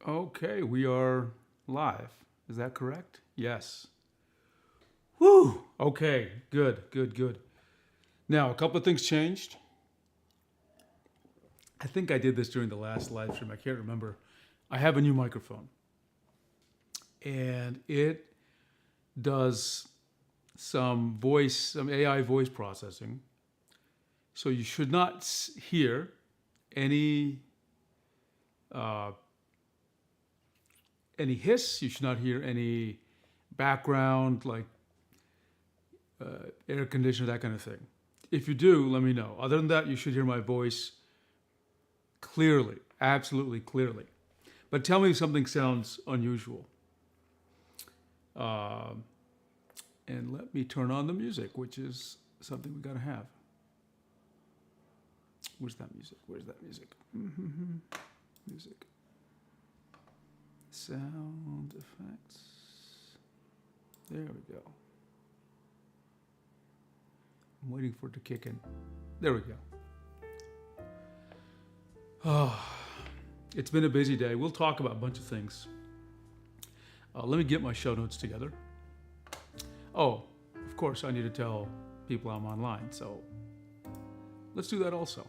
Okay, we are live. Is that correct? Yes. Whew. Okay, good. Now, a couple of things changed. I think I did this during the last live stream. I can't remember. I have a new microphone, and it does some AI voice processing. So you should not hear any uh, any hiss. You should not hear any background like air conditioner, that kind of thing. If you do, let me know. Other than that, you should hear my voice clearly, absolutely clearly. But tell me if something sounds unusual. Uh, and let me turn on the music, which is something we gotta have. Where's that music? Music. Sound effects. There we go. I'm waiting for it to kick in. There we go. Oh, it's been a busy day. We'll talk about a bunch of things. Let me get my show notes together. Oh, of course, I need to tell people I'm online, so let's do that also.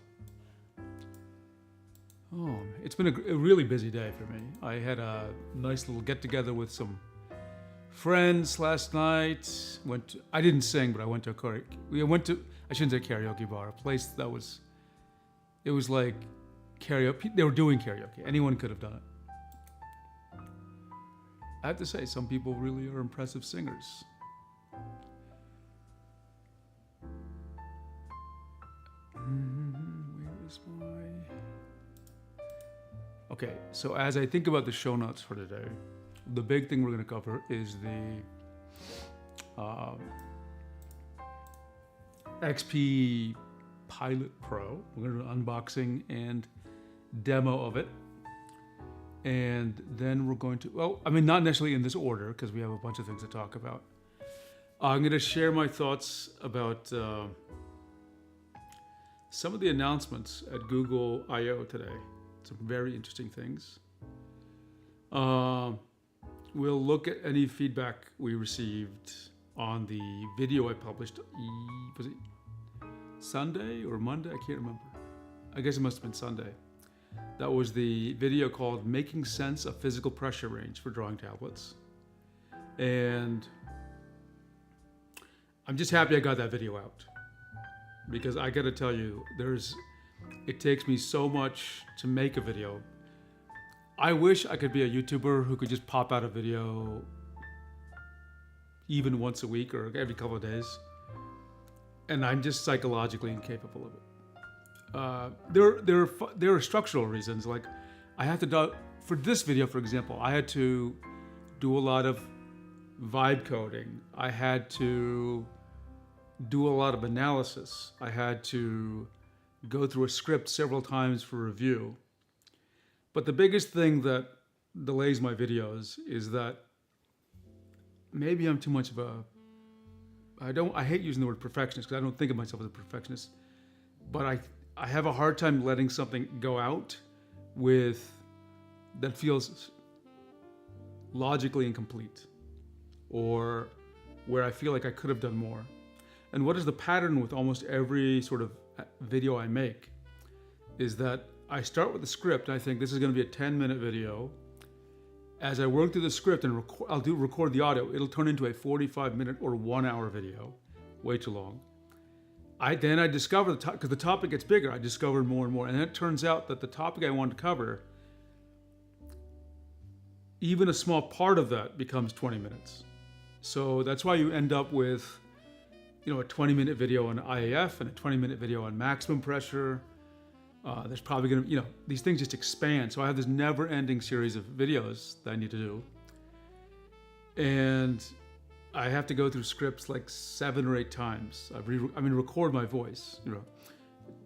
Oh, it's been a really busy day for me. I had a nice little get-together with some friends last night. I didn't sing, but I went to I shouldn't say karaoke bar, a place that was like karaoke. They were doing karaoke. Anyone could have done it. I have to say, some people really are impressive singers. Where is my... Okay, so as I think about the show notes for today, the big thing we're going to cover is the XP Pilot Pro. We're going to do an unboxing and demo of it. And then we're going to, not necessarily in this order, because we have a bunch of things to talk about. I'm going to share my thoughts about some of the announcements at Google I/O today. Some very interesting things. We'll look at any feedback we received on the video I published. Was it Sunday or Monday? I can't remember. I guess it must have been Sunday. That was the video called Making Sense of Physical Pressure Range for Drawing Tablets. And I'm just happy I got that video out. Because I gotta tell you, it takes me so much to make a video. I wish I could be a YouTuber who could just pop out a video even once a week or every couple of days. And I'm just psychologically incapable of it. There are structural reasons. Like I have to do, for this video, for example, I had to do a lot of vibe coding. I had to do a lot of analysis. I had to go through a script several times for review. But the biggest thing that delays my videos is that maybe I'm too much of I hate using the word perfectionist because I don't think of myself as a perfectionist, but I have a hard time letting something go out that feels logically incomplete or where I feel like I could have done more. And what is the pattern with almost every sort of video I make is that I start with the script and I think this is going to be a 10-minute video. As I work through the script and record the audio, it'll turn into a 45-minute or 1-hour video, way too long. Then I discover because the topic gets bigger, I discovered more and more. And then it turns out that the topic I wanted to cover, even a small part of that becomes 20 minutes. So that's why you end up with, a 20-minute video on IAF and a 20-minute video on maximum pressure. There's probably going to, these things just expand. So I have this never-ending series of videos that I need to do. And I have to go through scripts like 7 or 8 times. Record my voice.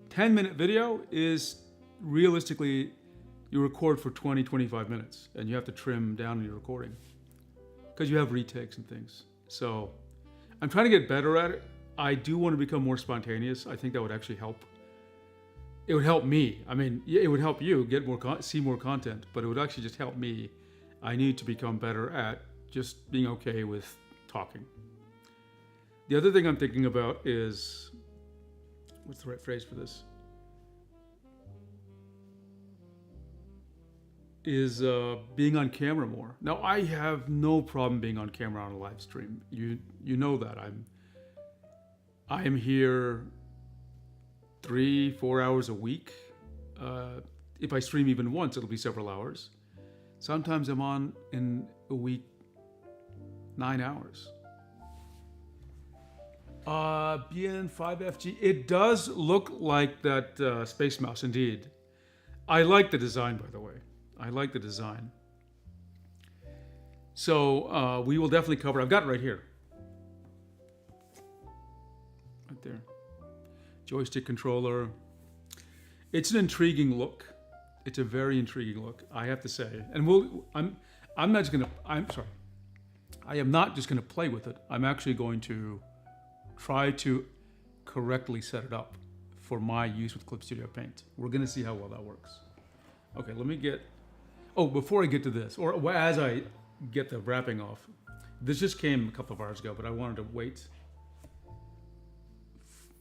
10-minute video is realistically, you record for 20, 25 minutes and you have to trim down your recording because you have retakes and things. So I'm trying to get better at it. I do want to become more spontaneous. I think that would actually help. it would help me. I mean, yeah, it would help you get more, see more content, but it would actually just help me. I need to become better at just being okay with talking. The other thing I'm thinking about is, what's the right phrase for this? Is being on camera more. Now, I have no problem being on camera on a live stream. You know that I'm here 3-4 hours a week. If I stream even once, it'll be several hours. Sometimes I'm on in a week 9 hours. BN5FG, it does look like that Space Mouse indeed. I like the design, by the way. I like the design. So we will definitely cover, I've got it right here. Right there. Joystick controller. It's an intriguing look. It's a very intriguing look, I have to say. And I'm not just gonna, I'm sorry. I am not just gonna play with it. I'm actually going to try to correctly set it up for my use with Clip Studio Paint. We're gonna see how well that works. Okay, let me get, before I get to this, or as I get the wrapping off, this just came a couple of hours ago, but I wanted to wait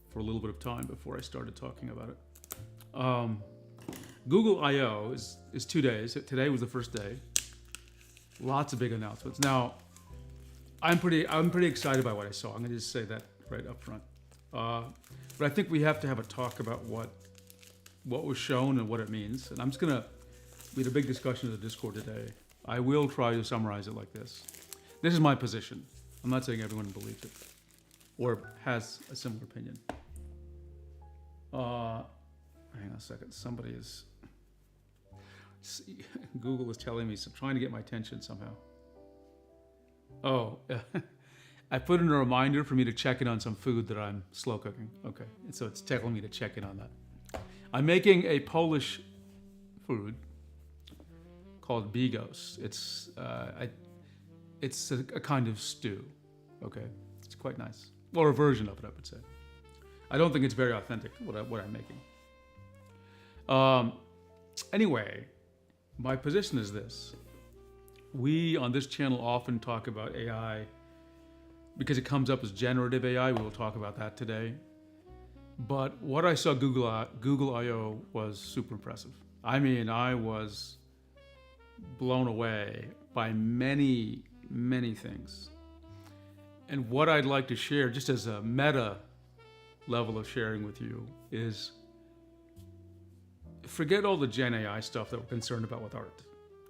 for a little bit of time before I started talking about it. Google I/O is 2 days. Today was the first day. Lots of big announcements. Now, I'm pretty excited by what I saw. I'm gonna just say that right up front. But I think we have to have a talk about what was shown and what it means. And I'm just gonna, we had a big discussion in the Discord today. I will try to summarize it like this. This is my position. I'm not saying everyone believes it or has a similar opinion. Hang on a second. Somebody is, Google is telling me, trying to get my attention somehow. Oh, I put in a reminder for me to check in on some food that I'm slow cooking. Okay, and so it's telling me to check in on that. I'm making a Polish food called bigos. It's a kind of stew. Okay, it's quite nice, or a version of it, I would say. I don't think it's very authentic what I'm making. Anyway, my position is this. We on this channel often talk about AI because it comes up as generative AI. We will talk about that today. But what I saw Google I/O was super impressive. I mean, I was blown away by many, many things. And what I'd like to share, just as a meta level of sharing with you, is forget all the Gen AI stuff that we're concerned about with art.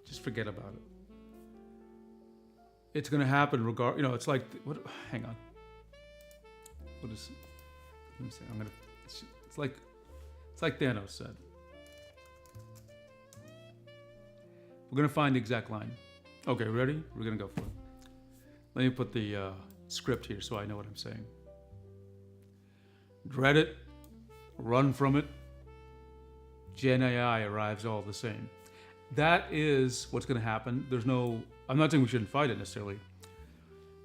Just forget about it. It's going to happen it's like, hang on. What is, let me see, it's like Thanos said. We're going to find the exact line. Okay, ready? We're going to go for it. Let me put the script here so I know what I'm saying. Dread it, run from it, Gen AI arrives all the same. That is what's going to happen. I'm not saying we shouldn't fight it necessarily,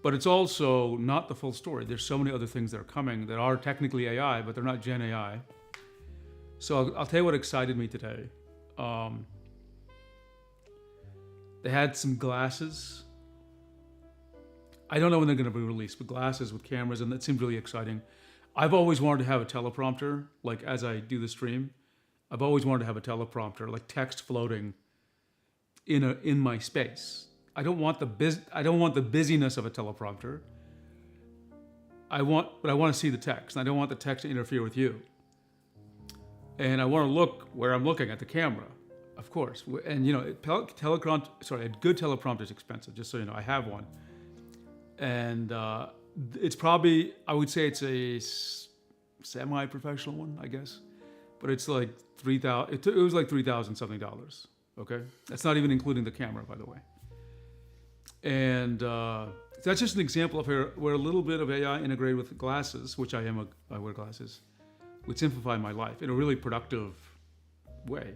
but it's also not the full story. There's so many other things that are coming that are technically AI, but they're not Gen AI. So I'll tell you what excited me today. They had some glasses. I don't know when they're going to be released, but glasses with cameras, and that seemed really exciting. I've always wanted to have a teleprompter, like as I do the stream. I've always wanted to have a teleprompter, like text floating in my space. I don't want the busyness of a teleprompter. But I want to see the text, and I don't want the text to interfere with you. And I want to look where I'm looking at the camera, of course. And a good teleprompter is expensive, just so you know. I have one, and it's probably, I would say it's a semi-professional one, I guess. But it's like $3,000. It was like $3,000 something. Okay, that's not even including the camera, by the way. And that's just an example of where a little bit of AI integrated with glasses, which I wear glasses, would simplify my life in a really productive way.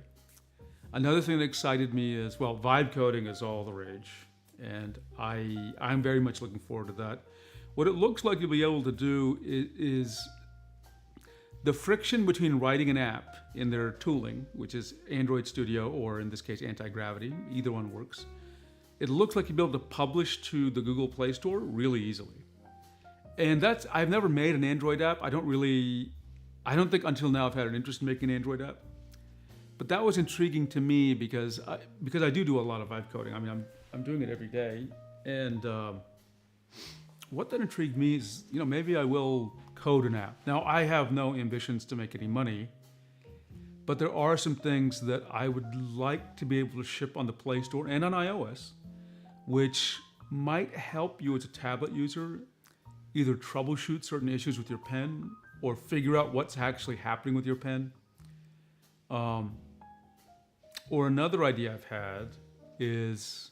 Another thing that excited me is, vibe coding is all the rage, and I'm very much looking forward to that. What it looks like you'll be able to do is the friction between writing an app in their tooling, which is Android Studio or in this case Anti-Gravity, either one works. It looks like you'll be able to publish to the Google Play Store really easily. And I've never made an Android app. I don't think until now I've had an interest in making an Android app. But that was intriguing to me because I do a lot of vibe coding. I mean, I'm doing it every day. And what that intrigued me is, maybe I will code an app. Now, I have no ambitions to make any money, but there are some things that I would like to be able to ship on the Play Store and on iOS, which might help you as a tablet user either troubleshoot certain issues with your pen or figure out what's actually happening with your pen. Or another idea I've had is,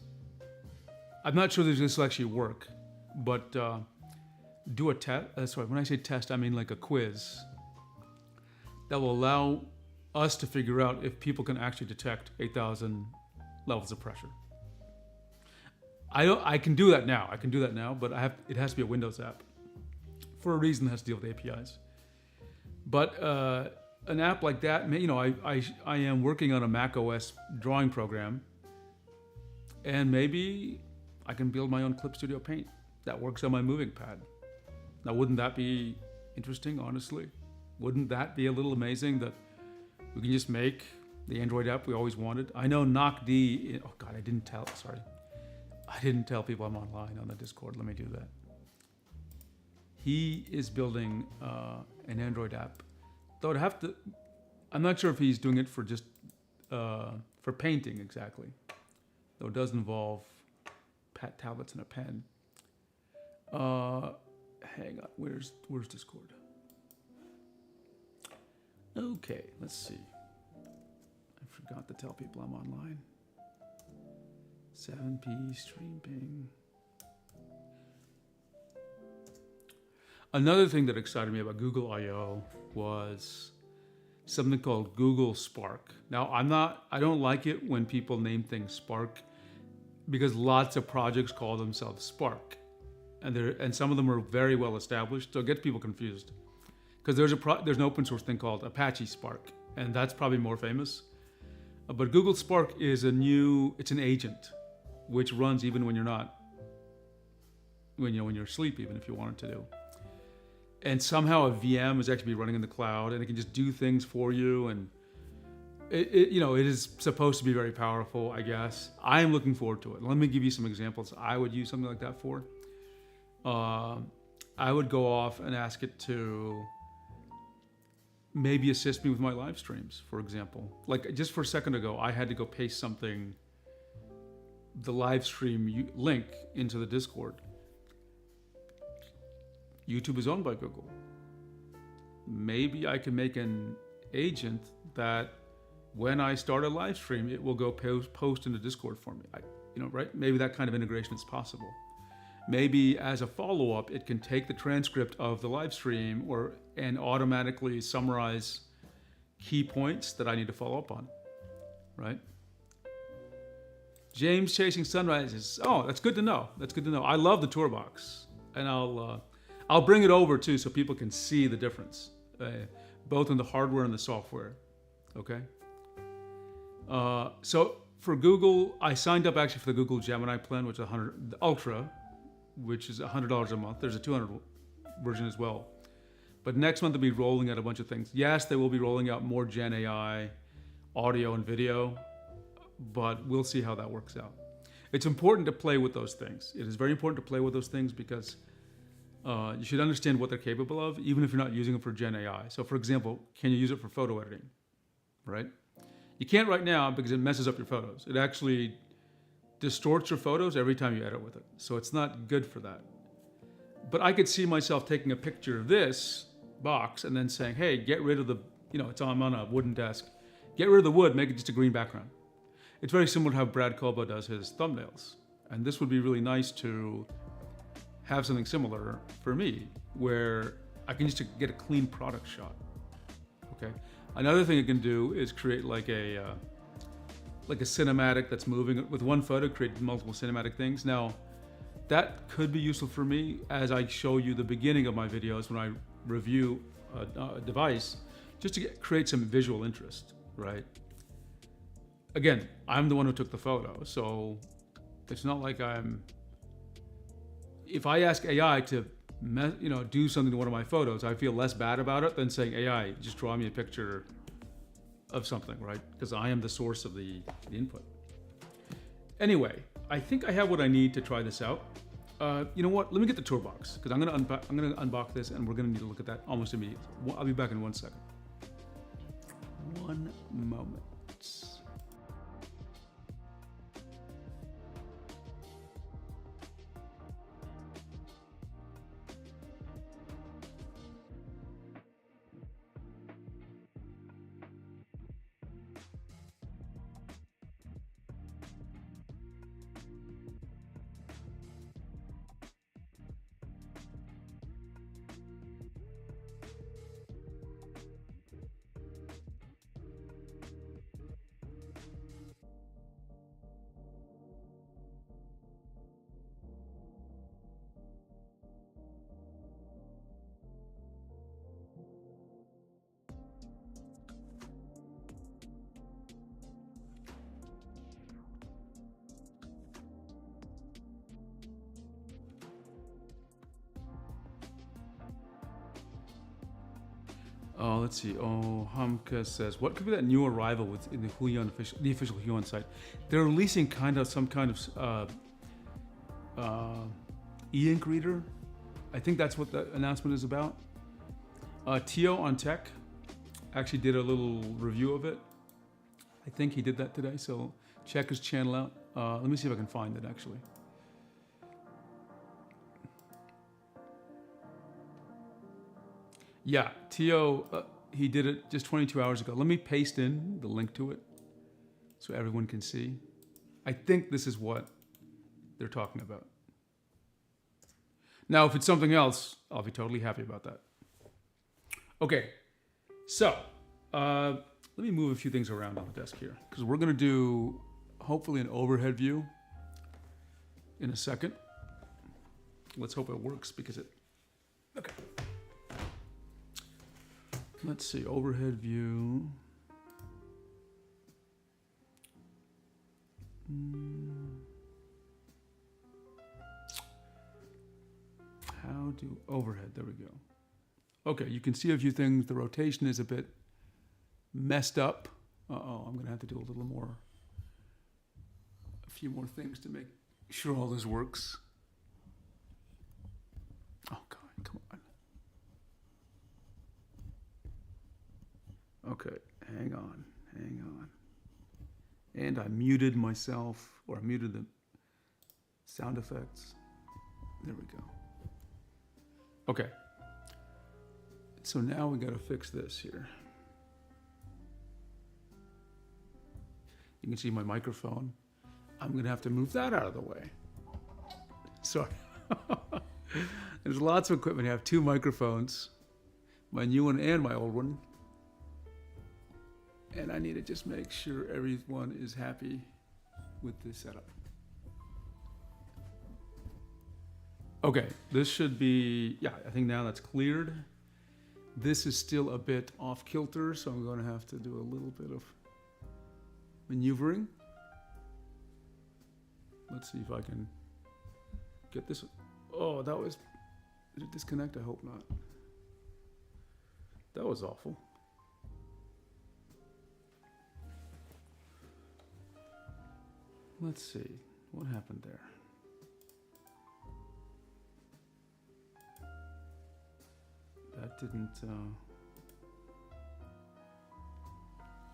I'm not sure this will actually work, but do a test. When I say test, I mean like a quiz that will allow us to figure out if people can actually detect 8,000 levels of pressure. I can do that now. But it has to be a Windows app for a reason that has to deal with APIs. But an app like that, I am working on a Mac OS drawing program, and maybe I can build my own Clip Studio Paint that works on my moving pad. Now, wouldn't that be interesting, honestly? Wouldn't that be a little amazing that we can just make the Android app we always wanted? I know NocD, oh God, I didn't tell people I'm online on the Discord. Let me do that. He is building an Android app. Though I'm not sure if he's doing it for just, for painting exactly. Though it does involve tablets and a pen. Hang on, where's Discord? Okay, let's see. I forgot to tell people I'm online. 7p stream ping. Another thing that excited me about Google I/O was something called Google Spark. Now, I don't like it when people name things Spark because lots of projects call themselves Spark. And some of them are very well established, so it gets people confused. Because there's an open source thing called Apache Spark, and that's probably more famous. But Google Spark is it's an agent, which runs even when you're asleep, even if you want it to do. And somehow a VM is actually running in the cloud, and it can just do things for you. And it is supposed to be very powerful, I guess. I am looking forward to it. Let me give you some examples I would use something like that for. I would go off and ask it to maybe assist me with my live streams, for example. Like just for a second ago, I had to go paste the live stream link into the Discord. YouTube is owned by Google. Maybe I can make an agent that when I start a live stream, it will go post into Discord for me. Right? Maybe that kind of integration is possible. Maybe as a follow-up, it can take the transcript of the live stream and automatically summarize key points that I need to follow up on, right? James chasing sunrises. Oh, that's good to know. I love the Tourbox, and I'll bring it over too so people can see the difference, both in the hardware and the software. Okay. So for Google, I signed up actually for the Google Gemini plan, which is the Ultra, which is $100 a month. There's a $200 version as well. But next month they'll be rolling out a bunch of things. Yes, they will be rolling out more Gen AI, audio and video, but we'll see how that works out. It's important to play with those things. It is very important to play with those things because you should understand what they're capable of, even if you're not using them for Gen AI. So for example, can you use it for photo editing, right? You can't right now because it messes up your photos. It actually distorts your photos every time you edit with it. So it's not good for that. But I could see myself taking a picture of this box and then saying, hey, get rid of I'm on a wooden desk. Get rid of the wood, make it just a green background. It's very similar to how Brad Colbo does his thumbnails. And this would be really nice to have something similar for me, where I can just get a clean product shot, okay? Another thing it can do is create like a cinematic that's moving with one photo, create multiple cinematic things. Now, that could be useful for me as I show you the beginning of my videos when I review a device just to create some visual interest, right? Again, I'm the one who took the photo, so it's not like if I ask AI to do something to one of my photos, I feel less bad about it than saying, AI, just draw me a picture of something, right? Because I am the source of the input. Anyway, I think I have what I need to try this out. You know what? Let me get the toolbox, because I'm gonna unbox this, and we're gonna need to look at that almost immediately. I'll be back in 1 second. One moment. Let's see. Oh, Hamka says, what could be that new arrival in the official Huion site? They're releasing some kind of e-ink reader. I think that's what the announcement is about. Tio on Tech actually did a little review of it. I think he did that today, so check his channel out. Let me see if I can find it actually. Yeah, Tio, he did it just 22 hours ago. Let me paste in the link to it so everyone can see. I think this is what they're talking about. Now, if it's something else, I'll be totally happy about that. Okay, so let me move a few things around on the desk here, because we're going to do hopefully an overhead view in a second. Let's hope it works, because okay. Let's see, overhead view. How do overhead, there we go. Okay, you can see a few things. The rotation is a bit messed up. I'm gonna have to do a few more things to make sure all this works. Oh God, come on. Okay, hang on. And I muted myself, or I muted the sound effects. There we go. Okay. So now we gotta fix this here. You can see my microphone. I'm gonna have to move that out of the way. Sorry. There's lots of equipment. I have two microphones, my new one and my old one. And I need to just make sure everyone is happy with this setup. Okay, this should be, yeah, I think now that's cleared. This is still a bit off kilter, so I'm going to have to do a little bit of maneuvering. Let's see if I can get this. Oh, did it disconnect? I hope not. That was awful. Let's see, what happened there? That didn't,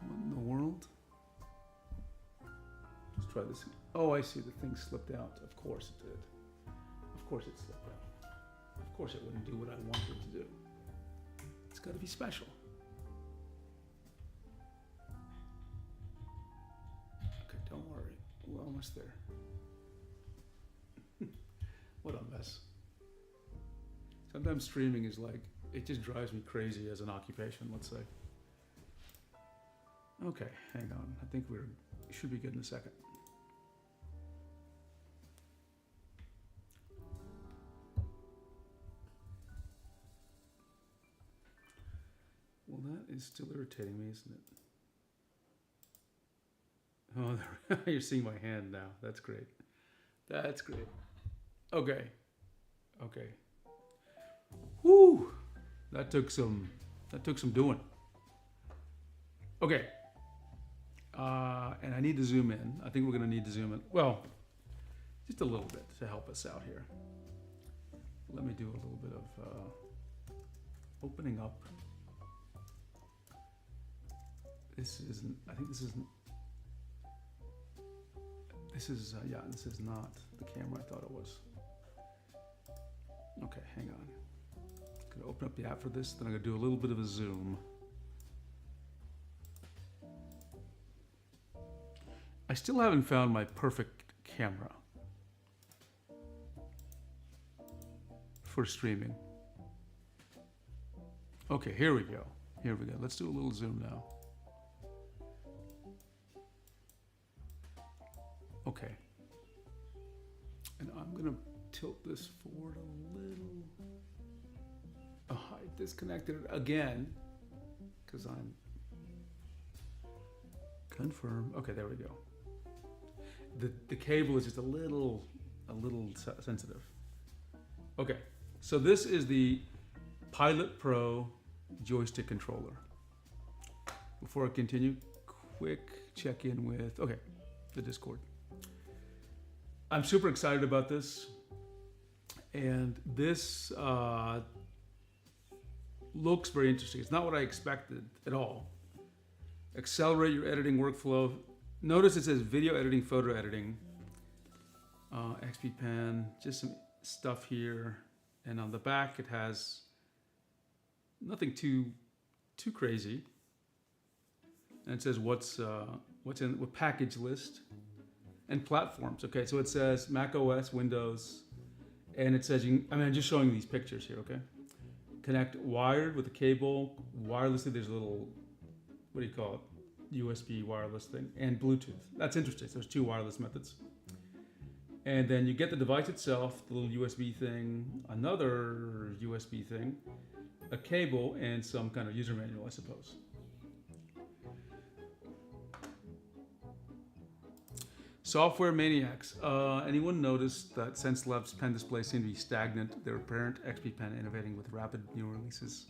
what in the world? Let's try this. Oh, I see, the thing slipped out. Of course it did. Of course it slipped out. Of course it wouldn't do what I wanted it to do. It's gotta be special. Okay, don't worry. We're almost there. What a mess. Sometimes streaming is like, it just drives me crazy as an occupation, let's say. Okay, hang on. I think we should be good in a second. is still irritating me, isn't it? Oh, you're seeing my hand now. That's great. That's great. Okay. Okay. Whew. That took some doing. Okay. And I need to zoom in. I think we're going to need to zoom in. Well, just a little bit to help us out here. Let me do a little bit of opening up. This isn't, I think this isn't, this is, yeah, this is not the camera I thought it was. Okay, hang on. I'm gonna open up the app for this, then I'm gonna do a little bit of a zoom. I still haven't found my perfect camera for streaming. Okay, here we go. Here we go. Let's do a little zoom now. Okay. And I'm gonna tilt this forward a little. Oh, I disconnected it again because I'm confirm. Okay, there we go. The cable is just a little sensitive. Okay, so this is the Pilot Pro joystick controller. Before I continue, quick check in with, okay, the Discord. I'm super excited about this. And this looks very interesting. It's not what I expected at all. Accelerate your editing workflow. Notice it says video editing, photo editing, XP Pen, just some stuff here. And on the back, it has nothing too crazy. And it says what's in what package list and platforms. Okay, so it says Mac OS, Windows, and it says I'm just showing these pictures here. Okay, connect wired with a cable, wirelessly. There's a little, what do you call it, USB wireless thing, and Bluetooth. That's interesting. So there's two wireless methods. And then you get the device itself, the little USB thing, another USB thing, a cable, and some kind of user manual, I suppose. Software maniacs. Anyone noticed that SenseLabs pen displays seem to be stagnant? Their parent XP Pen innovating with rapid new releases.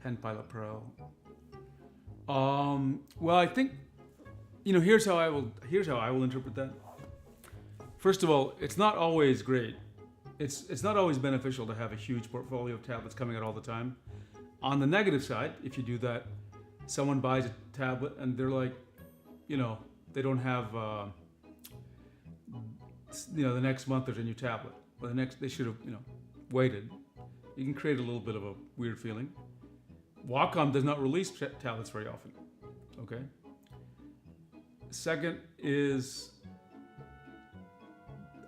Pen Pilot Pro. Well, I think, here's how I will interpret that. First of all, it's not always great. It's not always beneficial to have a huge portfolio of tablets coming out all the time. On the negative side, if you do that, someone buys a tablet and they're like, they don't have, the next month there's a new tablet. Or they should have, waited. You can create a little bit of a weird feeling. Wacom does not release tablets very often. Okay. Second is,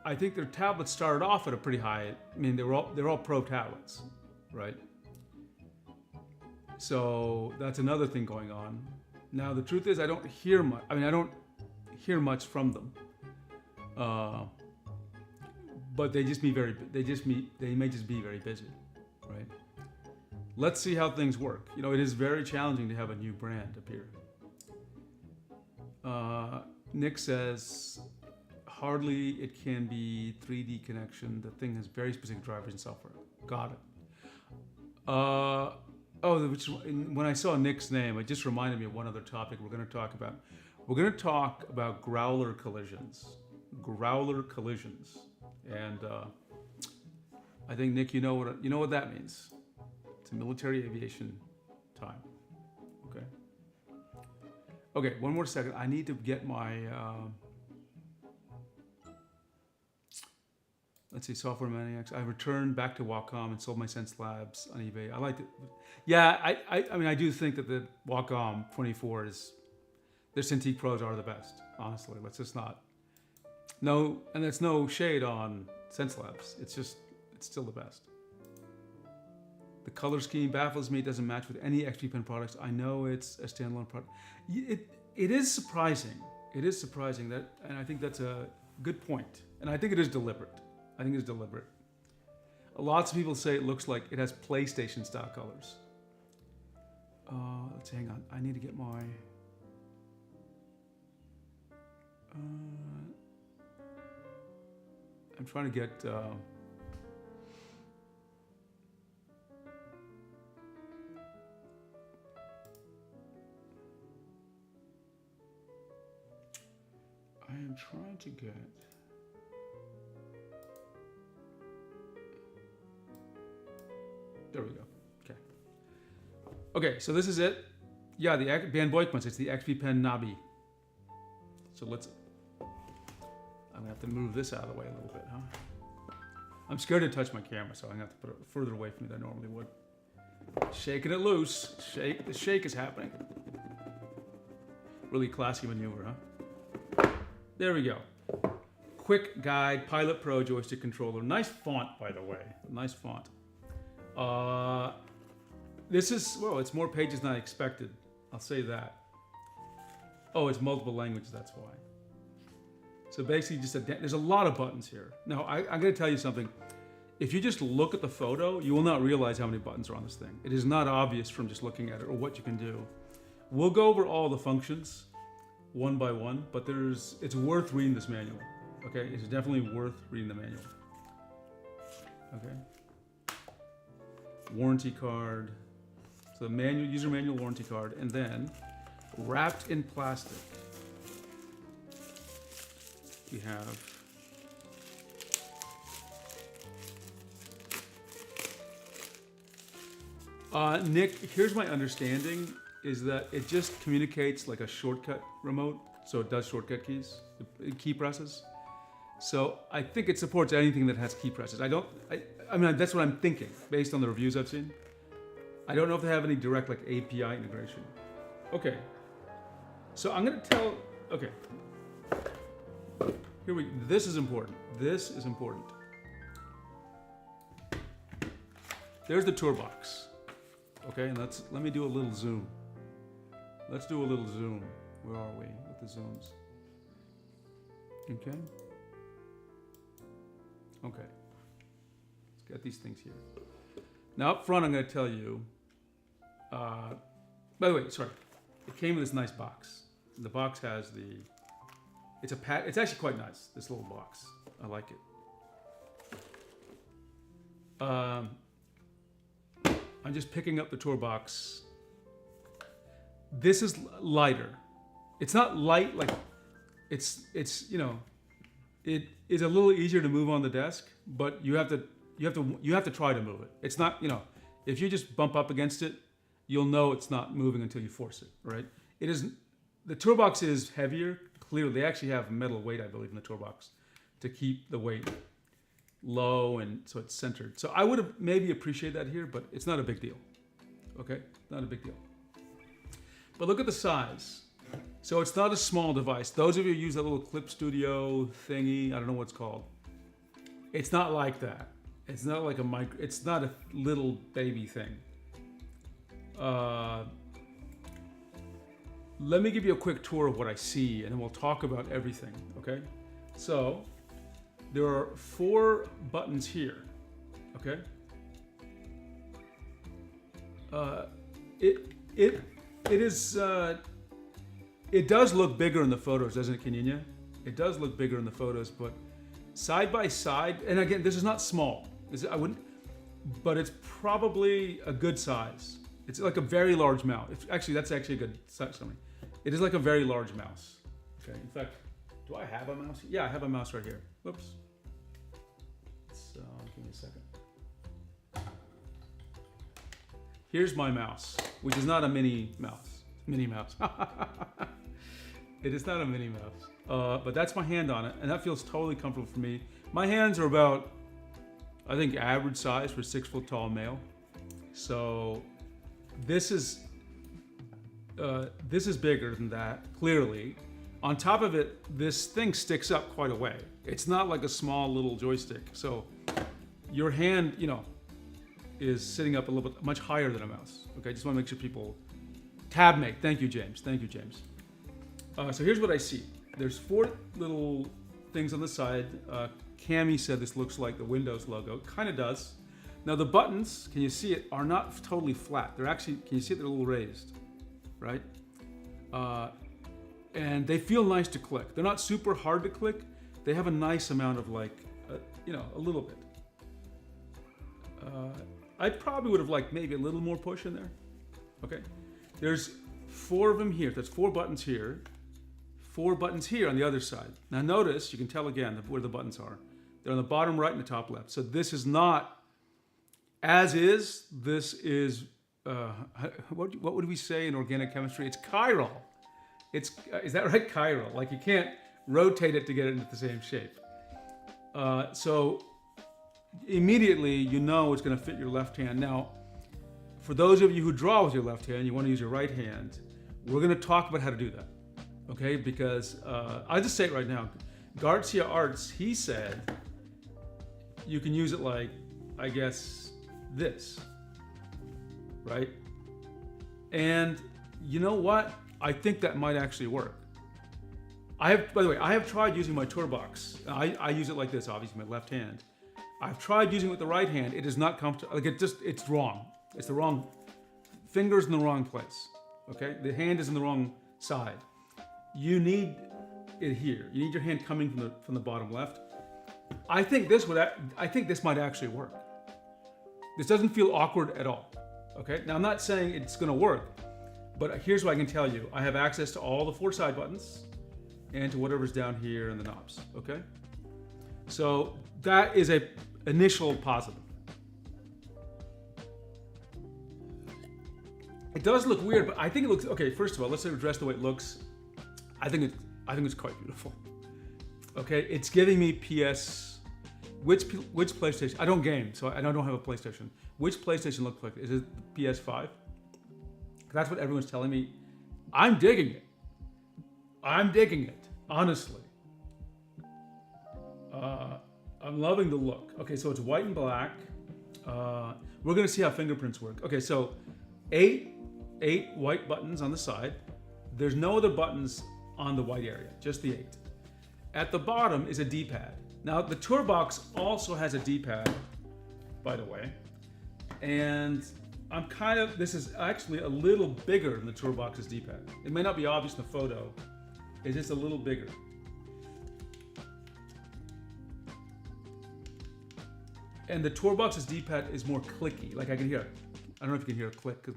I think their tablets started off at a pretty high. They're all Pro tablets, right? So that's another thing going on. Now the truth is, I don't hear much. I don't hear much from them. But they may just be very busy, right? Let's see how things work. It is very challenging to have a new brand appear. Nick says, hardly it can be 3D connection. The thing has very specific drivers and software. Got it. When I saw Nick's name, it just reminded me of one other topic we're going to talk about. We're going to talk about growler collisions. And I think, Nick, you know what that means. It's a military aviation time. Okay. Okay, one more second. I need to get my let's see, Software Maniacs. I returned back to Wacom and sold my SenseLabs on eBay. I liked it. Yeah, I do think that the Wacom 24 their Cintiq Pros are the best. Honestly, let's just not. No, and that's no shade on SenseLabs. It's still the best. The color scheme baffles me. It doesn't match with any XP Pen products. I know it's a standalone product. It is surprising. It is surprising that, and I think that's a good point. And I think it is deliberate. Lots of people say it looks like it has PlayStation style colors. let's hang on. I need to get my. I'm trying to get. I am trying to get. There we go. Okay. Okay, so this is it. Yeah, the Van Boykmans. It's the XP Pen Nabi. So let's. I'm gonna have to move this out of the way a little bit, huh? I'm scared to touch my camera, so I'm gonna have to put it further away from me than I normally would. Shaking it loose. Shake. The shake is happening. Really classy maneuver, huh? There we go. Quick Guide Pilot Pro joystick controller. Nice font, by the way. Nice font. This is, well, it's more pages than I expected. I'll say that. Oh, it's multiple languages, that's why. So basically just there's a lot of buttons here. Now, I'm gonna tell you something. If you just look at the photo, you will not realize how many buttons are on this thing. It is not obvious from just looking at it or what you can do. We'll go over all the functions one by one, but it's worth reading this manual. Okay, it's definitely worth reading the manual. Okay. Warranty card. So the user manual, warranty card, and then wrapped in plastic, we have Nick, here's my understanding, is that it just communicates like a shortcut remote, so it does shortcut keys, key presses. So I think it supports anything that has key presses. I mean, that's what I'm thinking, based on the reviews I've seen. I don't know if they have any direct like API integration. Okay. So I'm gonna tell, okay. This is important. This is important. There's the tour box. Okay, and let me do a little zoom. Let's do a little zoom. Where are we with the zooms? Okay. Okay. Let's get these things here. Now up front, I'm going to tell you. By the way, sorry, it came with this nice box. The box has the. It's actually quite nice. This little box, I like it. I'm just picking up the tour box. This is lighter. It's not light like it's you know, it is a little easier to move on the desk, but you have to try to move it. It's not, you know, if you just bump up against it, you'll know it's not moving until you force it, right? It is, the tour box is heavier. Clearly, they actually have metal weight, I believe, in the tour box to keep the weight low and so it's centered. So I would have maybe appreciated that here, but it's not a big deal. Okay, not a big deal. But look at the size. So it's not a small device. Those of you who use that little Clip Studio thingy, I don't know what it's called. It's not like that. It's not like a micro. It's not a little baby thing. Let me give you a quick tour of what I see, and then we'll talk about everything. Okay? So there are 4 buttons here. Okay? It does look bigger in the photos, doesn't it, Kenyinya? It does look bigger in the photos, but side by side, and again, this is not small. But it's probably a good size. It's like a very large mouse. That's actually a good summary. It is like a very large mouse. Okay. In fact, do I have a mouse? Yeah, I have a mouse right here. Whoops. So give me a second. Here's my mouse, which is not a mini mouse. Minnie Mouse. It is not a Minnie Mouse. But that's my hand on it, and that feels totally comfortable for me. My hands are about, I think, average size for a 6 foot tall male. So this is bigger than that, clearly. On top of it, this thing sticks up quite a way. It's not like a small little joystick. So your hand, you know, is sitting up a little bit much higher than a mouse. Okay, just want to make sure people. Tabmate, thank you, James. Thank you, James. So here's what I see. There's 4 little things on the side. Cami said this looks like the Windows logo. It kind of does, Now the buttons, can you see it, are not totally flat. They're actually, can you see it? They're a little raised, right? And they feel nice to click. They're not super hard to click. They have a nice amount of like, a little bit. I probably would have liked maybe a little more push in there. Okay, there's 4 of them here. That's 4 buttons here, 4 buttons here on the other side. Now notice, you can tell again where the buttons are. They're on the bottom right and the top left. So this is not as is. This is what would we say in organic chemistry? It's chiral. Is that right? Chiral. Like you can't rotate it to get it into the same shape. So immediately you know it's going to fit your left hand. Now, for those of you who draw with your left hand, you want to use your right hand. We're going to talk about how to do that, okay? Because I'll just say it right now. Garcia Arts, he said you can use it like, I guess, this, right? And you know what? I think that might actually work. By the way, I have tried using my Tourbox. I use it like this, obviously, my left hand. I've tried using it with the right hand. It is not comfortable. Like it's wrong. It's the wrong, fingers in the wrong place, okay? The hand is in the wrong side. You need it here. You need your hand coming from the bottom left. I think this might actually work. This doesn't feel awkward at all, okay? Now I'm not saying it's gonna work, but here's what I can tell you. I have access to all the 4 side buttons and to whatever's down here in the knobs, okay? So that is a initial positive. It does look weird, but I think it looks, okay, first of all, let's address the way it looks. I think it's quite beautiful. Okay, it's giving me which PlayStation, I don't game, so I don't have a PlayStation. Which PlayStation looks like it? Is it the PS5? That's what everyone's telling me. I'm digging it, honestly. I'm loving the look. Okay, so it's white and black. We're gonna see how fingerprints work. Okay, so 8 white buttons on the side. There's no other buttons on the white area, just the 8. At the bottom is a D-pad. Now the Tourbox also has a D-pad, by the way. And this is actually a little bigger than the Tourbox's D-pad. It may not be obvious in the photo. It's just a little bigger. And the Tourbox's D-pad is more clicky. Like I can hear it. I don't know if you can hear a click because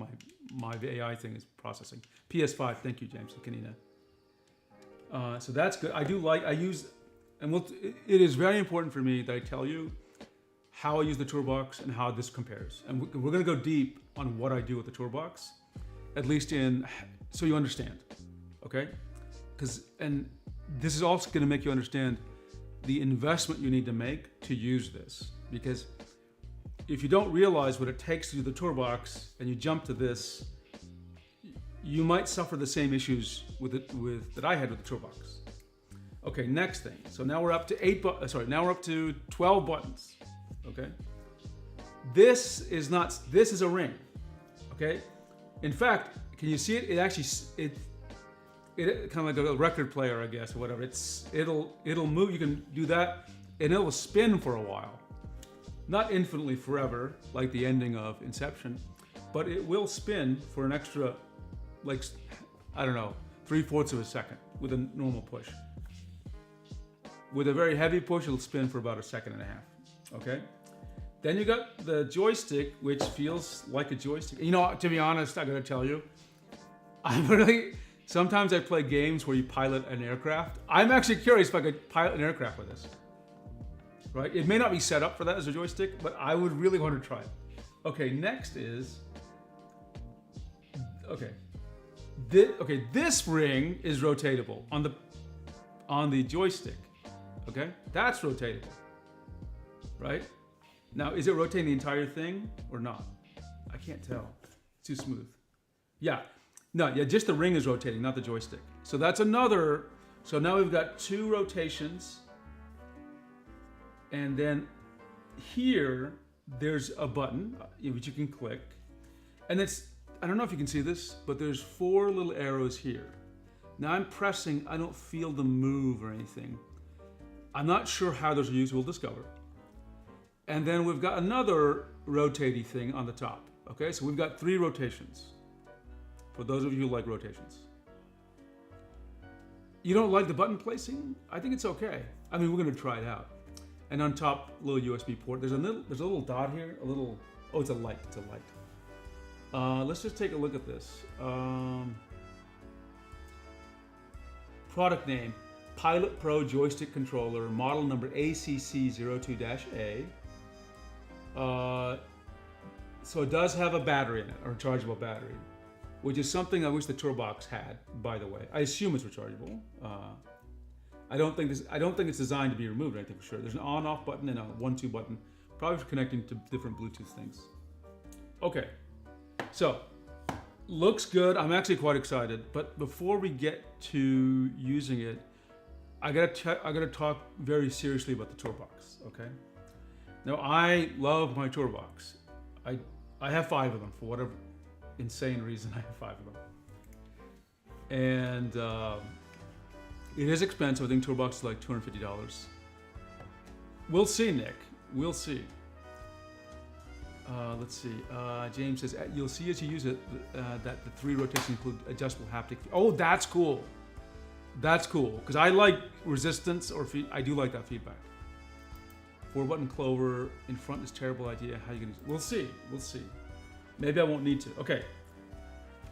my AI thing is processing. PS5, thank you, James and Kanina. So that's good. It is very important for me that I tell you how I use the Tourbox and how this compares. And we're gonna go deep on what I do with the Tourbox, at least so you understand, okay? And this is also gonna make you understand the investment you need to make to use this. Because if you don't realize what it takes to do the Tourbox and you jump to this, you might suffer the same issues that I had with the Tourbox. Okay, next thing. So now we're up to 12 buttons. Okay. This is a ring. Okay. In fact, can you see it? It kind of like a record player, I guess, or whatever. It'll move. You can do that, and it'll spin for a while. Not infinitely forever, like the ending of Inception, but it will spin for an extra, like, I don't know, 3/4 of a second with a normal push. With a very heavy push, it'll spin for about 1.5 seconds. Okay? Then you got the joystick, which feels like a joystick. You know, to be honest, I gotta tell you, sometimes I play games where you pilot an aircraft. I'm actually curious if I could pilot an aircraft with this. Right? It may not be set up for that as a joystick, but I would really want to try it. Okay, next is, this ring is rotatable on the joystick. Okay, that's rotatable, right? Now, is it rotating the entire thing or not? I can't tell. It's too smooth. Yeah, just the ring is rotating, not the joystick. So that's another. So now we've got 2 rotations. And then here, there's a button which you can click. And I don't know if you can see this, but there's 4 little arrows here. Now I'm pressing, I don't feel them move or anything. I'm not sure how those are used, we'll discover. And then we've got another rotating thing on the top. Okay, so we've got 3 rotations. For those of you who like rotations. You don't like the button placing? I think it's okay. I mean, we're gonna try it out. And on top, little USB port. There's a little dot here, oh, it's a light, Let's just take a look at this. Product name, Pilot Pro Joystick Controller, model number ACC02-A. So it does have a battery in it, or a rechargeable battery, which is something I wish the TourBox had, by the way. I assume it's rechargeable. I don't think it's designed to be removed or anything for sure. There's an on-off button and a 1-2 button, probably for connecting to different Bluetooth things. Okay, so looks good. I'm actually quite excited. But before we get to using it, I gotta talk very seriously about the TourBox. Okay. Now I love my TourBox. I have 5 of them for whatever insane reason. I have 5 of them, and it is expensive. I think TourBox is like $250. We'll see, Nick. We'll see. Let's see. James says you'll see as you use it that the 3 rotations include adjustable haptic. Oh, that's cool. That's cool because I like resistance or I do like that feedback. 4-button clover in front is a terrible idea. How you gonna? We'll see. We'll see. Maybe I won't need to. Okay.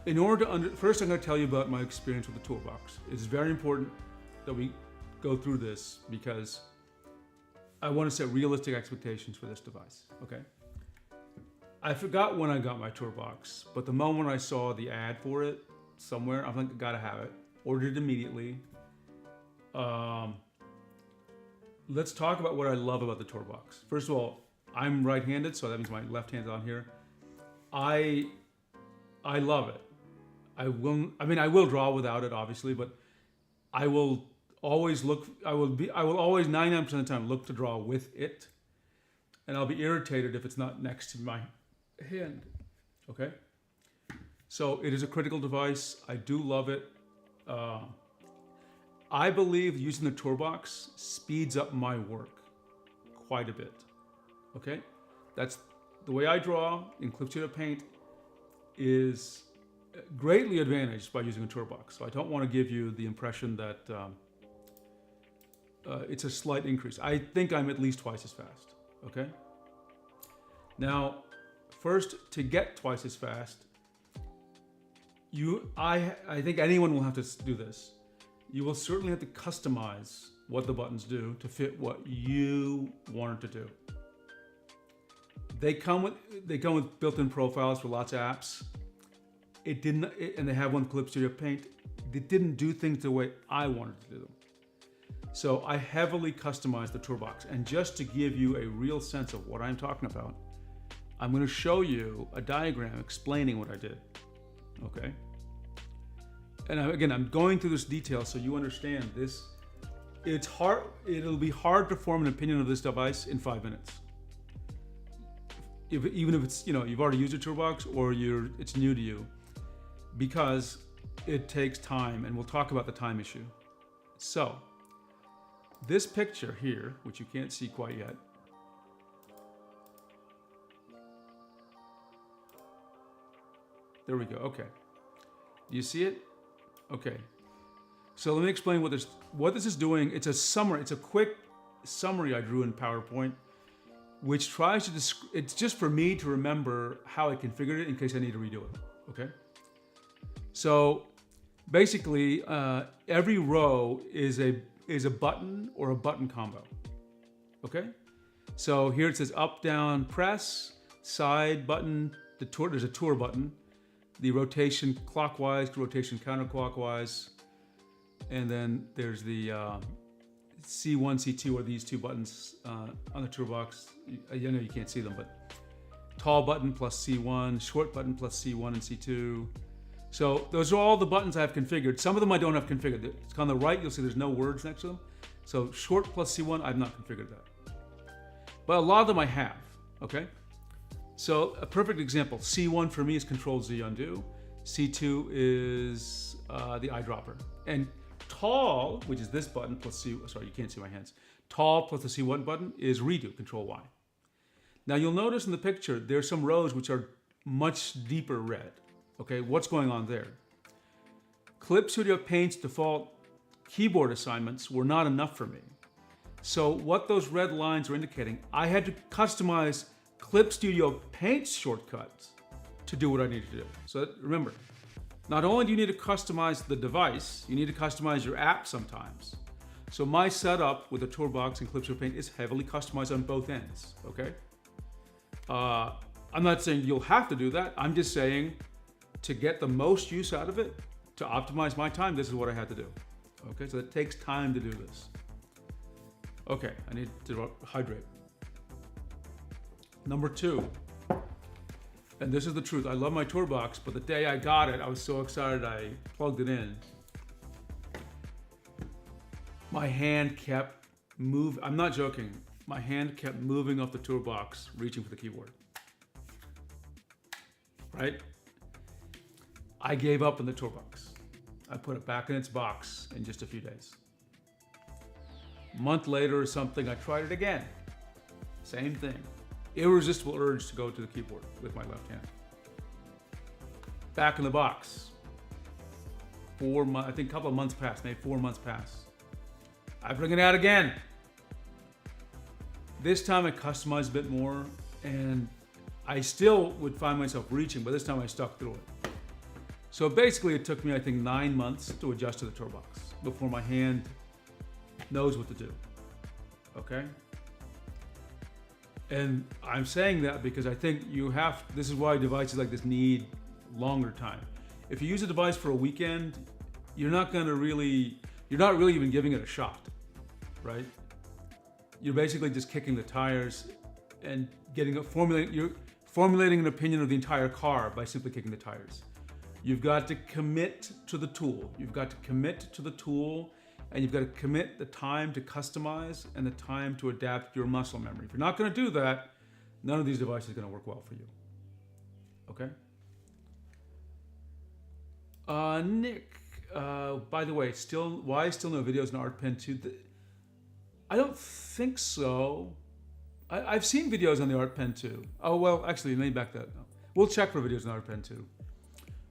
In order to first, I'm going to tell you about my experience with the TourBox. It's very important that we go through this because I want to set realistic expectations for this device. Okay. I forgot when I got my TourBox, but the moment I saw the ad for it somewhere, I'm like, I gotta have it. Ordered it immediately. Let's talk about what I love about the TourBox. First of all, I'm right-handed, so that means my left hand's on here. I love it. I will draw without it, obviously, but I will always look. I will always 99% of the time look to draw with it, and I'll be irritated if it's not next to my hand. Okay. So it is a critical device. I do love it. I believe using the TourBox speeds up my work quite a bit. Okay, that's the way I draw in Clipstudio Paint is greatly advantaged by using a TourBox. So I don't want to give you the impression that it's a slight increase. I think I'm at least twice as fast. Okay. Now, first, to get twice as fast, I think anyone will have to do this. You will certainly have to customize what the buttons do to fit what you want it to do. They come with built-in profiles for lots of apps. And they have one Clipstudio Paint. It didn't do things the way I wanted to do them. So I heavily customized the TourBox. And just to give you a real sense of what I'm talking about, I'm going to show you a diagram explaining what I did. Okay. And again, I'm going through this detail so you understand this. It's hard. It'll be hard to form an opinion of this device in 5 minutes. Even if it's, you've already used a TourBox or it's new to you, because it takes time, and we'll talk about the time issue. So, this picture here, which you can't see quite yet, there we go. Okay, do you see it? Okay, so let me explain what this is doing. It's a summary. It's a quick summary I drew in PowerPoint, which tries to it's just for me to remember how I configured it in case I need to redo it. Okay. So basically, every row is a button or a button combo. Okay. So here it says up, down, press, side button. There's a tour button. The rotation clockwise, rotation counterclockwise, and then there's the C1, C2 are these 2 buttons on the TourBox. I know you can't see them, but tall button plus C1, short button plus C1 and C2. So those are all the buttons I have configured. Some of them I don't have configured. It's on the right, you'll see there's no words next to them. So short plus C1, I've not configured that. But a lot of them I have, okay? So a perfect example, C1 for me is Control Z undo. C2 is the eyedropper. And tall, which is this button plus sorry, you can't see my hands. Tall plus the C1 button is redo, Control Y. Now you'll notice in the picture, there's some rows which are much deeper red. Okay, what's going on there? Clip Studio Paint's default keyboard assignments were not enough for me. So what those red lines are indicating, I had to customize Clip Studio Paint's shortcuts to do what I needed to do. So remember, not only do you need to customize the device, you need to customize your app sometimes. So my setup with the Toolbox and Clip Studio Paint is heavily customized on both ends, okay? I'm not saying you'll have to do that. I'm just saying to get the most use out of it, to optimize my time, this is what I had to do. Okay, so it takes time to do this. Okay, I need to hydrate. Number 2, and this is the truth, I love my Toolbox, but the day I got it, I was so excited I plugged it in. My hand kept moving, I'm not joking, my hand kept moving off the Toolbox, reaching for the keyboard. Right? I gave up on the Toolbox. I put it back in its box in just a few days. A month later or something, I tried it again. Same thing. Irresistible urge to go to the keyboard with my left hand. Back in the box. I think a couple of months passed, maybe 4 months passed. I bring it out again. This time I customized a bit more, and I still would find myself reaching, but this time I stuck through it. So basically it took me, I think, 9 months to adjust to the Toolbox before my hand knows what to do, okay? And I'm saying that because I think this is why devices like this need longer time. If you use a device for a weekend, you're not really even giving it a shot, right? You're basically just kicking the tires and you're formulating an opinion of the entire car by simply kicking the tires. You've got to commit to the tool. You've got to commit to the tool, and you've got to commit the time to customize and the time to adapt your muscle memory. If you're not going to do that, none of these devices are going to work well for you. Okay? Nick, by the way, why still no videos in Art Pen 2? I don't think so. I've seen videos on the Art Pen 2. Oh, well, actually, let me back that up. We'll check for videos in Art Pen 2.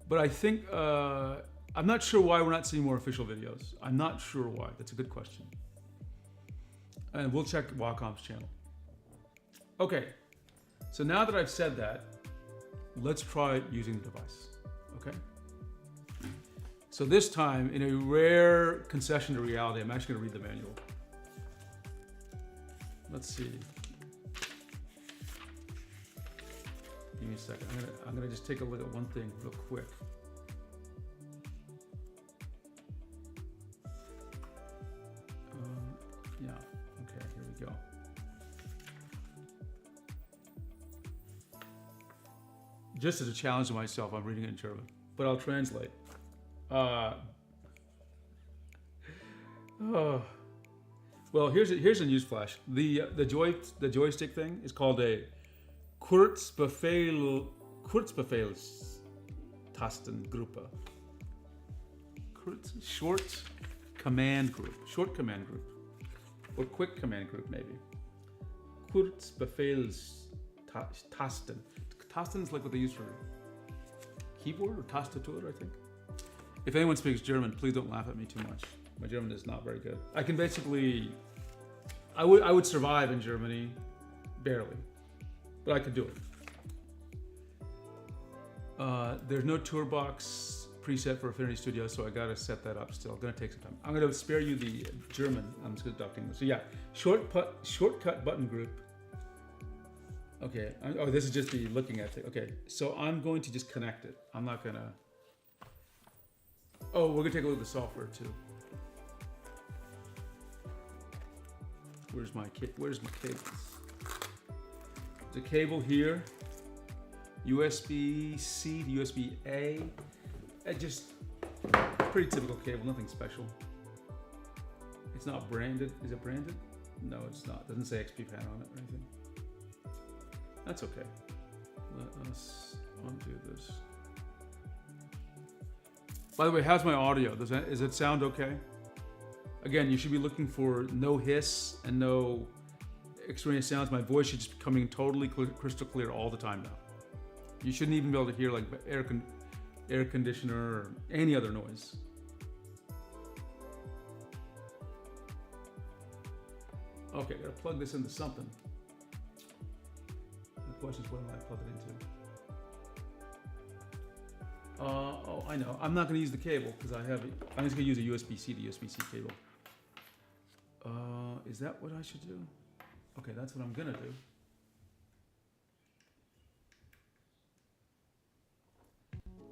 But I think, I'm not sure why we're not seeing more official videos. I'm not sure why. That's a good question. And we'll check Wacom's channel. Okay, so now that I've said that, let's try using the device, okay? So this time, in a rare concession to reality, I'm actually gonna read the manual. Let's see. Give me a second. I'm gonna just take a look at one thing real quick. Yeah. Okay. Here we go. Just as a challenge to myself, I'm reading it in German, but I'll translate. Well, here's a newsflash. The joystick thing is called a Kurzbefehlstastengruppe. Short command group, or quick command group maybe. Kurzbefehlstasten. Tasten is like what they use for keyboard or Tastatur, I think. If anyone speaks German, please don't laugh at me too much. My German is not very good. I can basically, I would survive in Germany, barely, but I could do it. There's no Toolbox preset for Affinity Studio, so I gotta set that up still. Gonna take some time. I'm gonna spare you the German. I'm just conducting this. So yeah, shortcut button group. Okay, oh, this is just the looking at it. Okay, so I'm going to just connect it. I'm not gonna, oh, we're gonna take a look at the software too. Where's my cables? The cable here, USB-C to USB-A. Just pretty typical cable, nothing special. It's not branded. Is it branded? No, it's not. It doesn't say XP Pan on it or anything. That's okay. Let us undo this. By the way, how's my audio? Does it sound okay? Again, you should be looking for no hiss and no extraneous sounds. My voice should just be coming totally crystal clear all the time now. You shouldn't even be able to hear like air conditioner or any other noise. Okay, gotta plug this into something. The question is, what am I plug it into? Oh, I know. I'm not gonna use the cable because I have it. I'm just gonna use a USB-C to USB-C cable. Is that what I should do? Okay, that's what I'm gonna do.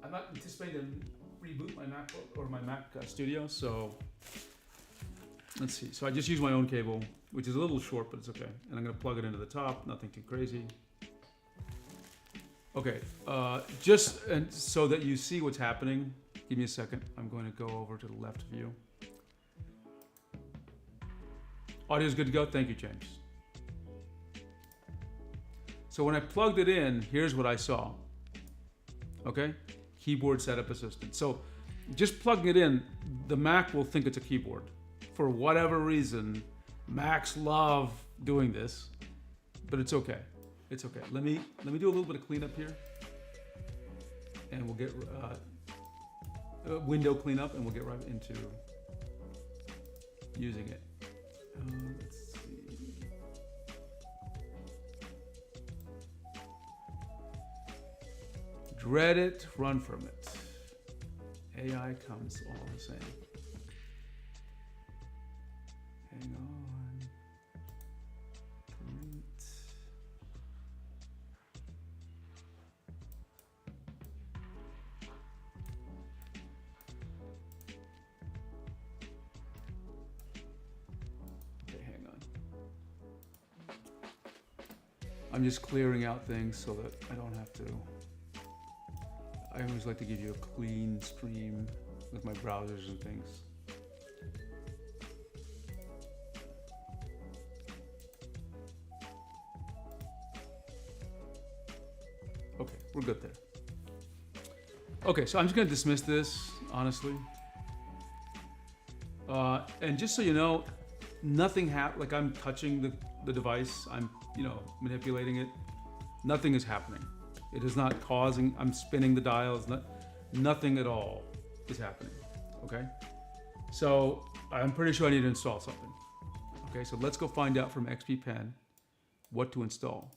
I'm not anticipating to reboot my MacBook or my Mac Studio, so let's see. So I just use my own cable, which is a little short, but it's okay. And I'm gonna plug it into the top, nothing too crazy. Okay, just and so that you see what's happening, give me a second. I'm going to go over to the left view. Audio's good to go. Thank you, James. So when I plugged it in, here's what I saw. Okay, keyboard setup assistant. So just plugging it in, the Mac will think it's a keyboard. For whatever reason, Macs love doing this, but it's okay. It's okay. Let me do a little bit of cleanup here, and we'll get window cleanup, and we'll get right into using it. Let's see. Dread it, run from it. AI comes all the same. Hang on. I'm just clearing out things so that I don't have to. I always like to give you a clean stream with my browsers and things. Okay, we're good there. Okay, so I'm just gonna dismiss this, honestly. And just so you know, nothing happened, like I'm touching the device, I'm, manipulating it. Nothing is happening. It is not causing, I'm spinning the dials, nothing at all is happening, okay? So I'm pretty sure I need to install something. Okay, so let's go find out from XP Pen what to install.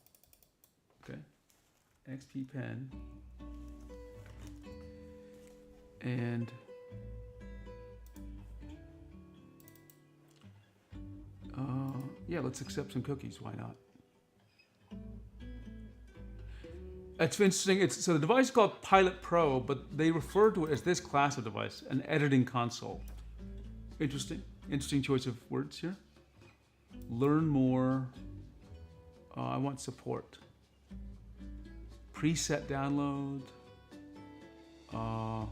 Okay, XP Pen. And yeah, let's accept some cookies, why not? It's interesting, so the device is called Pilot Pro, but they refer to it as this class of device, an editing console. Interesting choice of words here. Learn more, I want support. Preset download. Oh,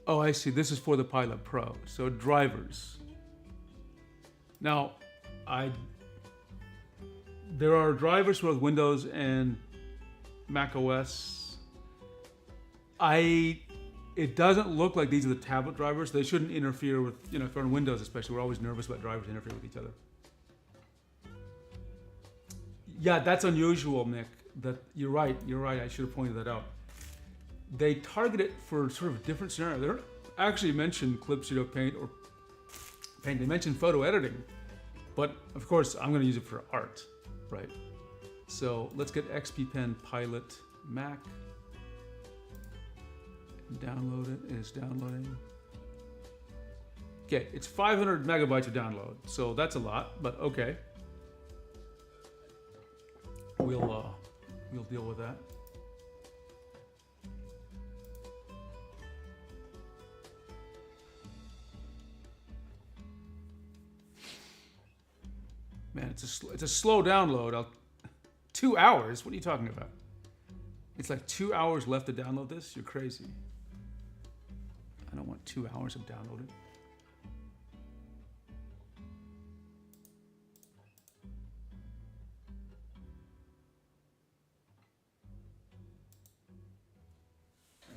I see, this is for the Pilot Pro, so drivers. Now, there are drivers for both Windows and Mac OS. It doesn't look like these are the tablet drivers. They shouldn't interfere with, if you're on Windows especially, we're always nervous about drivers interfere with each other. Yeah, that's unusual, Nick. You're right, I should have pointed that out. They target it for sort of a different scenario. They don't actually mention Clip Studio Paint or Paint. They mention photo editing, but of course I'm going to use it for art, right? So let's get XP Pen Pilot Mac. Download it. It is downloading. Okay, it's 500 megabytes of download, so that's a lot, but okay. We'll deal with that. Man, it's a slow download. 2 hours? What are you talking about? It's like 2 hours left to download this? You're crazy. I don't want 2 hours of downloading.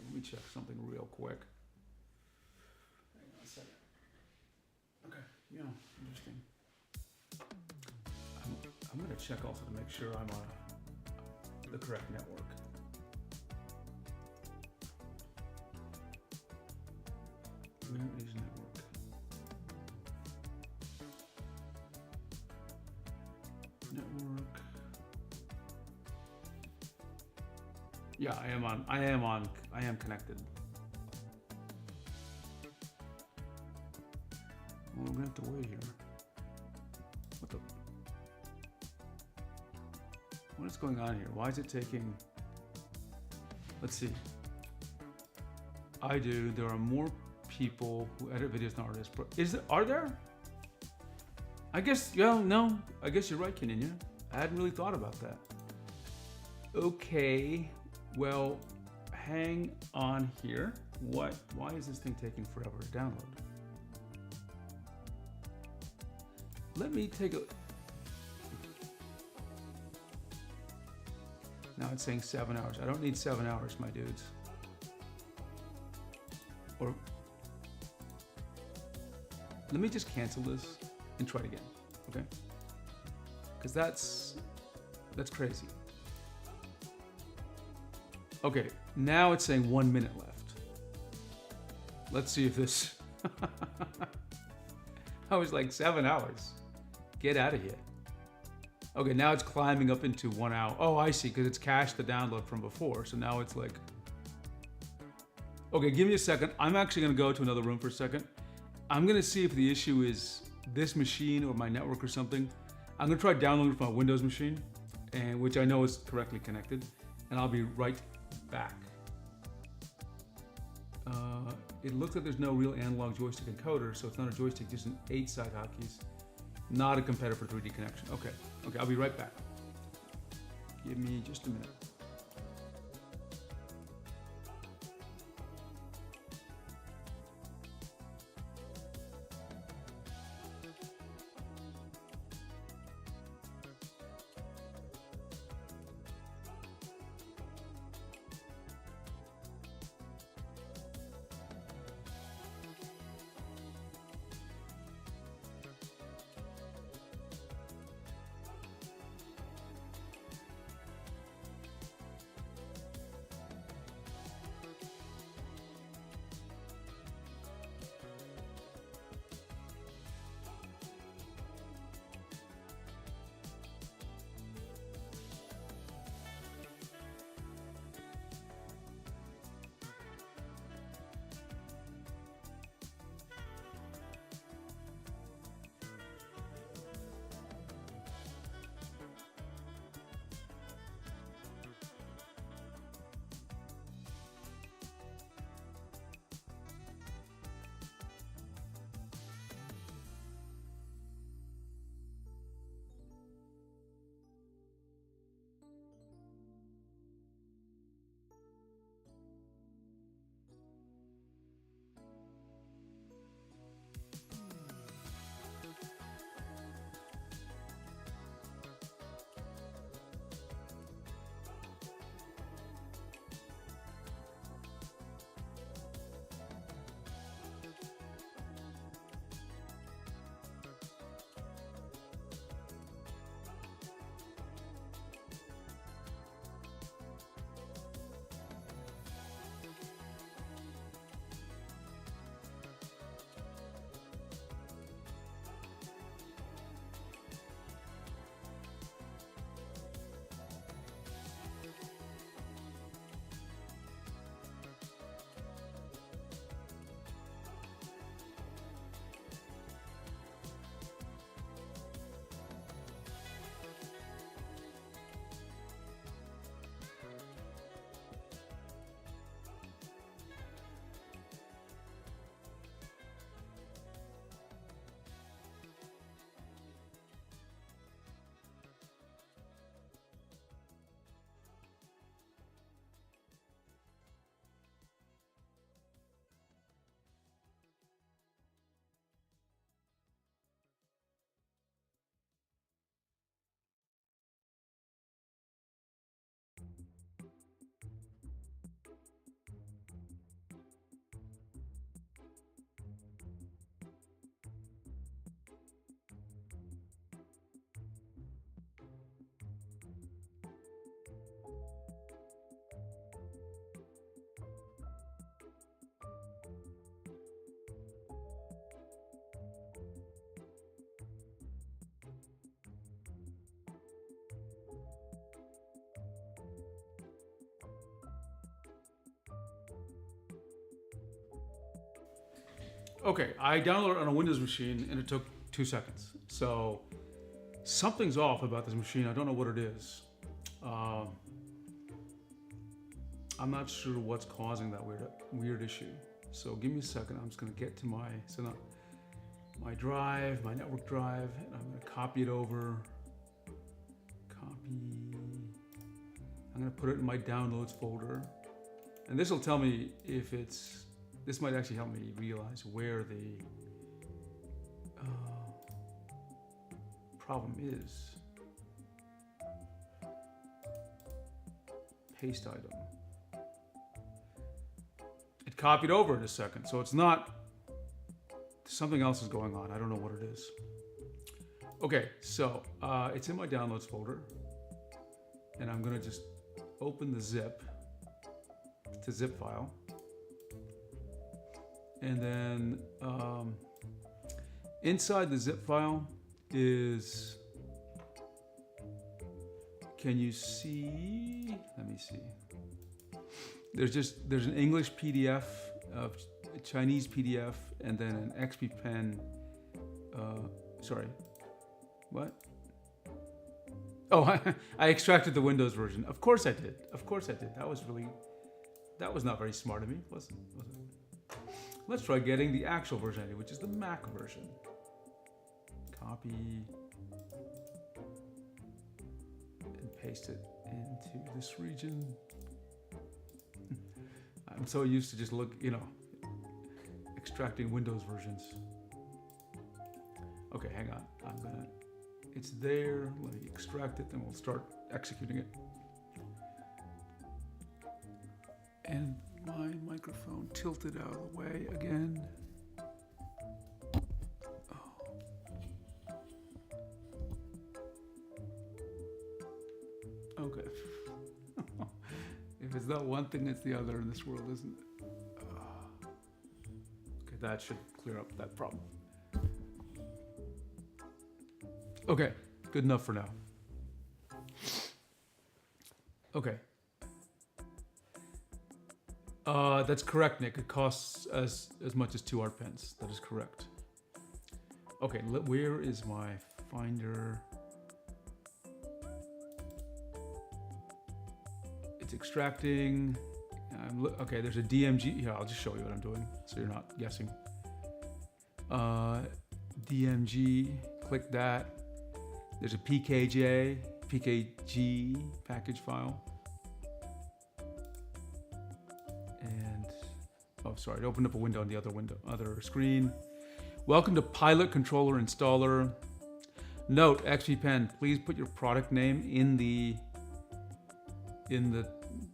Let me check something real quick. Hang on a second. Okay, yeah, interesting. I'm going to check also to make sure I'm on the correct network. Where is network? Network. Yeah, I am connected. Well, we're gonna have to wait here. What is going on here? Why is it taking? Let's see. There are more people who edit videos than artists. Are there? I guess, no. I guess you're right, Kenya. I hadn't really thought about that. Okay, well, hang on here. Why is this thing taking forever to download? Let me take a... Now it's saying 7 hours. I don't need 7 hours, my dudes. Or... Let me just cancel this and try it again, okay? Because that's crazy. Okay, now it's saying 1 minute left. Let's see if this... I was like 7 hours. Get out of here. Okay, now it's climbing up into 1 hour. Oh, I see, because it's cached the download from before. So now it's like... Okay, give me a second. I'm actually gonna go to another room for a second. I'm gonna see if the issue is this machine or my network or something. I'm gonna try downloading from my Windows machine, and which I know is correctly connected, and I'll be right back. It looks like there's no real analog joystick encoder, so it's not a joystick, just an 8-side hotkeys. Not a competitor for 3D connection. Okay, I'll be right back. Give me just a minute. Okay, I downloaded it on a Windows machine and it took 2 seconds. So something's off about this machine. I don't know what it is. I'm not sure what's causing that weird issue. So give me a second. I'm just going to get to my drive, my network drive, and I'm going to copy it over. Copy. I'm going to put it in my downloads folder. And this will tell me if it's, this might actually help me realize where the problem is. Paste item. It copied over in a second, so it's not, something else is going on. I don't know what it is. Okay, so it's in my downloads folder, and I'm gonna just open the zip file, and then inside the zip file is, can you see? Let me see. There's an English PDF, a Chinese PDF, and then an XP Pen. Sorry, what? Oh, I extracted the Windows version. Of course I did. Of course I did. That was not very smart of me, wasn't it? Let's try getting the actual version I did, which is the Mac version. Copy and paste it into this region. I'm so used to just extracting Windows versions. Okay, hang on. It's there. Let me extract it, then we'll start executing it. And my microphone tilted out of the way again. Okay. If it's not one thing, it's the other in this world, isn't it? Okay, that should clear up that problem. Okay, good enough for now. Okay. That's correct, Nick. It costs as much as 2 art pens. That is correct. Okay, where is my Finder? It's extracting. Okay, there's a DMG. Here, I'll just show you what I'm doing so you're not guessing. DMG, click that. There's a PKG package file. And, oh, sorry, it opened up a window on the other screen. Welcome to Pilot Controller Installer. Note, XP Pen, please put your product name in the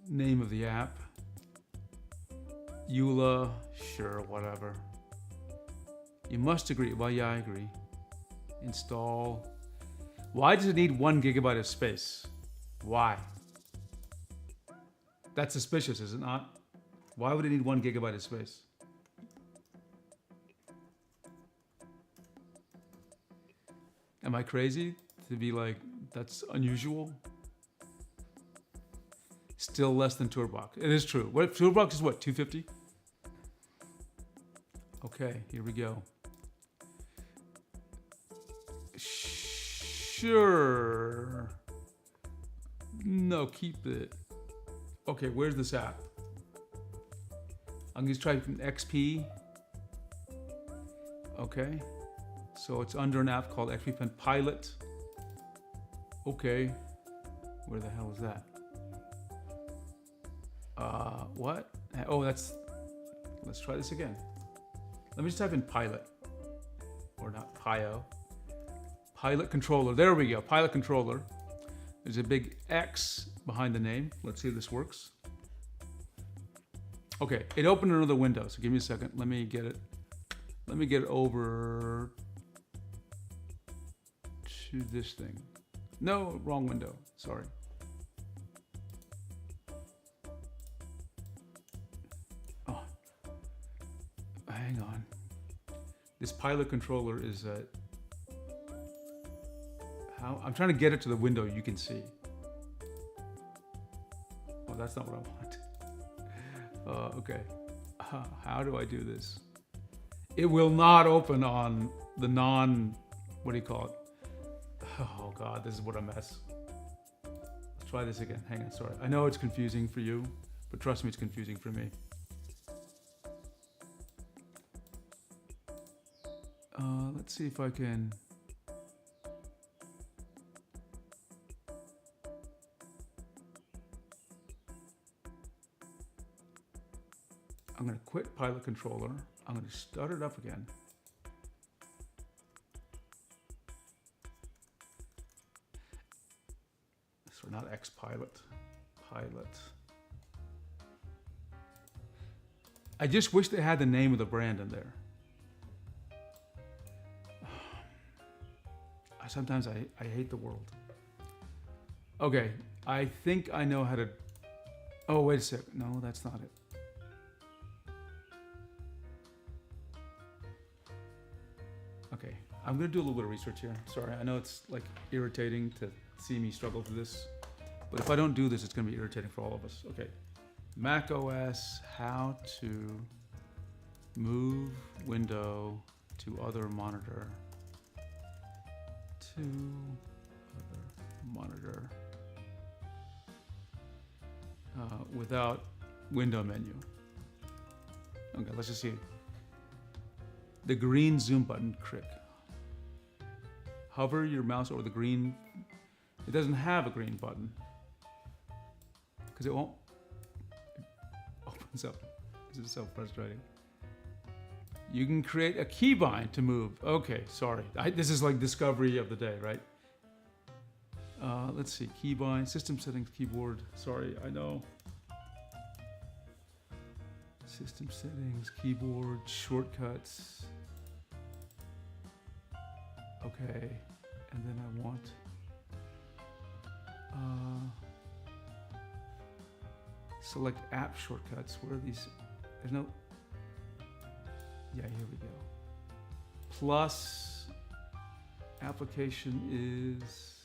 name of the app. EULA, sure, whatever. You must agree. Well, yeah, I agree. Install. Why does it need 1 GB of space? Why? That's suspicious, is it not? Why would it need 1 GB of space? Am I crazy to be like, that's unusual? Still less than TourBox. It is true. What TourBox is what, 250? Okay, here we go. Sure. No, keep it. Okay, where's this app? I'm gonna try from XP. Okay. So it's under an app called XP Pen Pilot. Okay. Where the hell is that? What? Oh, let's try this again. Let me just type in Pilot. Or not, Pio. Pilot Controller. There we go. Pilot Controller. There's a big X behind the name. Let's see if this works. Okay, it opened another window, so give me a second. Let me get it over to this thing. No, wrong window. Sorry. Oh, hang on. This Pilot Controller is I'm trying to get it to the window you can see. Oh, that's not what I want. Okay. How do I do this? It will not open on the non, what do you call it? Oh God, this is what a mess. Let's try this again. Hang on, sorry. I know it's confusing for you, but trust me, it's confusing for me. Let's see if I can. I'm going to quit Pilot Controller. I'm going to start it up again. So not Xpilot, Pilot. I just wish they had the name of the brand in there. Sometimes I hate the world. Okay, I think I know how to. Oh, wait a sec. No, that's not it. Okay, I'm gonna do a little bit of research here. Sorry, I know it's like irritating to see me struggle through this, but if I don't do this, it's gonna be irritating for all of us. Okay, Mac OS, how to move window to other monitor. To other monitor without window menu. Okay, let's just see. The green zoom button, click. Hover your mouse over the green. It doesn't have a green button because it won't. It opens up. This is so frustrating. You can create a keybind to move. Okay, sorry. This is like discovery of the day, right? Let's see, keybind, system settings, keyboard. Sorry, I know. System settings, keyboard, shortcuts. Okay, and then I want select app shortcuts. Where are these? There's no. Yeah, here we go. Plus application is.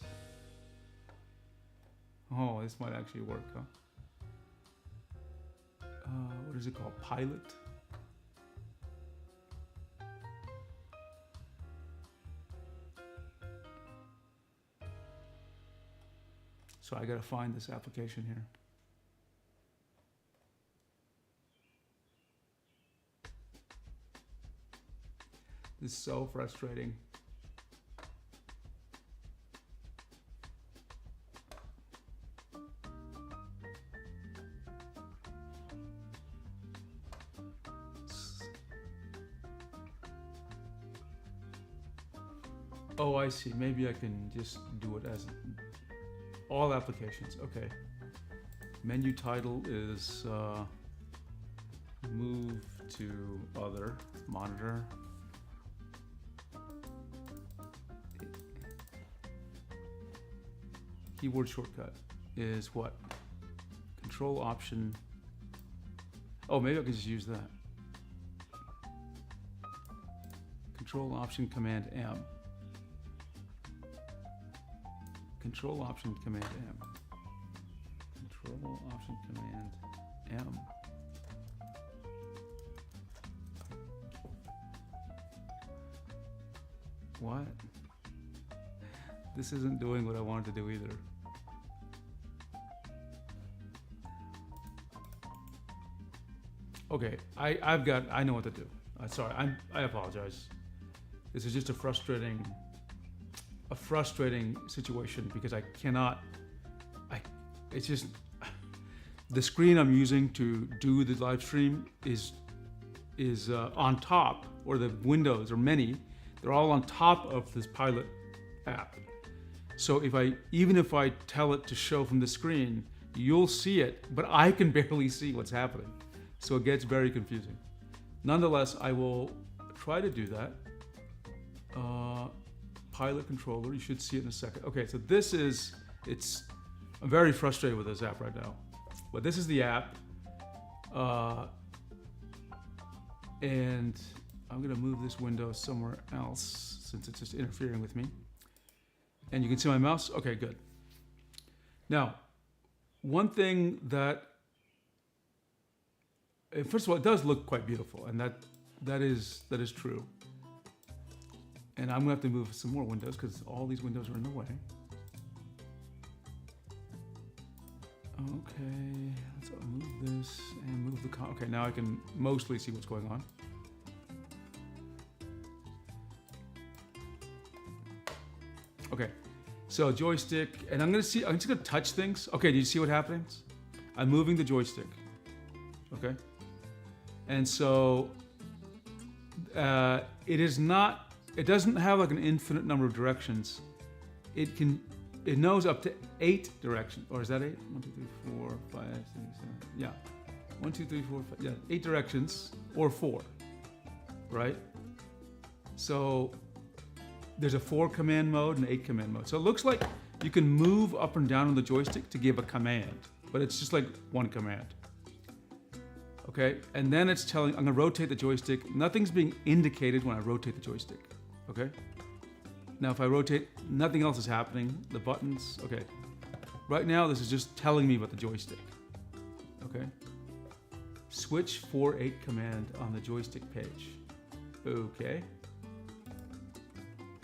Oh, this might actually work, huh? What is it called? Pilot? So I gotta find this application here. This is so frustrating. Oh, I see. Maybe I can just do it as all applications. Okay. Menu title is move to other monitor. Keyboard shortcut is what? Control Option. Oh, maybe I can just use that. Control Option Command M. Control Option Command M. Control Option Command M. What? This isn't doing what I wanted to do either. Okay, I know what to do. Sorry, I apologize. This is just a frustrating situation because I cannot, it's just, the screen I'm using to do the live stream is on top, or the windows are many, they're all on top of this Pilot app. So even if I tell it to show from the screen, you'll see it, but I can barely see what's happening. So it gets very confusing. Nonetheless, I will try to do that. Pilot controller, you should see it in a second. Okay, so I'm very frustrated with this app right now. But this is the app. And I'm gonna move this window somewhere else since it's just interfering with me. And you can see my mouse? Okay, good. Now, one thing that, first of all, it does look quite beautiful, and that That is true. And I'm gonna have to move some more windows because all these windows are in the way. Okay, let's move this and move the okay, now I can mostly see what's going on. Okay, so joystick, and I'm just gonna touch things. Okay, do you see what happens? I'm moving the joystick, okay? And so, it doesn't have like an infinite number of directions. It knows up to 8 directions, or is that 8? 1, 2, 3, 4, 5, 6, 7, yeah. 1, 2, 3, 4, 5, yeah, 8 directions, or 4, right? So, there's a 4 command mode and 8 command mode. So it looks like you can move up and down on the joystick to give a command, but it's just like one command. Okay, and then it's telling, I'm gonna rotate the joystick. Nothing's being indicated when I rotate the joystick, okay? Now if I rotate, nothing else is happening. The buttons, okay. Right now this is just telling me about the joystick, okay? Switch 4-8 command on the joystick page, okay.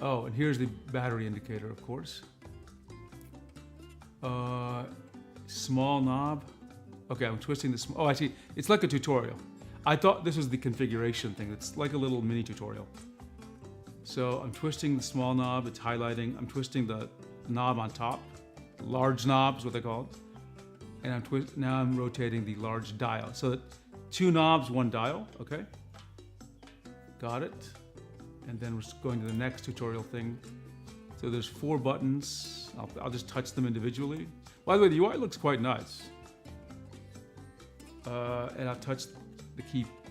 Oh, and here's the battery indicator, of course. Small knob. Okay, I'm twisting this. Oh, actually, it's like a tutorial. I thought this was the configuration thing. It's like a little mini tutorial. So I'm twisting the small knob. It's highlighting. I'm twisting the knob on top. Large knob is what they call it. And now I'm rotating the large dial. So that 2 knobs, 1 dial. Okay. Got it. And then we're going to the next tutorial thing. So there's 4 buttons. I'll just touch them individually. By the way, the UI looks quite nice. And I'll touch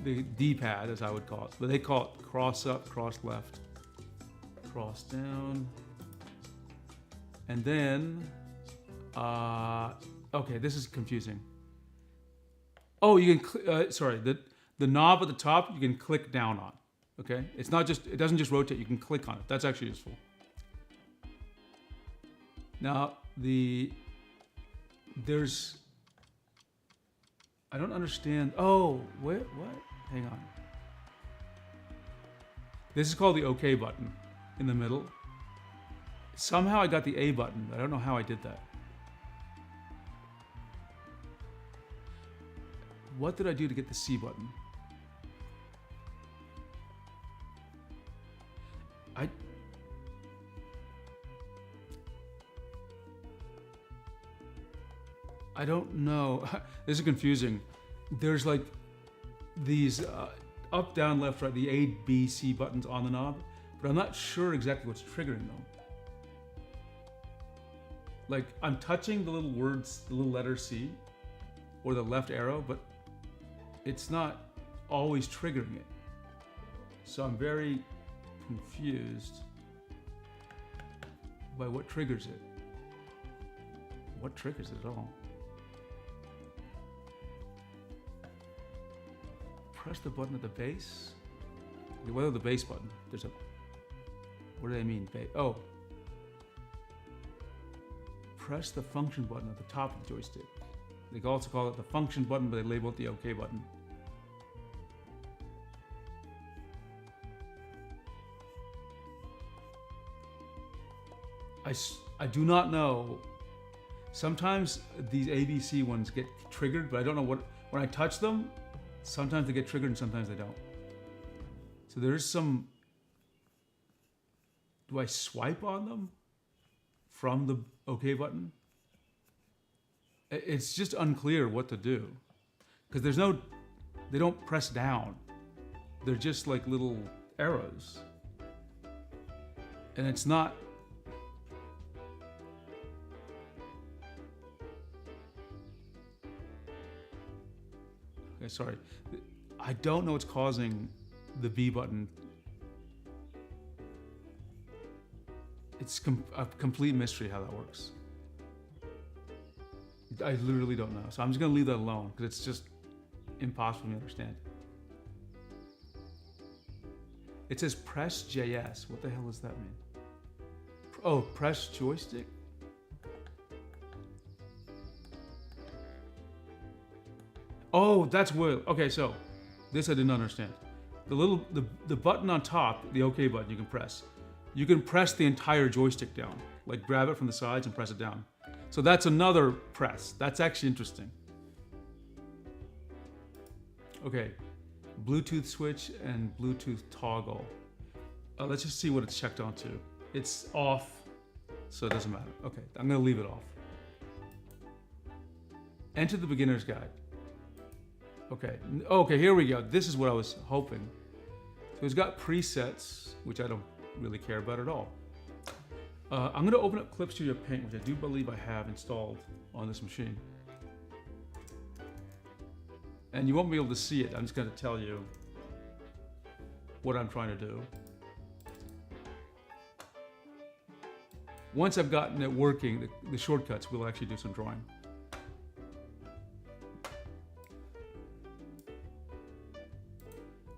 the D-pad, as I would call it. But they call it cross up, cross left, cross down. And then, okay, this is confusing. Oh, you can, sorry, the knob at the top, you can click down on. Okay, it's not just, it doesn't just rotate, you can click on it. That's actually useful. Now, there's, I don't understand. Oh, what? Hang on. This is called the OK button in the middle. Somehow I got the A button. I don't know how I did that. What did I do to get the C button? I don't know. This is confusing. There's like these up, down, left, right, the A, B, C buttons on the knob, but I'm not sure exactly what's triggering them. Like I'm touching the little words, the little letter C, or the left arrow, but it's not always triggering it. So I'm very confused by what triggers it. What triggers it at all? Press the button at the base. Okay, what are the base button? There's a. What do they mean? Oh. Press the function button at the top of the joystick. They also call it the function button, but they label it the OK button. I do not know. Sometimes these ABC ones get triggered, but I don't know what. When I touch them, sometimes they get triggered and sometimes they don't. So there's some. Do I swipe on them from the OK button? It's just unclear what to do. Because there's no. They don't press down. They're just like little arrows. And it's not. Okay, sorry. I don't know what's causing the B button. It's a complete mystery how that works. I literally don't know. So I'm just going to leave that alone because it's just impossible to understand. It says press JS. What the hell does that mean? Oh, press joystick? Oh, that's what. Okay, so this I didn't understand. the button on top, the OK button you can press. You can press the entire joystick down, like grab it from the sides and press it down. So that's another press. That's actually interesting. Okay, Bluetooth switch and Bluetooth toggle. Let's just see what it's checked onto. It's off, so it doesn't matter. Okay, I'm gonna leave it off. Enter the beginner's guide. Okay, here we go. This is what I was hoping. So it's got presets, which I don't really care about at all. I'm gonna open up Clip Studio Paint, which I do believe I have installed on this machine. And you won't be able to see it. I'm just gonna tell you what I'm trying to do. Once I've gotten it working, the shortcuts, we'll actually do some drawing.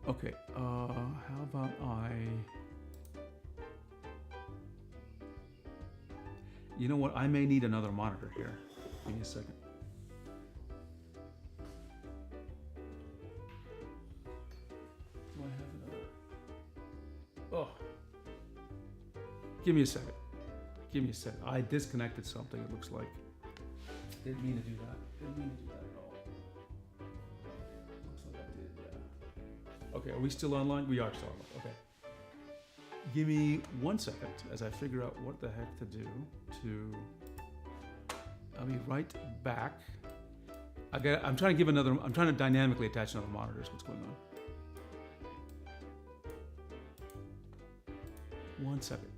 Okay, how about you know what, I may need another monitor here. Give me a second. Do I have another? Oh. Give me a second. Give me a second. I disconnected something, it looks like. Didn't mean to do that. Didn't mean to do that at all. Looks like I did, yeah. Okay, are we still online? We are still online, okay. Give me 1 second as I figure out what the heck to do to... I'll be right back. I'm trying to dynamically attach another monitor, is what's going on. 1 second.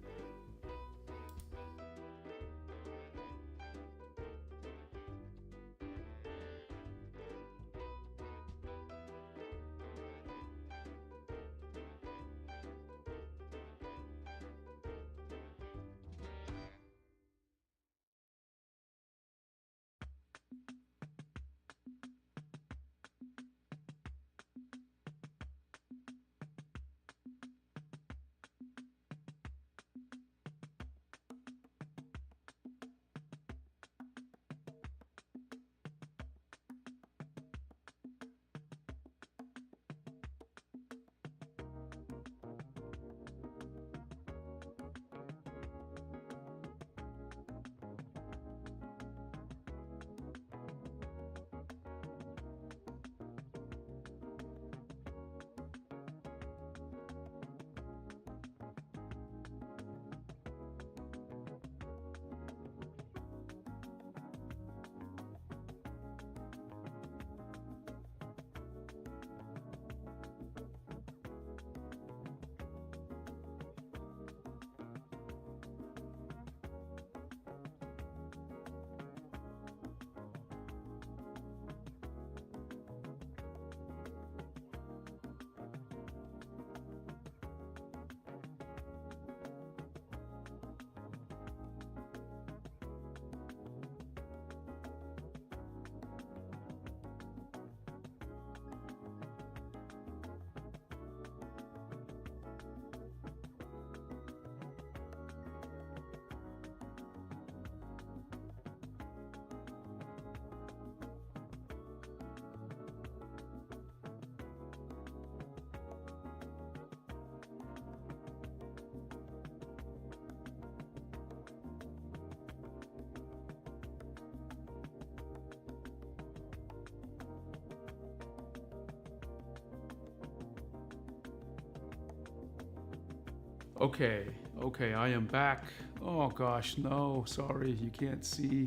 Okay, I am back. Oh gosh, no, sorry, you can't see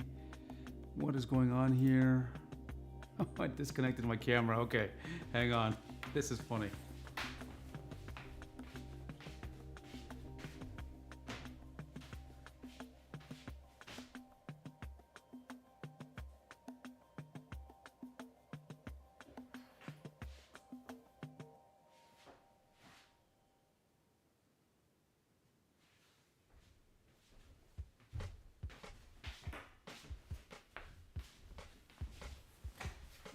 what is going on here. I disconnected my camera. Okay, hang on. This is funny.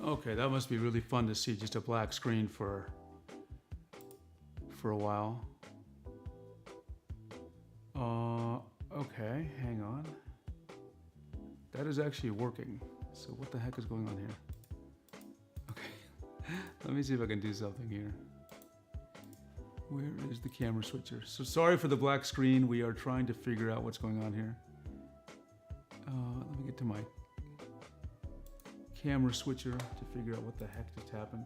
Okay, that must be really fun to see just a black screen for a while. Okay, hang on. That is actually working. So what the heck is going on here? Okay, let me see if I can do something here. Where is the camera switcher? So sorry for the black screen. We are trying to figure out what's going on here. Let me get to my camera switcher to figure out what the heck just happened.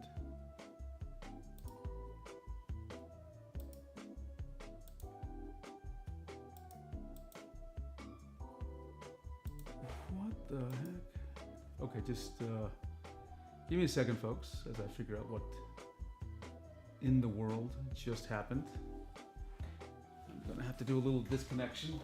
What the heck? Okay, just give me a second, folks, as I figure out what in the world just happened. I'm gonna have to do a little disconnection.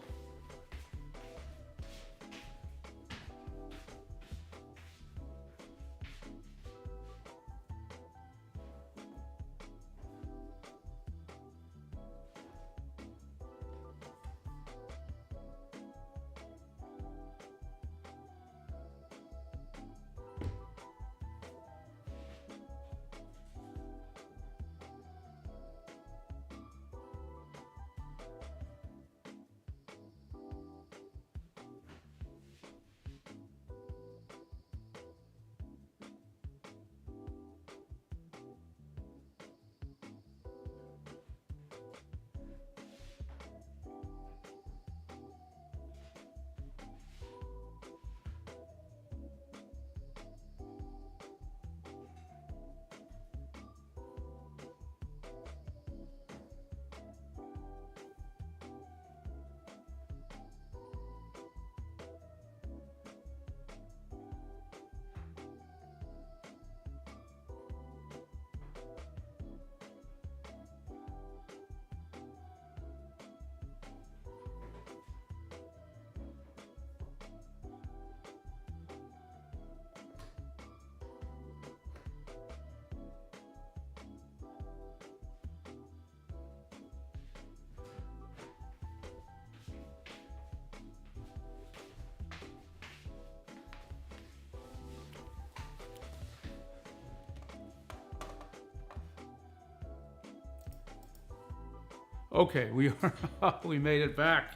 Okay, we made it back.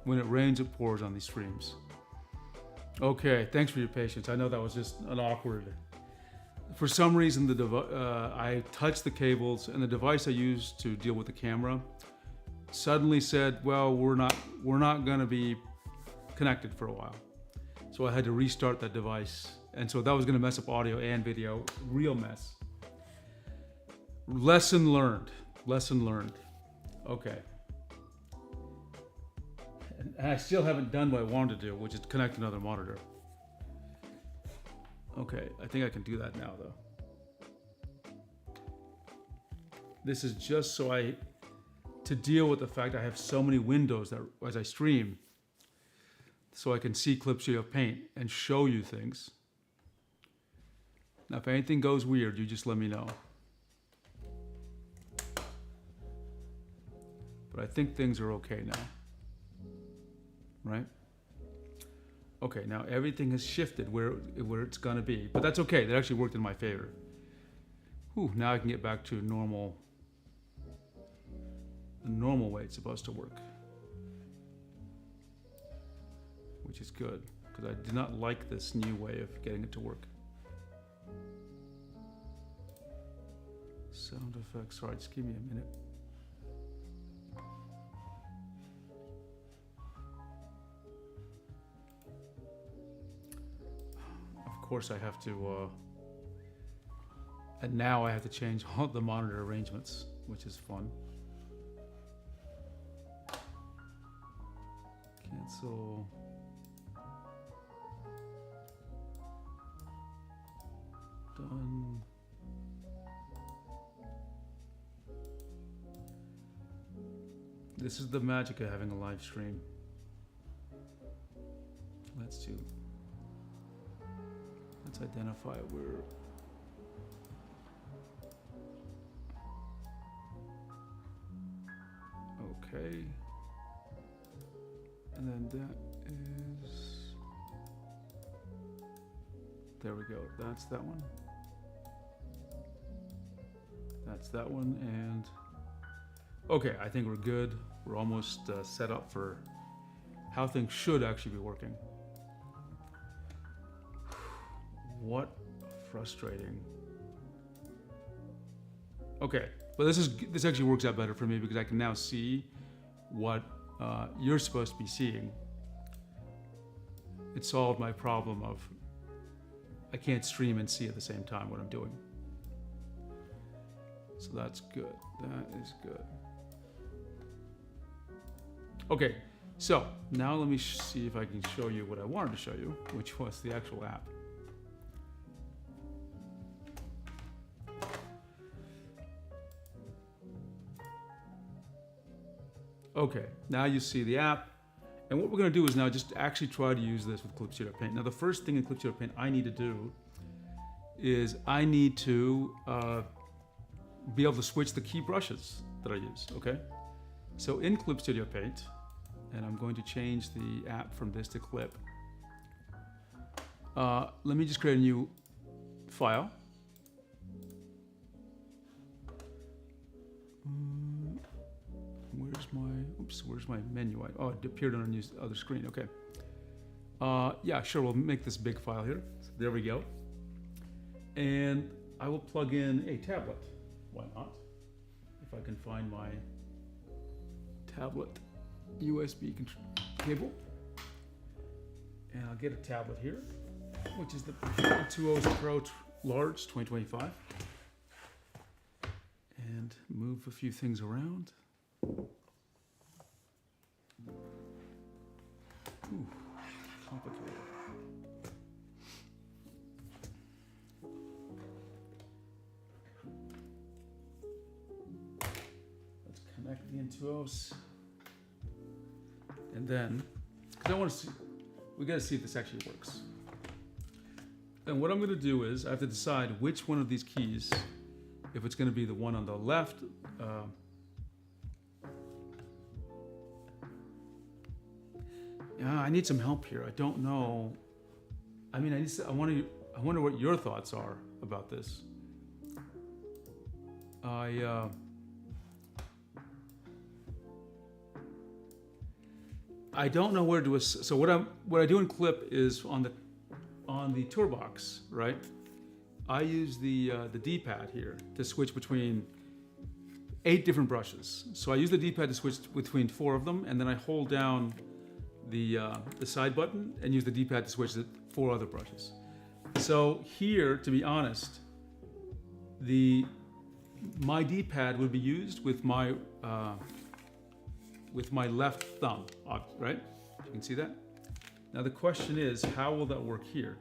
When it rains, it pours on these streams. Okay, thanks for your patience. I know that was just an awkward. For some reason, I touched the cables, and the device I used to deal with the camera suddenly said, "Well, we're not going to be connected for a while." So I had to restart that device, and so that was going to mess up audio and video. Real mess. Lesson learned. Okay. And I still haven't done what I wanted to do, which is connect another monitor. Okay, I think I can do that now, though. This is just to deal with the fact I have so many windows that as I stream, so I can see Clipsheet of Paint and show you things. Now, if anything goes weird, you just let me know. But I think things are okay now. Right? Okay, now everything has shifted where it's gonna be, but that's okay. That actually worked in my favor. Whew, now I can get back to the normal way it's supposed to work, which is good because I did not like this new way of getting it to work. Sound effects. Sorry, just give me a minute. Of course I have to, and now I have to change all the monitor arrangements, which is fun. Cancel. Done. This is the magic of having a live stream. Let's identify where. Okay. And then that is. There we go. That's that one. That's that one. And okay, I think we're good. We're almost set up for how things should actually be working. What frustrating. Okay, but this actually works out better for me because I can now see what you're supposed to be seeing. It solved my problem of I can't stream and see at the same time what I'm doing. So that's good. That is good. Okay, so now let me see if I can show you what I wanted to show you, which was the actual app. Okay, now you see the app. And what we're going to do is now just actually try to use this with Clip Studio Paint. Now the first thing in Clip Studio Paint I need to do is I need to be able to switch the key brushes that I use, okay? So in Clip Studio Paint, and I'm going to change the app from this to Clip. Let me just create a new file. Where's my menu? Oh, it appeared on the other screen. Okay. Yeah, sure. We'll make this big file here. So there we go. And I will plug in a tablet. Why not? If I can find my tablet USB cable. And I'll get a tablet here, which is the 2.0 Pro Large 2025. And move a few things around. Ooh, complicated. Let's connect the Intuos. And then, because I want to see, we got to see if this actually works. And what I'm going to do is I have to decide which one of these keys, if it's going to be the one on the left, yeah, I need some help here. I don't know. I mean, I wonder what your thoughts are about this. I don't know where to. So what I do in Clip is on the toolbox, right? I use the D-pad here to switch between 8 different brushes. So I use the D-pad to switch between 4 of them, and then I hold down the side button and use the D-pad to switch to 4 other brushes. So here, to be honest, my D-pad would be used with my left thumb, right? You can see that. Now the question is, how will that work here?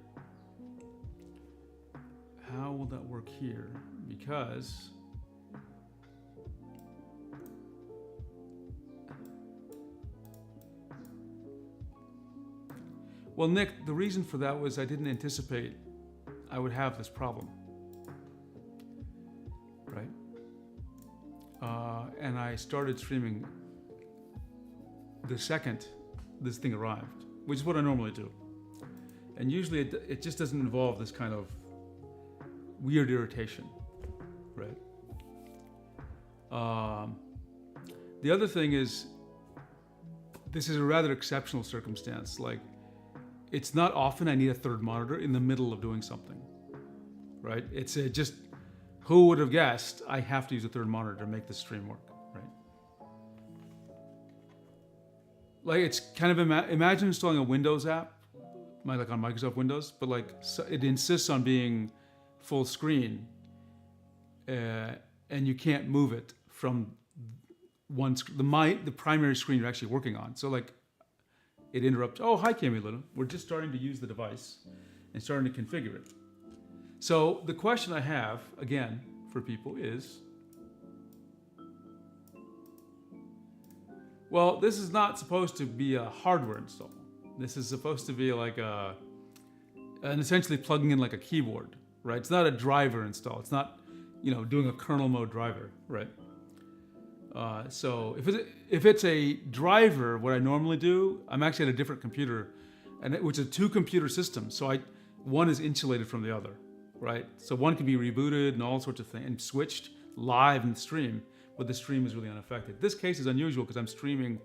How will that work here? Because well, Nick, the reason for that was I didn't anticipate I would have this problem, right? And I started streaming the second this thing arrived, which is what I normally do. And usually it just doesn't involve this kind of weird irritation, right? The other thing is, this is a rather exceptional circumstance. Like, it's not often I need a third monitor in the middle of doing something, right? It's just, who would have guessed I have to use a third monitor to make this stream work, right? Like, it's kind of, imagine installing a Windows app, like on Microsoft Windows, but like it insists on being full screen, and you can't move it from the primary screen you're actually working on. So like, it interrupts. Oh, hi, Camila. We're just starting to use the device and starting to configure it. So the question I have, again, for people is, well, this is not supposed to be a hardware install. This is supposed to be like an essentially plugging in like a keyboard, right? It's not a driver install. It's not, doing a kernel mode driver, right? So if it's a driver, what I normally do, I'm actually at a different computer, which is a 2-computer system. So one is insulated from the other, right? So one can be rebooted and all sorts of things and switched live in the stream, but the stream is really unaffected. This case is unusual because I'm streaming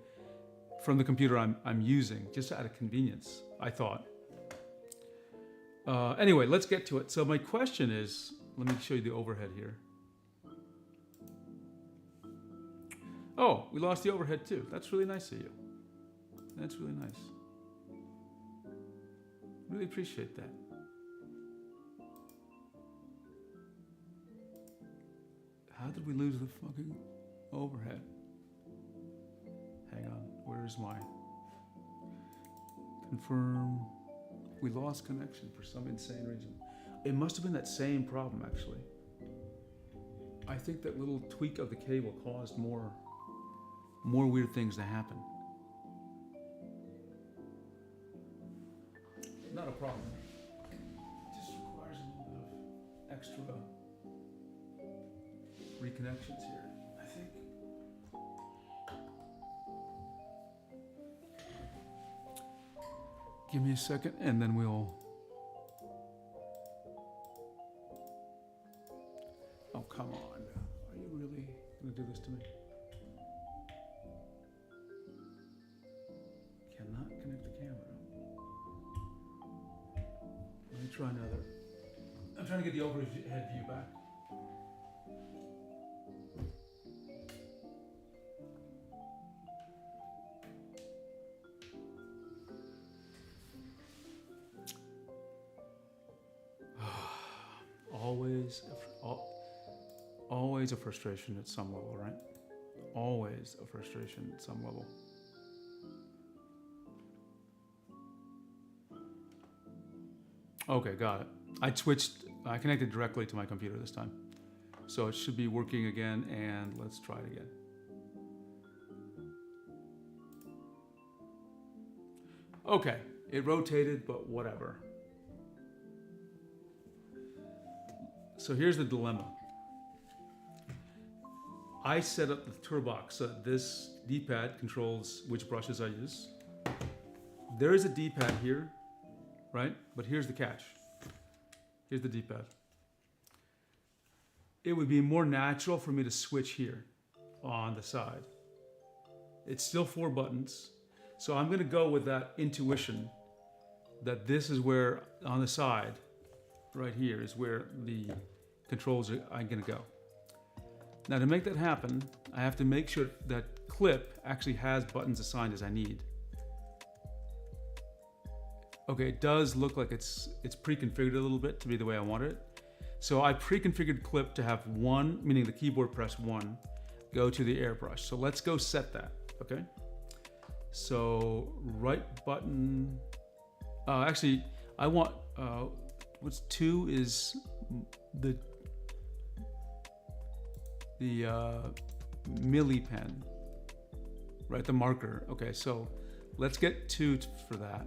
from the computer I'm using, just out of convenience, I thought. Anyway, let's get to it. So my question is, let me show you the overhead here. Oh, we lost the overhead too. That's really nice of you. That's really nice. Really appreciate that. How did we lose the fucking overhead? Hang on, where's my confirm? We lost connection for some insane reason. It must have been that same problem actually. I think that little tweak of the cable caused more weird things to happen. Not a problem. It just requires a little bit of extra reconnections here, I think. Give me a second and then we'll... Oh, come on. Are you really gonna do this to me? Cannot connect the camera. Let me try another. I'm trying to get the overhead view back. Always a frustration at some level, right? Always a frustration at some level. Okay, got it. I connected directly to my computer this time. So it should be working again, and let's try it again. Okay, it rotated, but whatever. So here's the dilemma. I set up the TourBox so that this D-pad controls which brushes I use. There is a D-pad here, right? But here's the catch. Here's the D-pad. It would be more natural for me to switch here on the side. It's still 4 buttons. So I'm gonna go with that intuition that this is where, on the side, right here, is where the controls are gonna go. Now to make that happen, I have to make sure that clip actually has buttons assigned as I need. Okay, it does look like it's pre-configured a little bit to be the way I want it. So I pre-configured clip to have 1, meaning the keyboard press 1, go to the airbrush. So let's go set that, okay? So right button, actually I want, what's 2 is the Milli pen, right? The marker. Okay, so let's get 2 for that.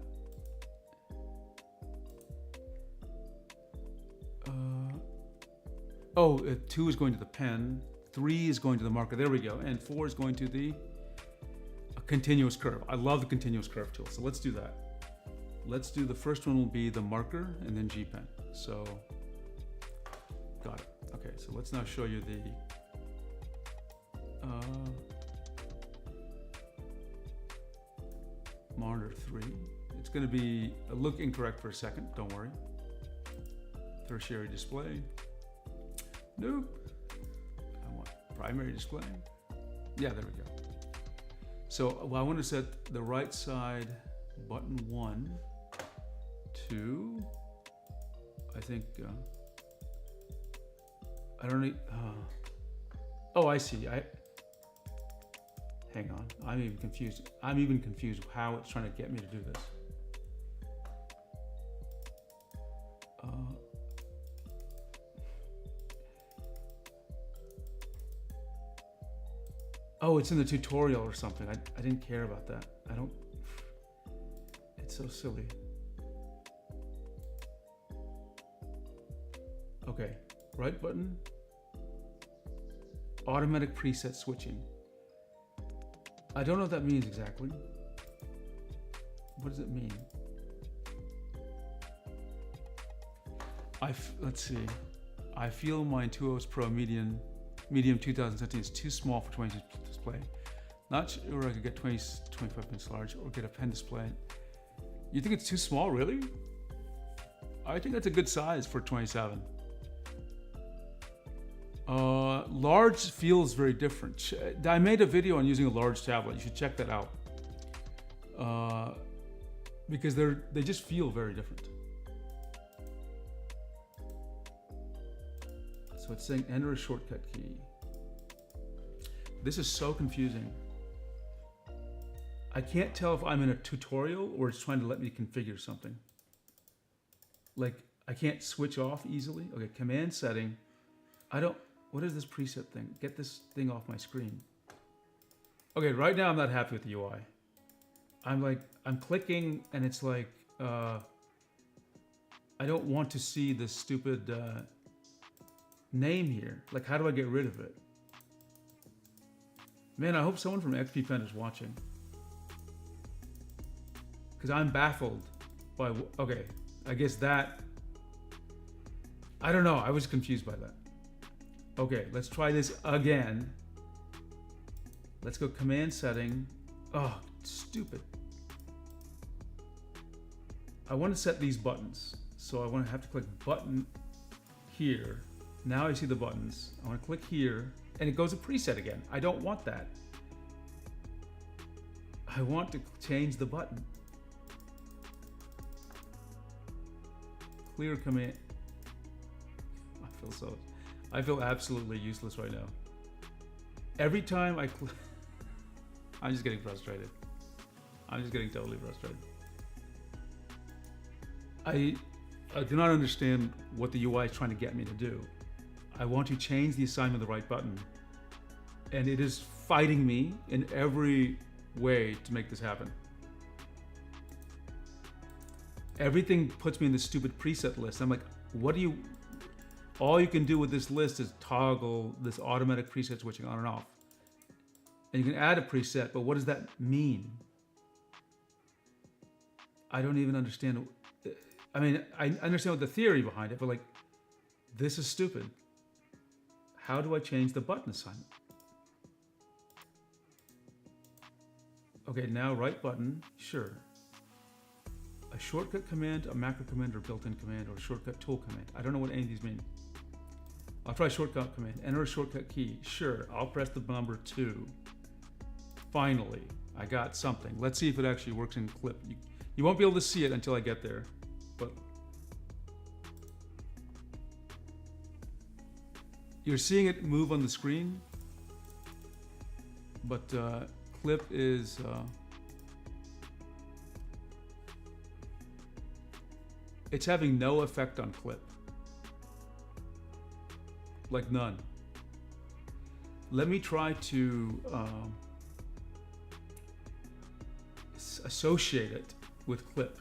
Oh, 2 is going to the pen, 3 is going to the marker. There we go, and 4 is going to the continuous curve. I love the continuous curve tool, so let's do that. Let's do the first one will be the marker and then G pen. So, got it. Okay, so let's now show you the monitor 3. It's going to be look incorrect for a second, don't worry. Tertiary display. Nope. I want primary display. Yeah, there we go. So I want to set the right side button 1 to, I think, I don't need, oh, I see. Hang on, I'm even confused. I'm even confused how it's trying to get me to do this. Oh, it's in the tutorial or something. I didn't care about that. I don't, it's so silly. Okay, right button, automatic preset switching. I don't know what that means exactly. What does it mean? Let's see. I feel my Intuos Pro Medium 2017 is too small for 20 display. Not sure I could get 25 inch large or get a pen display. You think it's too small, really? I think that's a good size for 27. Large feels very different. I made a video on using a large tablet. You should check that out. Because they just feel very different. So it's saying enter a shortcut key. This is so confusing. I can't tell if I'm in a tutorial or it's trying to let me configure something. Like, I can't switch off easily. Okay, command setting. What is this preset thing? Get this thing off my screen. Okay, right now I'm not happy with the UI. I'm clicking and it's like, I don't want to see this stupid name here. Like, how do I get rid of it? Man, I hope someone from XP Pen is watching. Because I'm baffled by, okay, I guess that, I don't know, I was confused by that. Okay, let's try this again. Let's go command setting. Oh, stupid. I want to set these buttons. So I want to have to click button here. Now I see the buttons. I want to click here and it goes to preset again. I don't want that. I want to change the button. Clear command. I feel absolutely useless right now. Every time I click, I'm just getting frustrated. I'm just getting totally frustrated. I do not understand what the UI is trying to get me to do. I want to change the assignment of the right button, and it is fighting me in every way to make this happen. Everything puts me in this stupid preset list. I'm like, all you can do with this list is toggle this automatic preset switching on and off. And you can add a preset, but what does that mean? I don't even understand. I mean, I understand what the theory behind it, but like, this is stupid. How do I change the button assignment? Okay, now right button, sure. A shortcut command, a macro command, or built-in command, or a shortcut tool command. I don't know what any of these mean. I'll try shortcut command. Enter a shortcut key. Sure, I'll press the number 2. Finally, I got something. Let's see if it actually works in Clip. You won't be able to see it until I get there, but you're seeing it move on the screen, but Clip is it's having no effect on Clip. Like none. Let me try to associate it with Clip.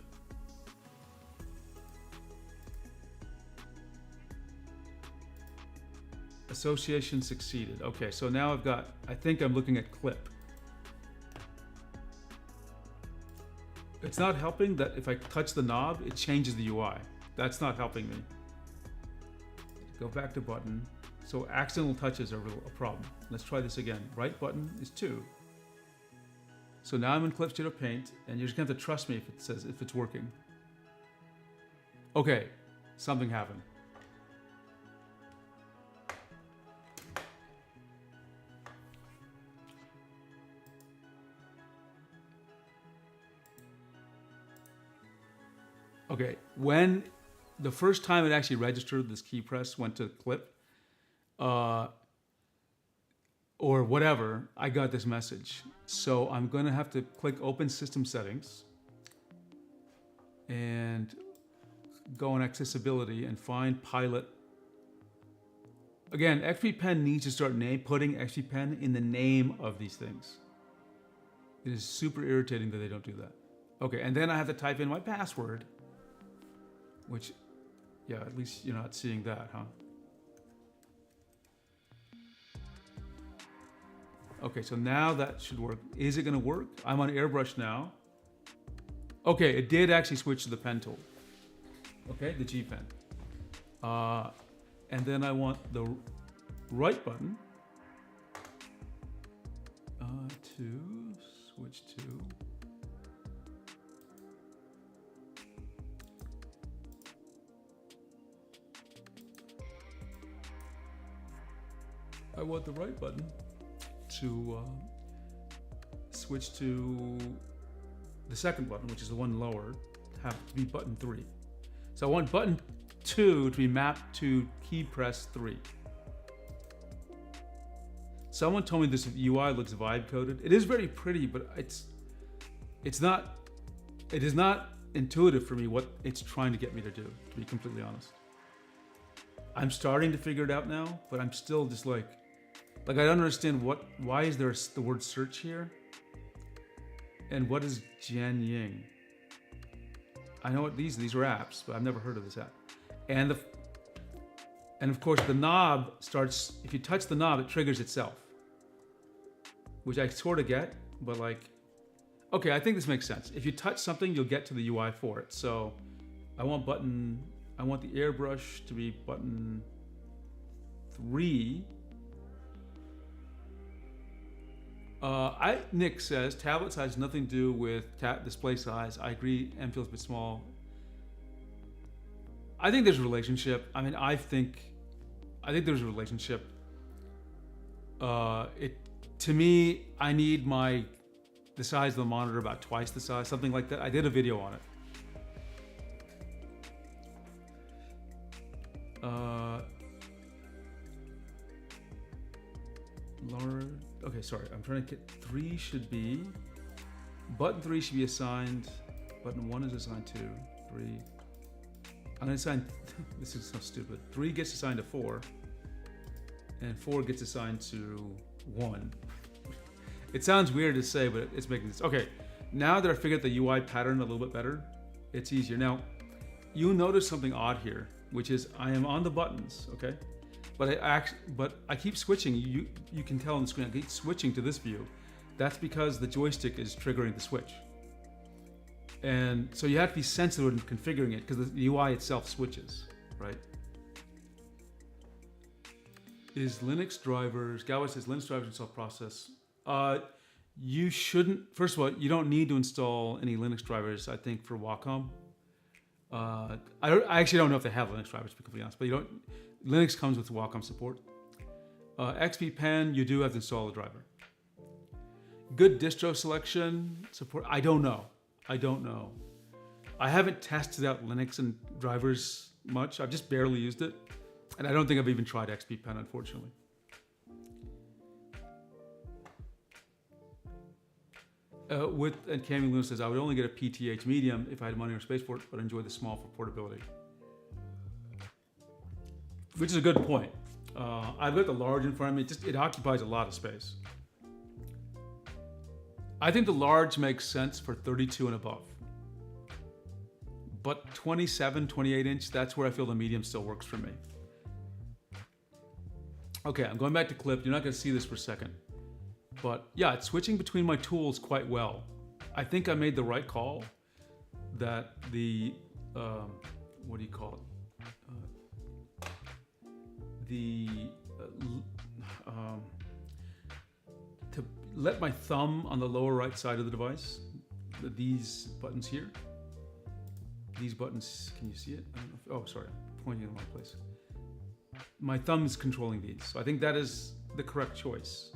Association succeeded. Okay, so now I think I'm looking at Clip. It's not helping that if I touch the knob, it changes the UI. That's not helping me. Go back to button. So accidental touches are a problem. Let's try this again. Right button is 2. So now I'm in Clip Studio Paint, and you're just gonna have to trust me if it's working. Okay, something happened. Okay, when the first time it actually registered, this key press went to Clip, or whatever, I got this message. So I'm gonna have to click Open System Settings and go on Accessibility and find Pilot. Again, XP Pen needs to start putting XP Pen in the name of these things. It is super irritating that they don't do that. Okay, and then I have to type in my password, which, yeah, at least you're not seeing that, huh? Okay, so now that should work. Is it gonna work? I'm on Airbrush now. Okay, it did actually switch to the pen tool. Okay, the G Pen. And then I want the right button to switch to. I want the right button to switch to the second button, which is the one lower, have to be button 3. So I want button 2 to be mapped to key press 3. Someone told me this UI looks vibe coded. It is very pretty, but it is not intuitive for me what it's trying to get me to do, to be completely honest. I'm starting to figure it out now, but I'm still just like I don't understand why is there the word search here? And what is Jian Ying? I know what these are apps, but I've never heard of this app. And of course the knob starts, if you touch the knob, it triggers itself. Which I sort of get, but okay, I think this makes sense. If you touch something, you'll get to the UI for it. So I want the airbrush to be button 3. Nick says tablet size has nothing to do with display size. I agree, M feels a bit small. I think there's a relationship. I mean, I think there's a relationship. To me, I need the size of the monitor about twice the size, something like that. I did a video on it. Laura, okay, sorry. I'm trying to get button 3 should be assigned. Button 1 is assigned to 3. I'm gonna assign. This is so stupid. 3 gets assigned to 4, and 4 gets assigned to 1. It sounds weird to say, but it's making sense. Okay, now that I figured the UI pattern a little bit better, it's easier. Now, you'll notice something odd here, which is I am on the buttons, okay? But I keep switching. You can tell on the screen, I keep switching to this view. That's because the joystick is triggering the switch. And so you have to be sensitive in configuring it because the UI itself switches, right? Is Linux drivers, Galway says Linux drivers install process. You shouldn't, first of all, you don't need to install any Linux drivers, I think, for Wacom. I actually don't know if they have Linux drivers, to be completely honest, but Linux comes with Wacom support. XP Pen, you do have to install the driver. Good distro selection support, I don't know. I haven't tested out Linux and drivers much. I've just barely used it. And I don't think I've even tried XP Pen, unfortunately. And Cami Luna says, I would only get a PTH medium if I had money or space for it, but enjoy the small for portability. Which is a good point. I've got the large in front of me. It occupies a lot of space. I think the large makes sense for 32 and above. But 27, 28 inch, that's where I feel the medium still works for me. Okay, I'm going back to clip. You're not going to see this for a second. But yeah, it's switching between my tools quite well. I think I made the right call that what do you call it? To let my thumb on the lower right side of the device, these buttons here. These buttons, can you see it? I don't know oh, sorry, I'm pointing in the wrong place. My thumb is controlling these. So I think that is the correct choice.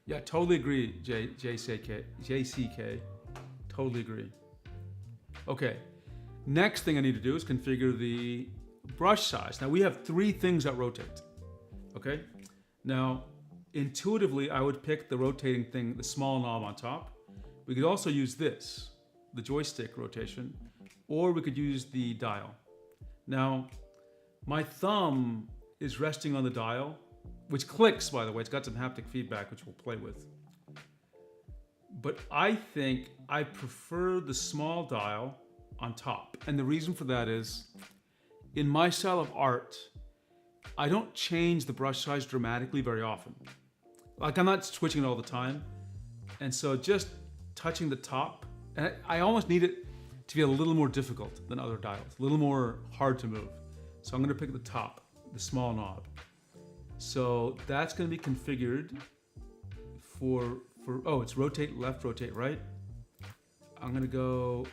Yeah, totally agree, JCK. Totally agree. Okay, next thing I need to do is configure the brush size. Now we have 3 things that rotate, okay? Now, intuitively, I would pick the rotating thing, the small knob on top. We could also use this, the joystick rotation, or we could use the dial. Now, my thumb is resting on the dial, which clicks, by the way. It's got some haptic feedback, which we'll play with. But I think I prefer the small dial on top. And the reason for that is, in my style of art, I don't change the brush size dramatically very often. Like, I'm not switching it all the time. And so just touching the top, and I almost need it to be a little more difficult than other dials, a little more hard to move. So I'm gonna pick the top, the small knob. So that's gonna be configured for oh, it's rotate left, rotate right. I'm gonna go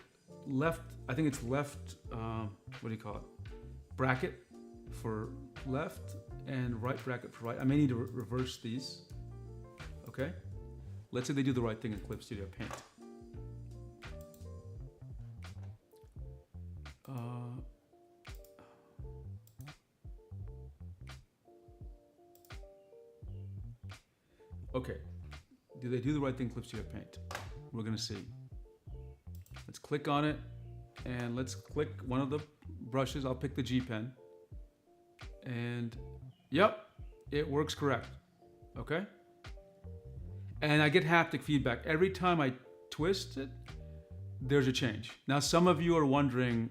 left, I think it's left, what do you call it? bracket for left and right bracket for right. I may need to reverse these. Okay? Let's say they do the right thing in Clip Studio Paint. Okay, do they do the right thing in Clip Studio Paint? We're gonna see. Let's click on it, and let's click one of the brushes. I'll pick the G Pen. And yep, it works correct, okay? And I get haptic feedback. Every time I twist it, there's a change. Now, some of you are wondering,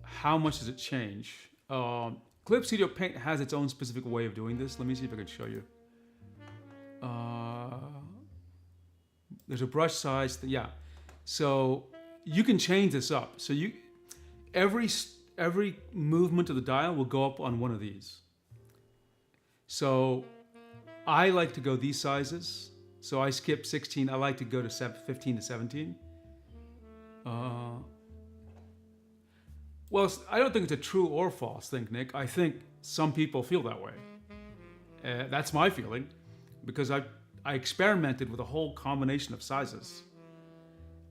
how much does it change? Clip Studio Paint has its own specific way of doing this. Let me see if I can show you. There's a brush size, yeah. So you can change this up. So every movement of the dial will go up on one of these. So I like to go these sizes. So I skip 16. I like to go to 15 to 17. Well, I don't think it's a true or false thing, Nick. I think some people feel that way. That's my feeling, because I experimented with a whole combination of sizes,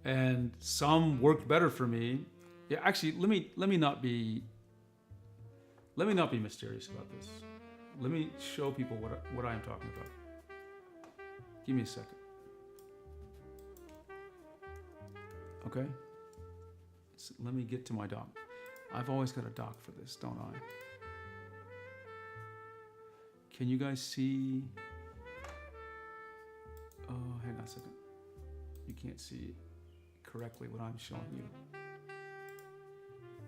and some worked better for me. Yeah, actually, let me not be mysterious about this. Let me show people what I am talking about. Give me a second. Okay. So let me get to my dock. I've always got a dock for this, don't I? Can you guys see? Oh, hang on a second. You can't see correctly what I'm showing you.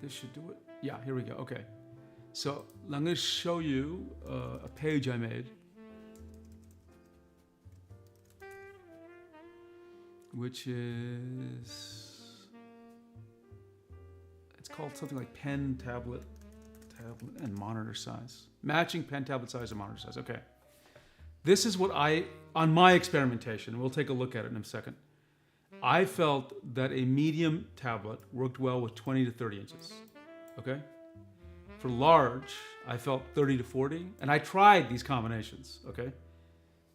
This should do it. Yeah, here we go. Okay. So I'm going to show you a page I made, which is, it's called something like pen, tablet, and monitor size. Matching pen, tablet size, and monitor size. Okay. This is what on my experimentation, we'll take a look at it in a second. I felt that a medium tablet worked well with 20 to 30 inches. Okay? For large, I felt 30 to 40, and I tried these combinations, okay?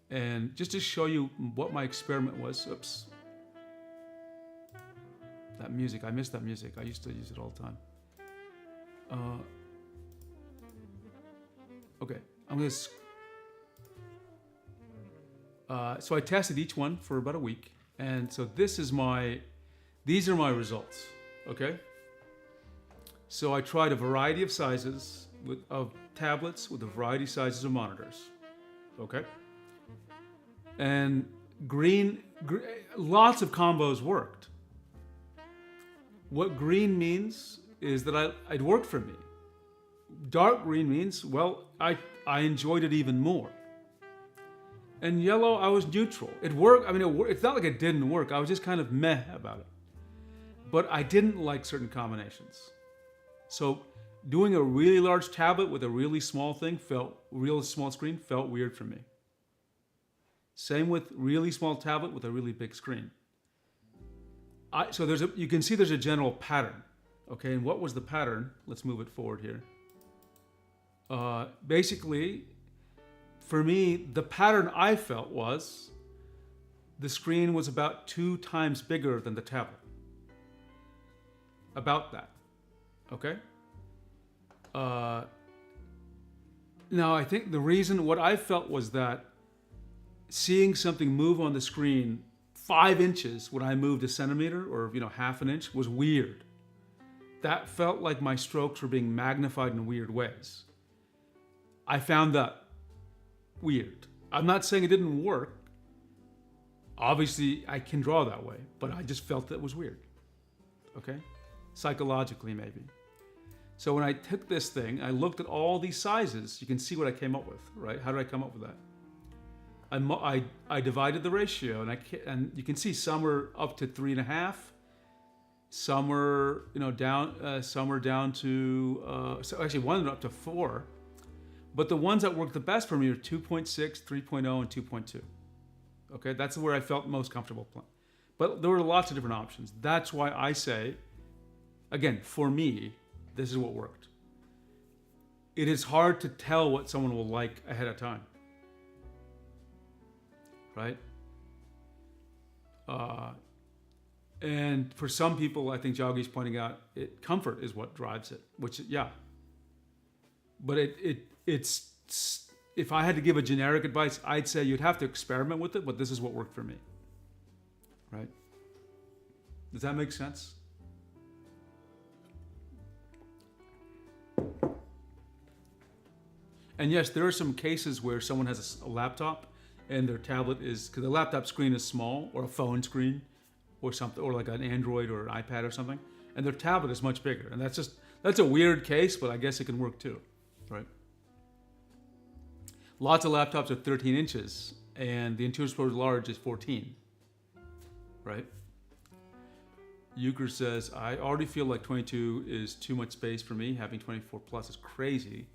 And just to show you what my experiment was, oops. That music, I miss that music. I used to use it all the time. Okay, I'm gonna, so I tested each one for about a week. And so these are my results, okay? So I tried a variety of sizes of tablets with a variety of sizes of monitors, okay? And lots of combos worked. What green means is that it worked for me. Dark green means, well, I enjoyed it even more. And yellow, I was neutral. It worked. I mean, it's not like it didn't work. I was just kind of meh about it. But I didn't like certain combinations. So doing a really large tablet with a really small screen felt weird for me. Same with really small tablet with a really big screen. So you can see there's a general pattern. Okay, and what was the pattern? Let's move it forward here. Basically, for me, the pattern I felt was the screen was about 2 times bigger than the tablet. About that. Okay? Now, I think the reason, what I felt was that seeing something move on the screen 5 inches when I moved a centimeter or half an inch was weird. That felt like my strokes were being magnified in weird ways. I found that weird. I'm not saying it didn't work. Obviously, I can draw that way, but I just felt that was weird. Okay? Psychologically, maybe. So when I took this thing, I looked at all these sizes. You can see what I came up with, right? How did I come up with that? I divided the ratio, and you can see some are up to 3.5. Some are down. Some are down to so actually one up to 4. But the ones that worked the best for me are 2.6, 3.0, and 2.2. Okay, that's where I felt most comfortable playing. But there were lots of different options. That's why I say, again, for me, this is what worked. it is hard to tell what someone will like ahead of time, right? And for some people, I think Jaugi's pointing out, comfort is what drives it, which, yeah. But it's if I had to give a generic advice, I'd say you'd have to experiment with it, but this is what worked for me, right? Does that make sense? And yes, there are some cases where someone has a laptop and their tablet is, because the laptop screen is small, or a phone screen, or something, or like an Android or an iPad or something, and their tablet is much bigger. And that's a weird case, but I guess it can work too, right? Lots of laptops are 13 inches, and the Intuos Pro Large is 14, right? Euchre says, I already feel like 22 is too much space for me. Having 24 plus is crazy.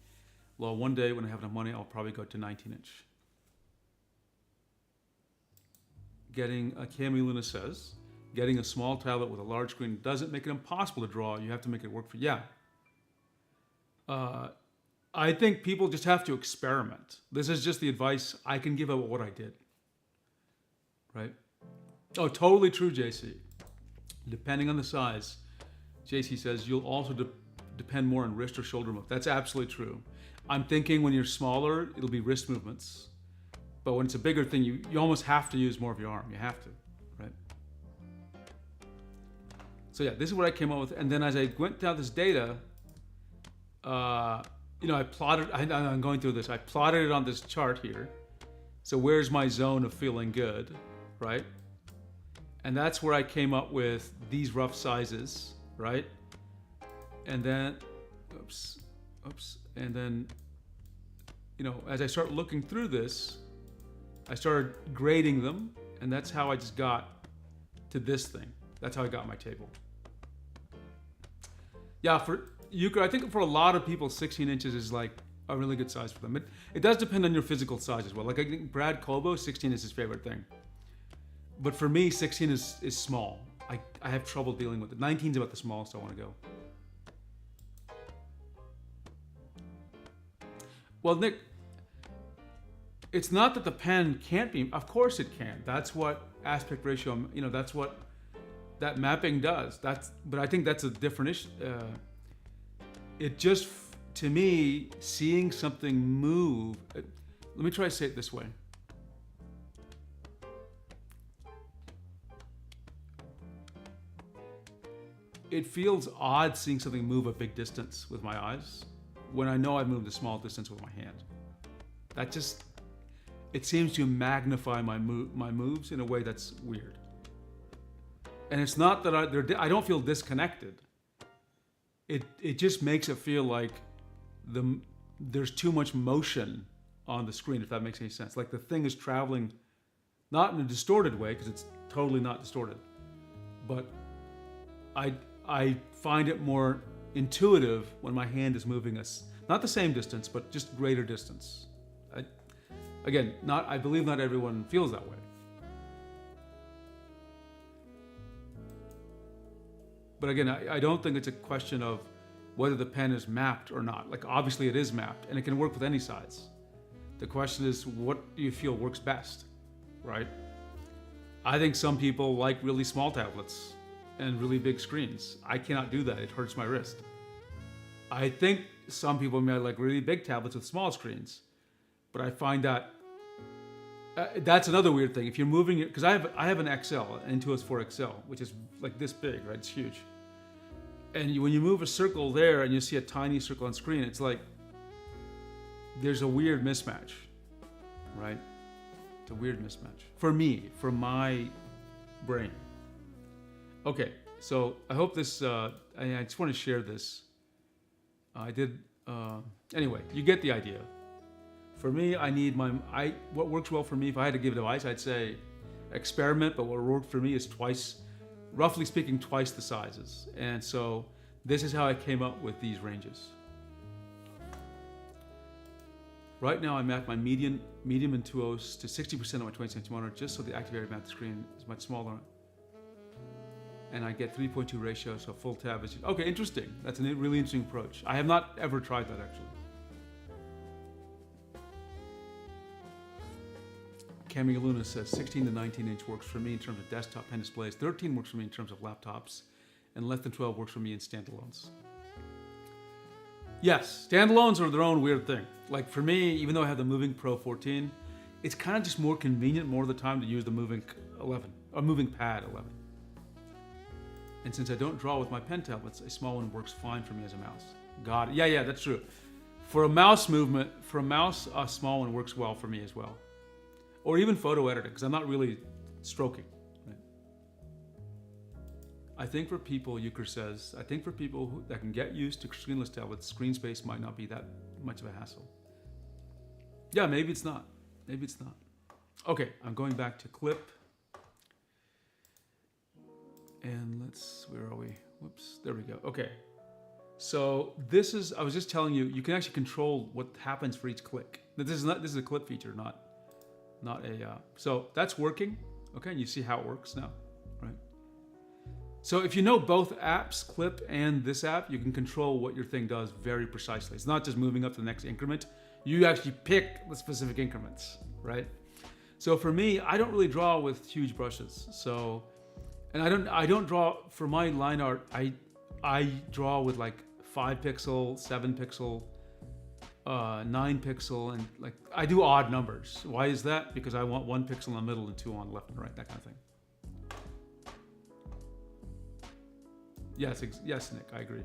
Well, one day when I have enough money, I'll probably go to 19 inch. Cami Luna says, getting a small tablet with a large screen doesn't make it impossible to draw. You have to make it work for you. Yeah. I think people just have to experiment. This is just the advice I can give about what I did. Right? Oh, totally true, JC. Depending on the size, JC says, you'll also depend more on wrist or shoulder movement. That's absolutely true. I'm thinking when you're smaller, it'll be wrist movements. But when it's a bigger thing, you almost have to use more of your arm. You have to, right? So yeah, this is what I came up with. And then as I went down this data, I plotted, I'm going through this, I plotted it on this chart here. So where's my zone of feeling good, right? And that's where I came up with these rough sizes, right? And then, and then, as I start looking through this, I started grading them, and that's how I just got to this thing. That's how I got my table. Yeah, for Euchre, I think for a lot of people, 16 inches is like a really good size for them. It does depend on your physical size as well. Like I think Brad Colbo, 16 is his favorite thing. But for me, 16 is small. I have trouble dealing with it. 19 is about the smallest I want to go. Well, Nick, it's not that the pen can't be, of course it can. That's what aspect ratio, that's what that mapping does. But I think that's a different issue. It just, to me, seeing something move, let me try to say it this way. It feels odd seeing something move a big distance with my eyes when I know I've moved a small distance with my hand. It seems to magnify my moves in a way that's weird. And it's not that I don't feel disconnected. It just makes it feel like there's too much motion on the screen, if that makes any sense. Like the thing is traveling, not in a distorted way, because it's totally not distorted, but I find it more intuitive when my hand is moving not the same distance, but just greater distance. I believe not everyone feels that way. But again, I don't think it's a question of whether the pen is mapped or not. Like obviously it is mapped and it can work with any size. The question is, what do you feel works best, right? I think some people like really small tablets and really big screens. I cannot do that, it hurts my wrist. I think some people may like really big tablets with small screens, but I find that that's another weird thing. If you're moving it, because I have an XL, an Intuos 4 XL, which is like this big, right? It's huge. And when you move a circle there and you see a tiny circle on screen, it's like there's a weird mismatch, right? It's a weird mismatch for me, for my brain. Okay, so I hope this. I just want to share this. Anyway, you get the idea. For me, I need what works well for me. If I had to give advice, I'd say experiment, but what worked for me is roughly speaking, twice the sizes. And so this is how I came up with these ranges. Right now, I map my medium Intuos to 60% of my 20cm monitor, just so the activated map screen is much smaller. And I get 3.2 ratio, so full tab is, okay, interesting. That's a really interesting approach. I have not ever tried that actually. Cami Luna says 16 to 19 inch works for me in terms of desktop pen displays. 13 works for me in terms of laptops, and less than 12 works for me in standalones. Yes, standalones are their own weird thing. Like for me, even though I have the Moving Pro 14, it's kind of just more convenient more of the time to use the Moving 11 or Moving Pad 11. And since I don't draw with my pen tablets, a small one works fine for me as a mouse. Got it. Yeah, that's true. For a mouse movement, a small one works well for me as well. Or even photo editing, because I'm not really stroking. Right? I think for people, Euchre says, I think for people that can get used to screenless tablets, screen space might not be that much of a hassle. Yeah, maybe it's not. Maybe it's not. Okay, I'm going back to Clip. And where are we? Whoops, there we go. Okay. So I was just telling you, you can actually control what happens for each click. This is a clip feature, not so that's working. Okay, and you see how it works now, right? So if you know both apps, Clip and this app, you can control what your thing does very precisely. It's not just moving up to the next increment. You actually pick the specific increments, right? So for me, I don't really draw with huge brushes. So, and I don't draw for my line art. I draw with like 5 pixel, 7 pixel, 9 pixel, and like I do odd numbers. Why is that? Because I want 1 pixel in the middle and 2 on the left and right, that kind of thing. Yes, Nick, I agree.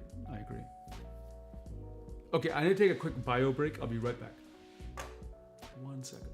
Okay, I need to take a quick bio break. I'll be right back. 1 second.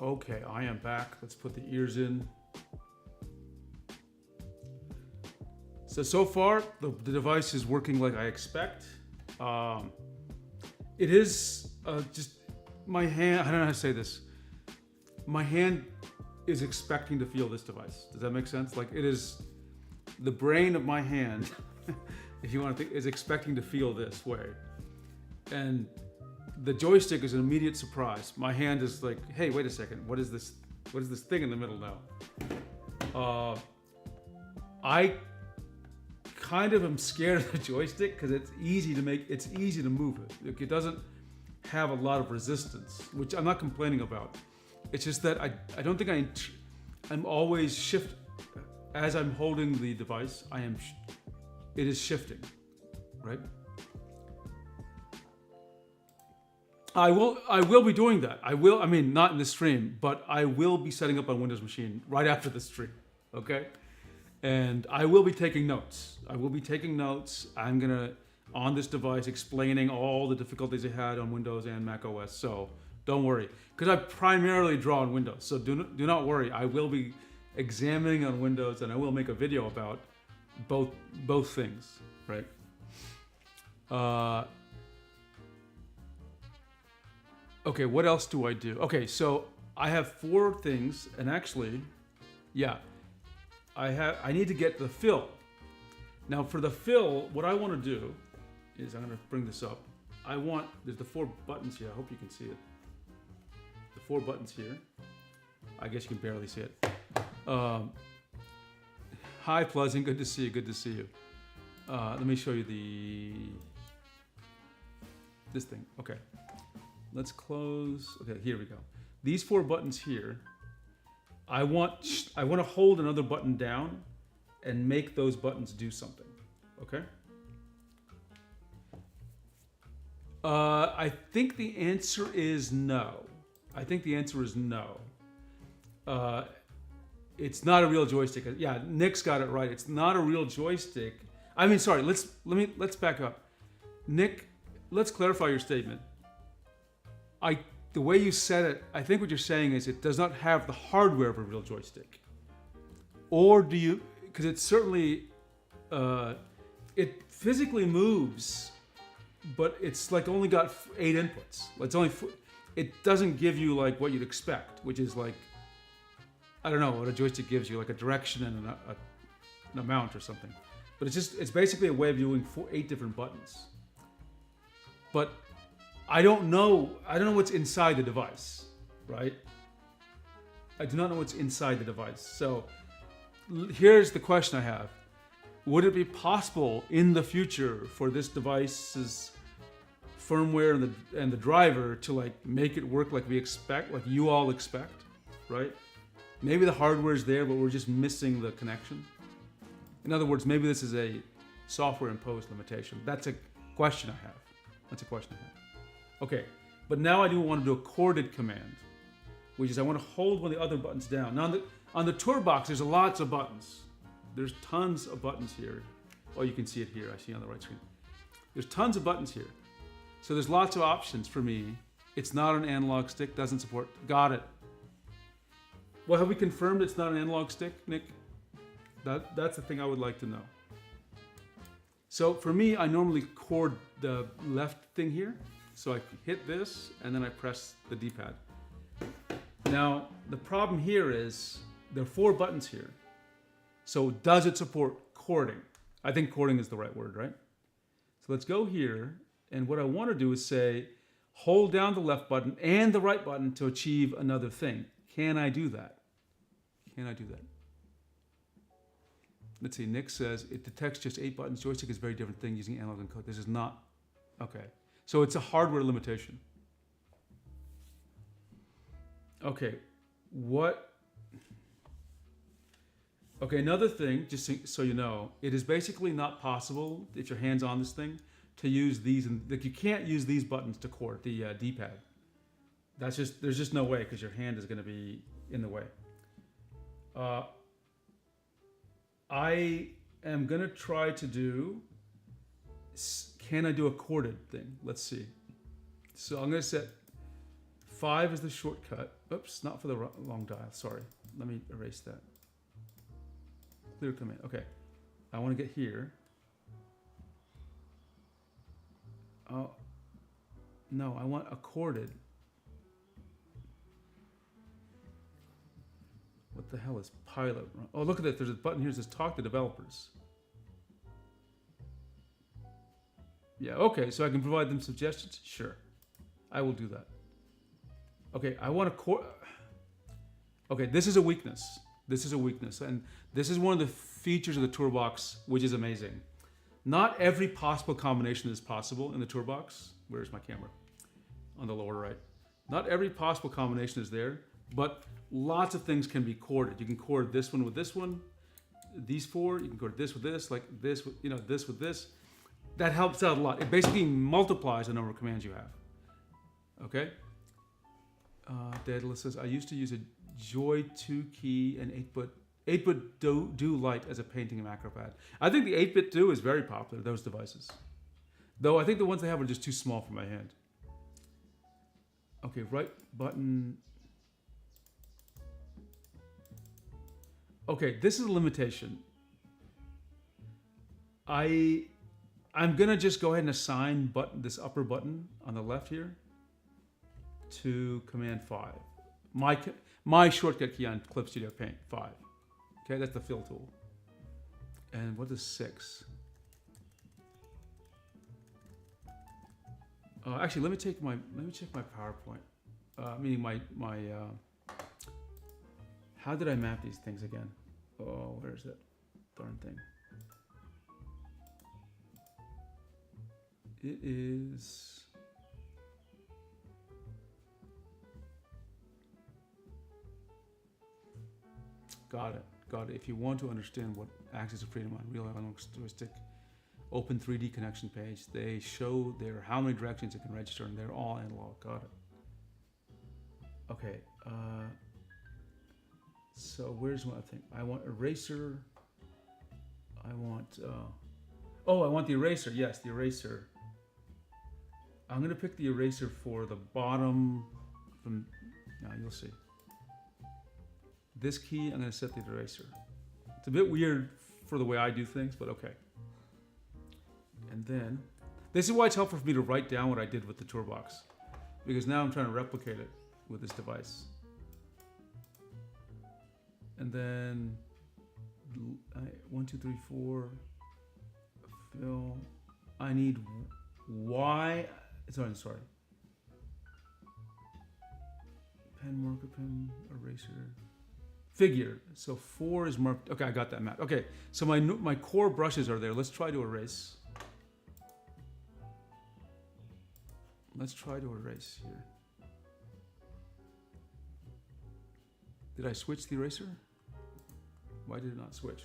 Okay, I am back. Let's put the ears in. So far, the device is working like I expect. It is just my hand, I don't know how to say this. My hand is expecting to feel this device. Does that make sense? Like it is, the brain of my hand, if you want to think, is expecting to feel this way. And the joystick is an immediate surprise. My hand is like, hey, wait a second, what is this? What is this thing in the middle now? I kind of am scared of the joystick because it's easy to move it. Like, it doesn't have a lot of resistance, which I'm not complaining about. It's just that I don't think I'm always shift as I'm holding the device. It is shifting, right? I will be doing that. I mean, not in the stream, but I will be setting up on Windows machine right after the stream, okay? And I will be taking notes. I'm gonna, on this device, explaining all the difficulties I had on Windows and Mac OS. So don't worry, because I primarily draw on Windows. So do not worry. I will be examining on Windows, and I will make a video about both things, right? Okay, what else do I do? Okay, so I have 4 things, and actually, yeah, I need to get the fill. Now for the fill, what I want to do is, I'm going to bring this up. There's the 4 buttons here. I hope you can see it. The 4 buttons here. I guess you can barely see it. Hi, Pleasant. Good to see you. Let me show you this thing. Okay. Let's close. Okay, here we go. These 4 buttons here, I want to hold another button down and make those buttons do something. Okay? I think the answer is no. It's not a real joystick. Yeah, Nick's got it right. It's not a real joystick. I mean, sorry. Let's back up. Nick, let's clarify your statement. The way you said it, I think what you're saying is it does not have the hardware of a real joystick. Or do you, because it's certainly, it physically moves, but it's like only got 8 inputs. It doesn't give you like what you'd expect, which is like, I don't know what a joystick gives you, like a direction and an amount or something. But it's basically a way of doing 8 different buttons. But I don't know what's inside the device, right? I do not know what's inside the device. So here's the question I have. Would it be possible in the future for this device's firmware and the driver to like make it work like we expect, like you all expect, right? Maybe the hardware is there, but we're just missing the connection. In other words, maybe this is a software imposed limitation. That's a question I have. Okay, but now I do want to do a chorded command, which is I want to hold one of the other buttons down. Now on the TourBox, there's lots of buttons. There's tons of buttons here. Oh, you can see it here. I see on the right screen. There's tons of buttons here. So there's lots of options for me. It's not an analog stick, doesn't support. Got it. Well, have we confirmed it's not an analog stick, Nick? That's the thing I would like to know. So for me, I normally chord the left thing here. So I hit this, and then I press the D-pad. Now, the problem here is there are 4 buttons here. So does it support chording? I think chording is the right word, right? So let's go here, and what I want to do is say, hold down the left button and the right button to achieve another thing. Can I do that? Let's see, Nick says, it detects just 8 buttons. Joystick is a very different thing using analog and code. This is not, okay. So it's a hardware limitation. Okay, okay, another thing, just so you know, it is basically not possible, if your hand's on this thing, to use these, like you can't use these buttons to chord the D-pad. There's just no way, because your hand is gonna be in the way. I am gonna try to do, can I do a chorded thing? Let's see. So I'm gonna set 5 is the shortcut. Oops, not for the long dial. Sorry. Let me erase that. Clear command. Okay. I want to get here. Oh, no, I want accorded. What the hell is pilot? Oh, look at that. There's a button here that says talk to developers. Yeah, okay, so I can provide them suggestions? Sure. I will do that. Okay, I want to okay, this is a weakness. This is a weakness. And this is one of the features of the Toolbox, which is amazing. Not every possible combination is possible in the Toolbox. Where's my camera? On the lower right. Not every possible combination is there, but lots of things can be chorded. You can chord this one with this one, these four. You can chord this with this, like this, with, this with this. That helps out a lot. It basically multiplies the number of commands you have. Okay? Daedalus says, I used to use a Joy 2 key and 8-bit do Lite as a painting macro pad. I think the 8-bit do is very popular, those devices. Though I think the ones they have are just too small for my hand. Okay, right button. Okay, this is a limitation. I'm gonna just go ahead and assign this upper button on the left here to Command 5. My shortcut key on Clip Studio Paint 5. Okay, that's the fill tool. And what is 6? Actually, let me check my PowerPoint. Meaning my how did I map these things again? Oh, where's that darn thing? It is. Got it. If you want to understand what Axis of Freedom on Real Analog Joystick Open 3D connection page, they show there how many directions it can register, and they're all analog. Got it. Okay. So where's my thing? I want eraser. I want. I want the eraser. Yes, the eraser. I'm gonna pick the eraser for the bottom. Now you'll see. This key, I'm gonna set the eraser. It's a bit weird for the way I do things, but okay. And then, this is why it's helpful for me to write down what I did with the Toolbox, because now I'm trying to replicate it with this device. And then, 1, 2, 3, 4, fill. I need Y. Sorry. Pen, marker pen, eraser. Figure. So 4 is marked. Okay, I got that map. Okay, so my core brushes are there. Let's try to erase. Let's try to erase here. Did I switch the eraser? Why did it not switch?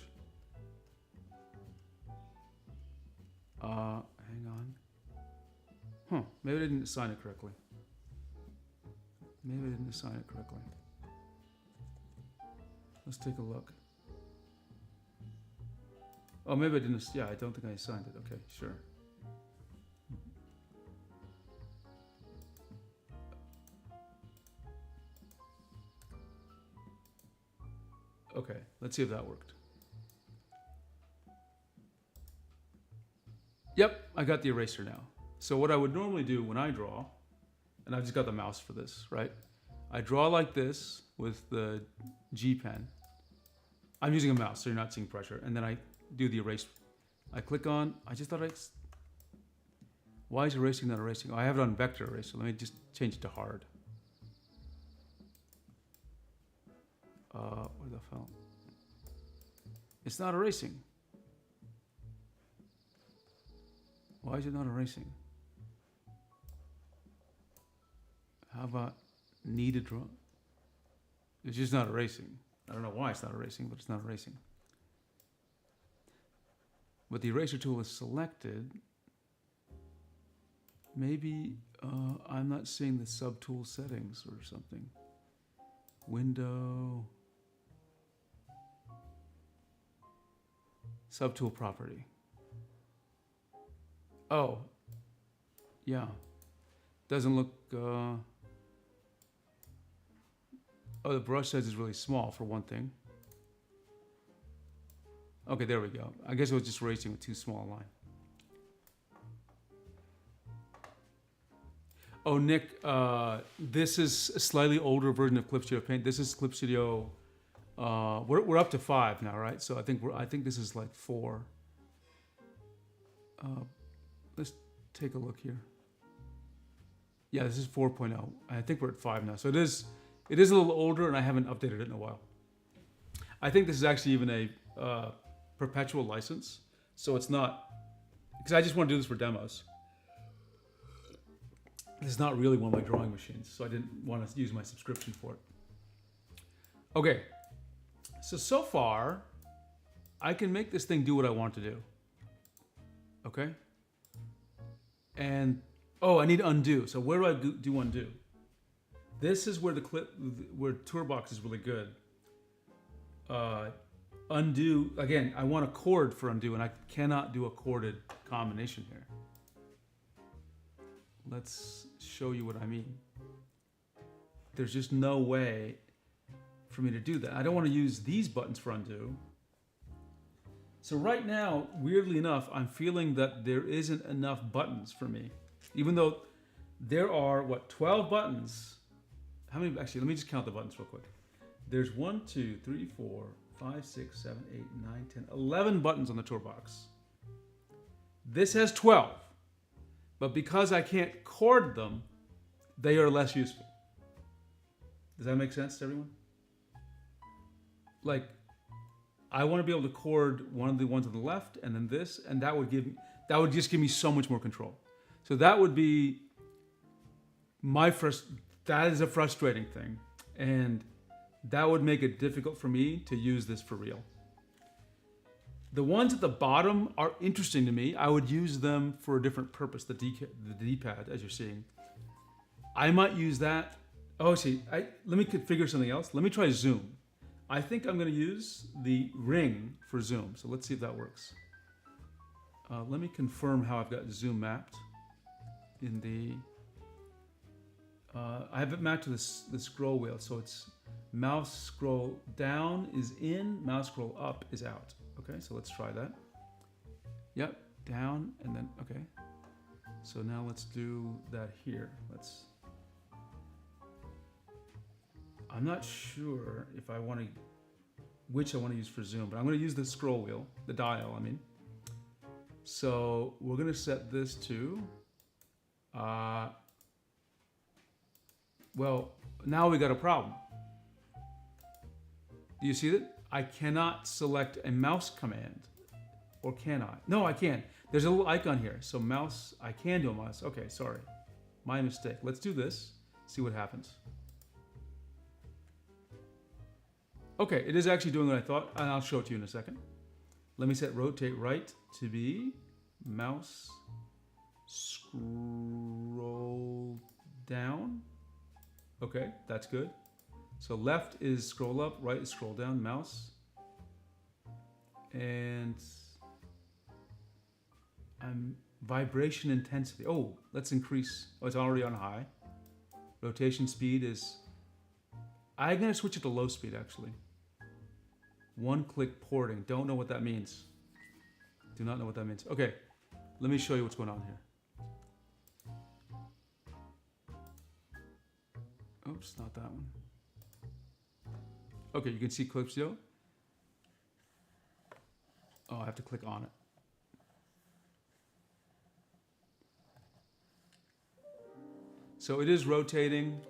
Hang on. Huh, maybe I didn't assign it correctly. Let's take a look. Oh, maybe I didn't. Yeah, I don't think I assigned it. Okay, sure. Okay, let's see if that worked. Yep, I got the eraser now. So what I would normally do when I draw, and I've just got the mouse for this, right? I draw like this with the G pen. I'm using a mouse, so you're not seeing pressure. And then I do the erase. I click on, I just thought why is erasing not erasing? Oh, I have it on vector erase, so let me just change it to hard. Where the hell? It's not erasing. Why is it not erasing? How about need to draw? It's just not erasing. I don't know why it's not erasing, but it's not erasing. But the eraser tool is selected. Maybe I'm not seeing the subtool settings or something. Window. Subtool property. Oh. Yeah. Doesn't look... Oh, the brush size is really small for one thing. Okay, there we go. I guess I was just racing with too small a line. Oh, Nick, this is a slightly older version of Clip Studio Paint. This is Clip Studio. We're up to 5 now, right? So I think this is like 4. Let's take a look here. Yeah, this is 4.0. I think we're at 5 now. So it is a little older, and I haven't updated it in a while. I think this is actually even a perpetual license, so it's not, because I just want to do this for demos. This is not really one of my drawing machines, so I didn't want to use my subscription for it. Okay, so far, I can make this thing do what I want to do. Okay? And, oh, I need undo. So where do I do undo? This is where where Tourbox is really good. Undo, again, I want a chord for undo, and I cannot do a chorded combination here. Let's show you what I mean. There's just no way for me to do that. I don't want to use these buttons for undo. So right now, weirdly enough, I'm feeling that there isn't enough buttons for me. Even though there are, 12 buttons? How many, actually, let me just count the buttons real quick. There's 1, 2, 3, 4, 5, 6, 7, 8, 9, 10, 11 buttons on the Tourbox. This has 12. But because I can't chord them, they are less useful. Does that make sense to everyone? Like, I want to be able to chord one of the ones on the left and then this, and that would just give me so much more control. So that would be that is a frustrating thing. And that would make it difficult for me to use this for real. The ones at the bottom are interesting to me. I would use them for a different purpose, the D-pad, as you're seeing. I might use that. Oh, see, let me configure something else. Let me try zoom. I think I'm going to use the ring for zoom. So let's see if that works. Let me confirm how I've got zoom mapped. In the, I have it mapped to the scroll wheel. So it's mouse scroll down is in, mouse scroll up is out. Okay, so let's try that. Yep, down and then, okay. So now let's do that here. I'm not sure if which I want to use for zoom, but I'm going to use the scroll wheel, the dial, I mean. So we're going to set this to, well, now we got a problem. Do you see that? I cannot select a mouse command, or can I? No, I can. There's a little icon here. So mouse, I can do a mouse. Okay, sorry. My mistake. Let's do this, see what happens. Okay, it is actually doing what I thought, and I'll show it to you in a second. Let me set rotate right to be mouse scroll down. Okay, that's good. So left is scroll up, right is scroll down, mouse. And vibration intensity. Oh, let's increase. Oh, it's already on high. Rotation speed is, I'm gonna switch it to low speed actually. One click porting, don't know what that means. Do not know what that means. Okay, let me show you what's going on here. Oops, not that one. Okay, you can see Clip Studio. Oh, I have to click on it. So it is rotating,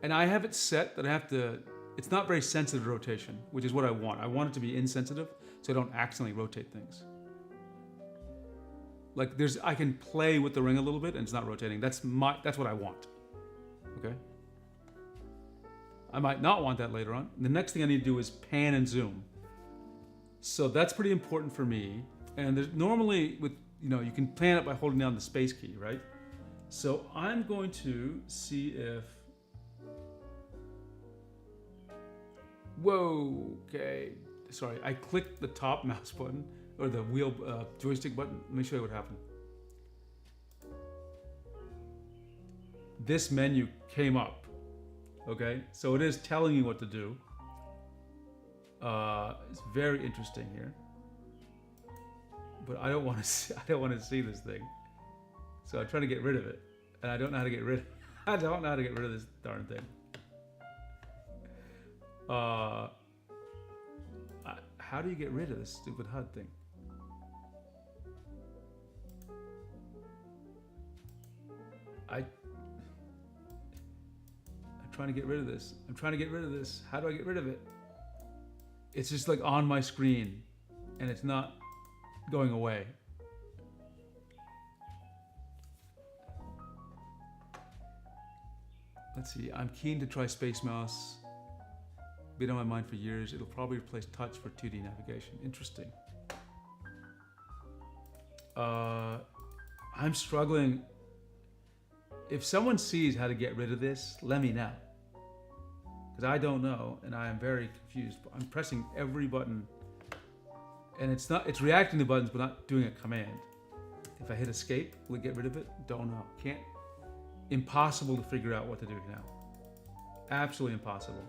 and I have it set that I have to, it's not very sensitive rotation, which is what I want. I want it to be insensitive, so I don't accidentally rotate things. Like I can play with the ring a little bit and it's not rotating. That's what I want, okay? I might not want that later on. The next thing I need to do is pan and zoom. So that's pretty important for me. And there's normally you can pan it by holding down the space key, right? So I'm going to see if, whoa, okay. Sorry, I clicked the top mouse button or the wheel joystick button. Let me show you what happened. This menu came up. Okay, so it is telling you what to do. It's very interesting here, but I don't want to. I don't want to see this thing, so I'm trying to get rid of it, and I don't know how to get rid. I don't know how to get rid of this darn thing. How do you get rid of this stupid HUD thing? I'm trying to get rid of this. I'm trying to get rid of this. How do I get rid of it? It's just like on my screen, and it's not going away. Let's see. I'm keen to try Space Mouse. Been on my mind for years. It'll probably replace touch for 2D navigation. Interesting. I'm struggling. If someone sees how to get rid of this, let me know. Because I don't know, and I am very confused. I'm pressing every button, and it's reacting to buttons, but not doing a command. If I hit escape, will it get rid of it? Don't know. Can't. Impossible to figure out what to do now. Absolutely impossible.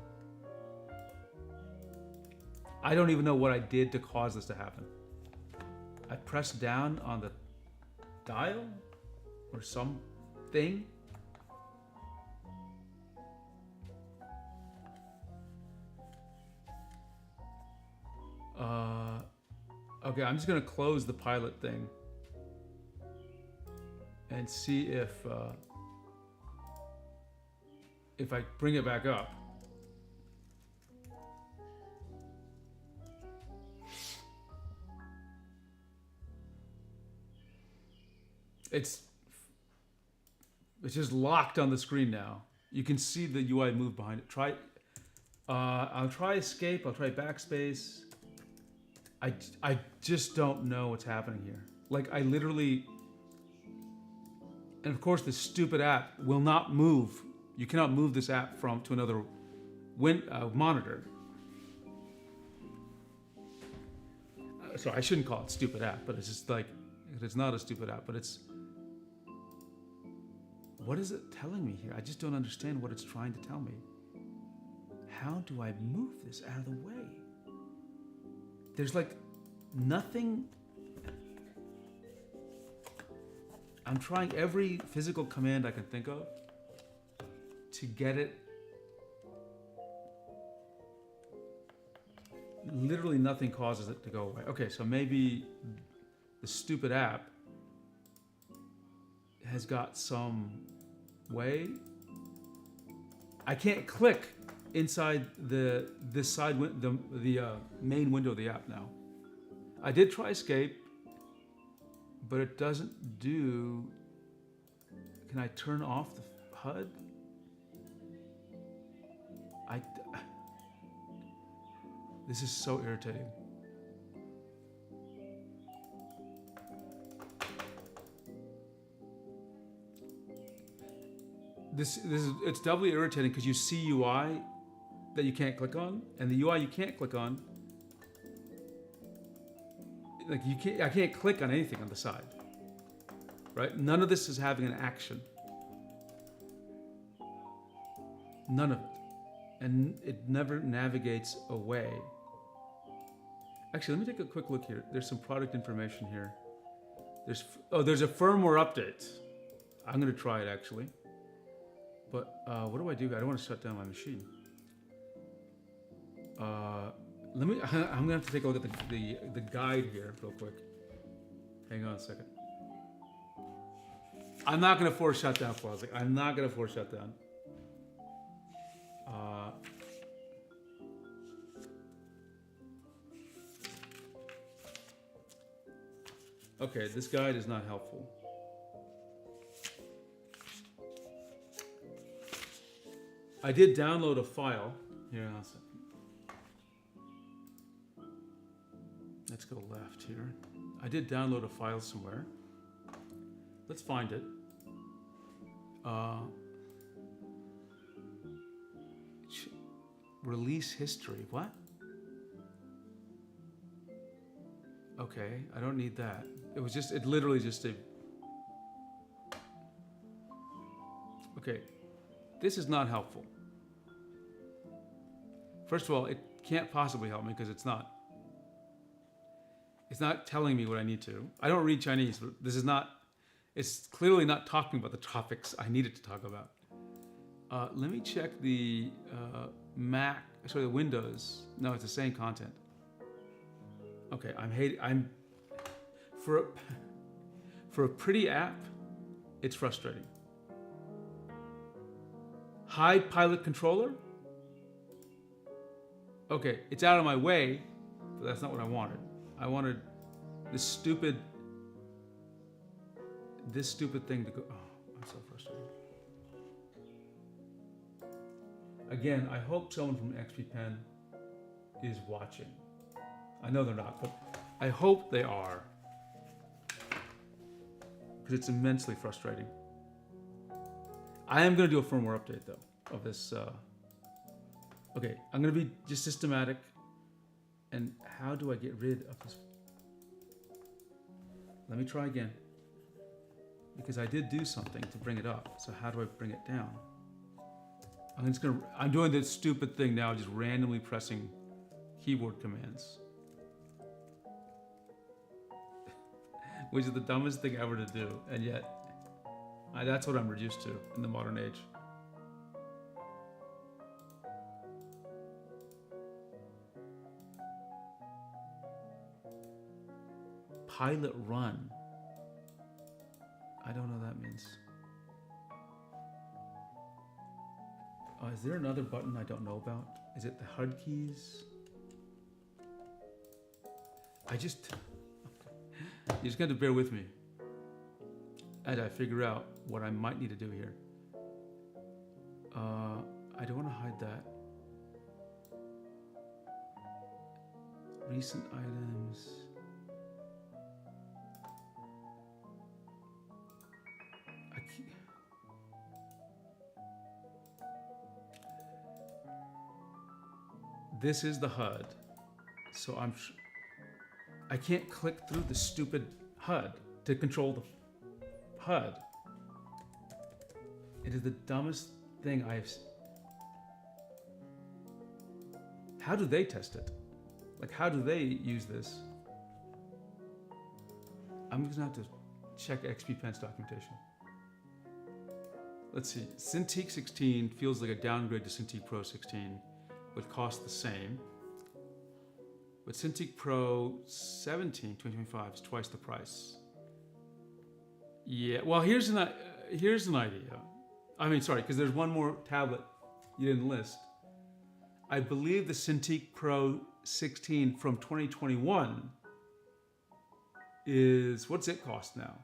I don't even know what I did to cause this to happen. I pressed down on the dial or something. Okay, I'm just gonna close the pilot thing and see if I bring it back up. It's just locked on the screen now. You can see the UI move behind it. I'll try escape. I'll try backspace. I just don't know what's happening here. Like I literally, and of course the stupid app will not move. You cannot move this app to another monitor. So I shouldn't call it stupid app, but it's just like, it's not a stupid app, but it's, what is it telling me here? I just don't understand what it's trying to tell me. How do I move this out of the way? There's like nothing. I'm trying every physical command I can think of to get it. Literally nothing causes it to go away. Okay, so maybe the stupid app has got some way. I can't click inside the main window of the app now. I did try escape, but it doesn't do. Can I turn off the HUD? This is so irritating. It's doubly irritating because you see UI that you can't click on, and the UI you can't click on, like I can't click on anything on the side, right? None of this is having an action. None of it. And it never navigates away. Actually, let me take a quick look here. There's some product information here. There's a firmware update. I'm gonna try it actually. But what do? I don't want to shut down my machine. I'm gonna have to take a look at the guide here real quick. Hang on a second. I'm not gonna force shutdown, Fozzik. I'm not gonna force shutdown. Okay, this guide is not helpful. I did download a file. Here, I'll second. Let's go left here. I did download a file somewhere. Let's find it. Release history. What? Okay, I don't need that. It literally just a. Okay, this is not helpful. First of all, it can't possibly help me because it's not telling me what I need to. I don't read Chinese, but it's clearly not talking about the topics I needed to talk about. Let me check the the Windows. No, it's the same content. Okay, for a pretty app, it's frustrating. Hide pilot controller? Okay, it's out of my way, but that's not what I wanted. I wanted this stupid thing to go. Oh, I'm so frustrated. Again, I hope someone from XPPen is watching. I know they're not, but I hope they are. Because it's immensely frustrating. I am going to do a firmware update, though, of this. Okay, I'm going to be just systematic. And how do I get rid of this? Let me try again. Because I did do something to bring it up. So how do I bring it down? I'm doing this stupid thing now, just randomly pressing keyboard commands. Which is the dumbest thing ever to do, and yet that's what I'm reduced to in the modern age. Pilot run. I don't know what that means. Is there another button I don't know about? Is it the HUD keys? You just got to bear with me as I figure out what I might need to do here. I don't want to hide that. Recent items. This is the HUD, so I can't click through the stupid HUD to control the HUD. It is the dumbest thing How do they test it? Like, how do they use this? I'm just gonna have to check XPPen's documentation. Let's see, Cintiq 16 feels like a downgrade to Cintiq Pro 16. Would cost the same, but Cintiq Pro 17 2025 is twice the price. Yeah, well, here's an idea. I mean, sorry, because there's one more tablet you didn't list. I believe the Cintiq Pro 16 from 2021 what's it cost now?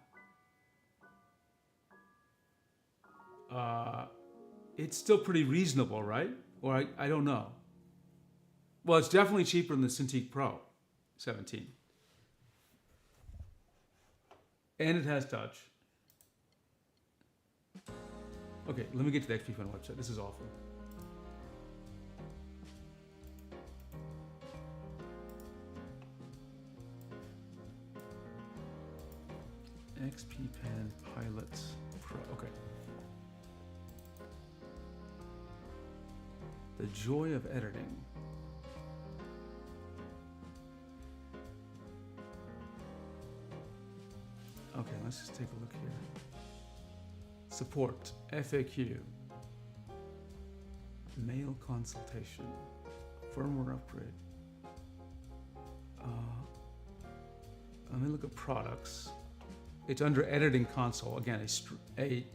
It's still pretty reasonable, right? Or I don't know. Well, it's definitely cheaper than the Cintiq Pro 17. And it has touch. Okay, let me get to the XPPen website. This is awful. XPPen Pilot Pro. Okay. The joy of editing. Okay, let's just take a look here. Support, FAQ, mail consultation, firmware upgrade. Let me look at products. It's under editing console. Again, an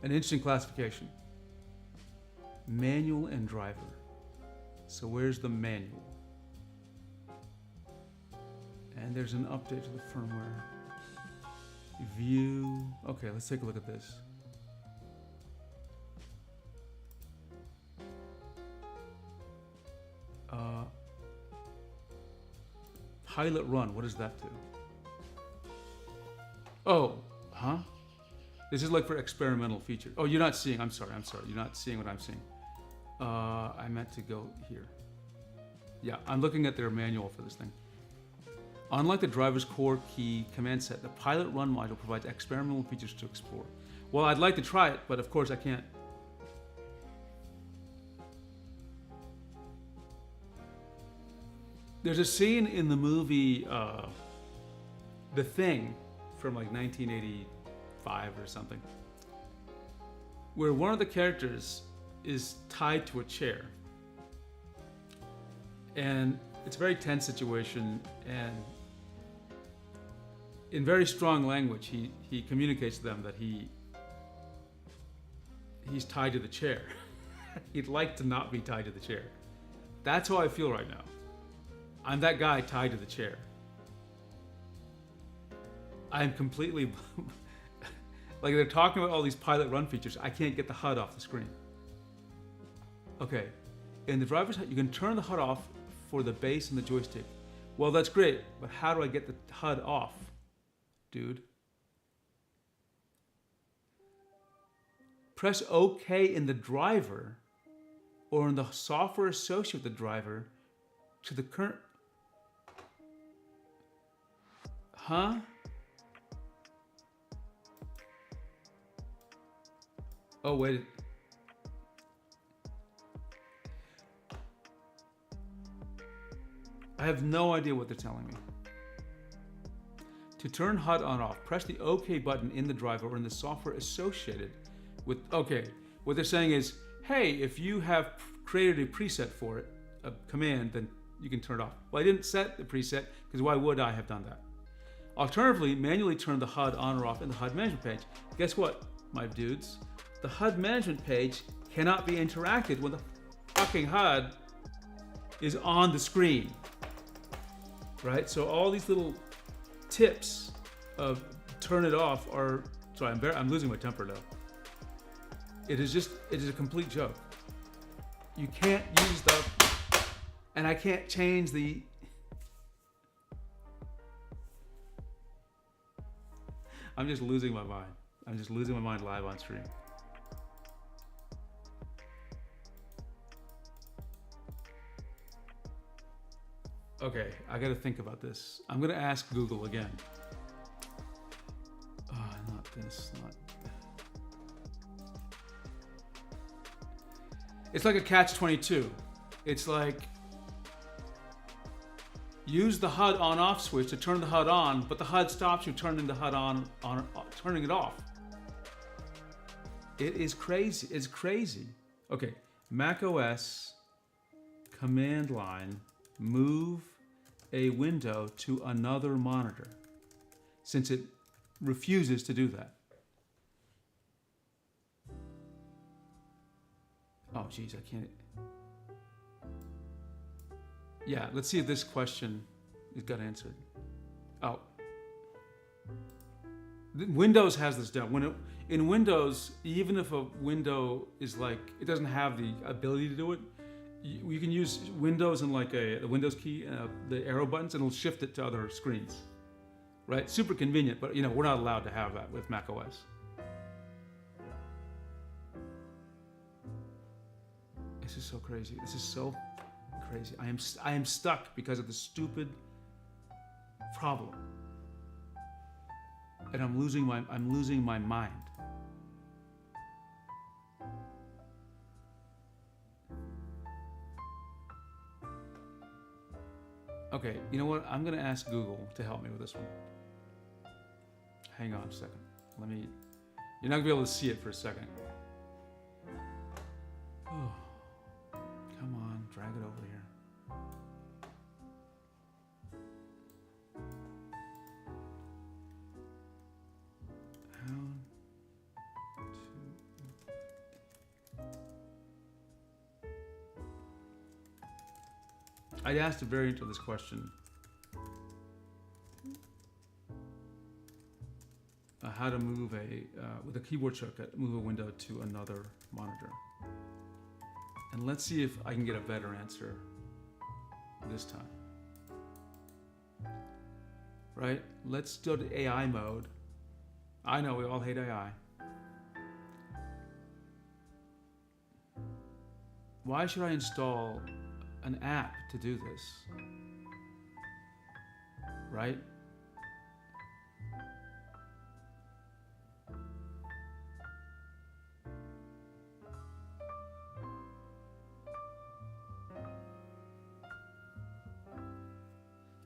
interesting classification. Manual and driver. So where's the manual? And there's an update to the firmware. View. Okay, let's take a look at this. Pilot run, what does that do? Oh, huh? This is like for experimental features. Oh, you're not seeing, I'm sorry. You're not seeing what I'm seeing. I meant to go here. Yeah, I'm looking at their manual for this thing. Unlike the driver's core key command set, the Pilot Run module provides experimental features to explore. Well, I'd like to try it, but of course I can't. There's a scene in the movie The Thing from like 1985 or something, where one of the characters is tied to a chair. And it's a very tense situation, and in very strong language, he communicates to them that he's tied to the chair. He'd like to not be tied to the chair. That's how I feel right now. I'm that guy tied to the chair. I'm completely like they're talking about all these pilot run features. I can't get the HUD off the screen. Okay, in the driver's HUD, you can turn the HUD off for the base and the joystick. Well, that's great, but how do I get the HUD off, dude? Press OK in the driver or in the software associated with the driver to the current. Huh? Oh, wait. I have no idea what they're telling me. To turn HUD on off, press the OK button in the driver or in the software associated with, okay, what they're saying is, hey, if you have created a preset for it, a command, then you can turn it off. Well, I didn't set the preset, because why would I have done that? Alternatively, manually turn the HUD on or off in the HUD management page. Guess what, my dudes? The HUD management page cannot be interacted when the fucking HUD is on the screen, right? So all these little tips of turn it off are, sorry, I'm losing my temper now. It is a complete joke. You can't use the, and I can't change the, I'm just losing my mind. I'm just losing my mind live on stream. Okay, I gotta think about this. I'm gonna ask Google again. Oh, not this, not. It's like a catch-22. It's like, use the HUD on-off switch to turn the HUD on, but the HUD stops you turning the HUD on turning it off. It is crazy. It's crazy. Okay, Mac OS command line, move a window to another monitor, since it refuses to do that. Oh, geez, I can't. Yeah, let's see if this question got answered. Oh. Windows has this down. In Windows, even if a window is like, it doesn't have the ability to do it, you can use Windows and like the Windows key, the arrow buttons, and it'll shift it to other screens. Right? Super convenient, but you know, we're not allowed to have that with Mac OS. This is so crazy. This is so crazy. I am stuck because of the stupid problem, and I'm losing my mind. Okay, you know what? I'm gonna ask Google to help me with this one. Hang on a second. You're not gonna be able to see it for a second. Oh. Come on, drag it over here. I asked a variant of this question. How to move with a keyboard shortcut, move a window to another monitor. And let's see if I can get a better answer this time. Right? Let's go to AI mode. I know we all hate AI. Why should I install an app to do this? Right?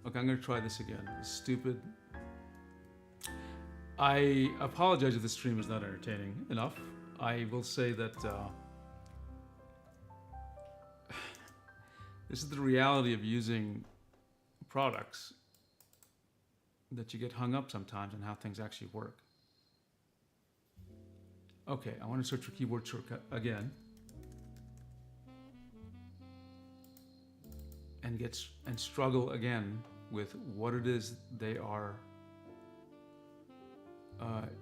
Okay, I'm gonna try this again. Stupid. I apologize if the stream is not entertaining enough. I will say that this is the reality of using products, that you get hung up sometimes on how things actually work. Okay, I want to search for keyboard shortcut again. And struggle again with what it is they are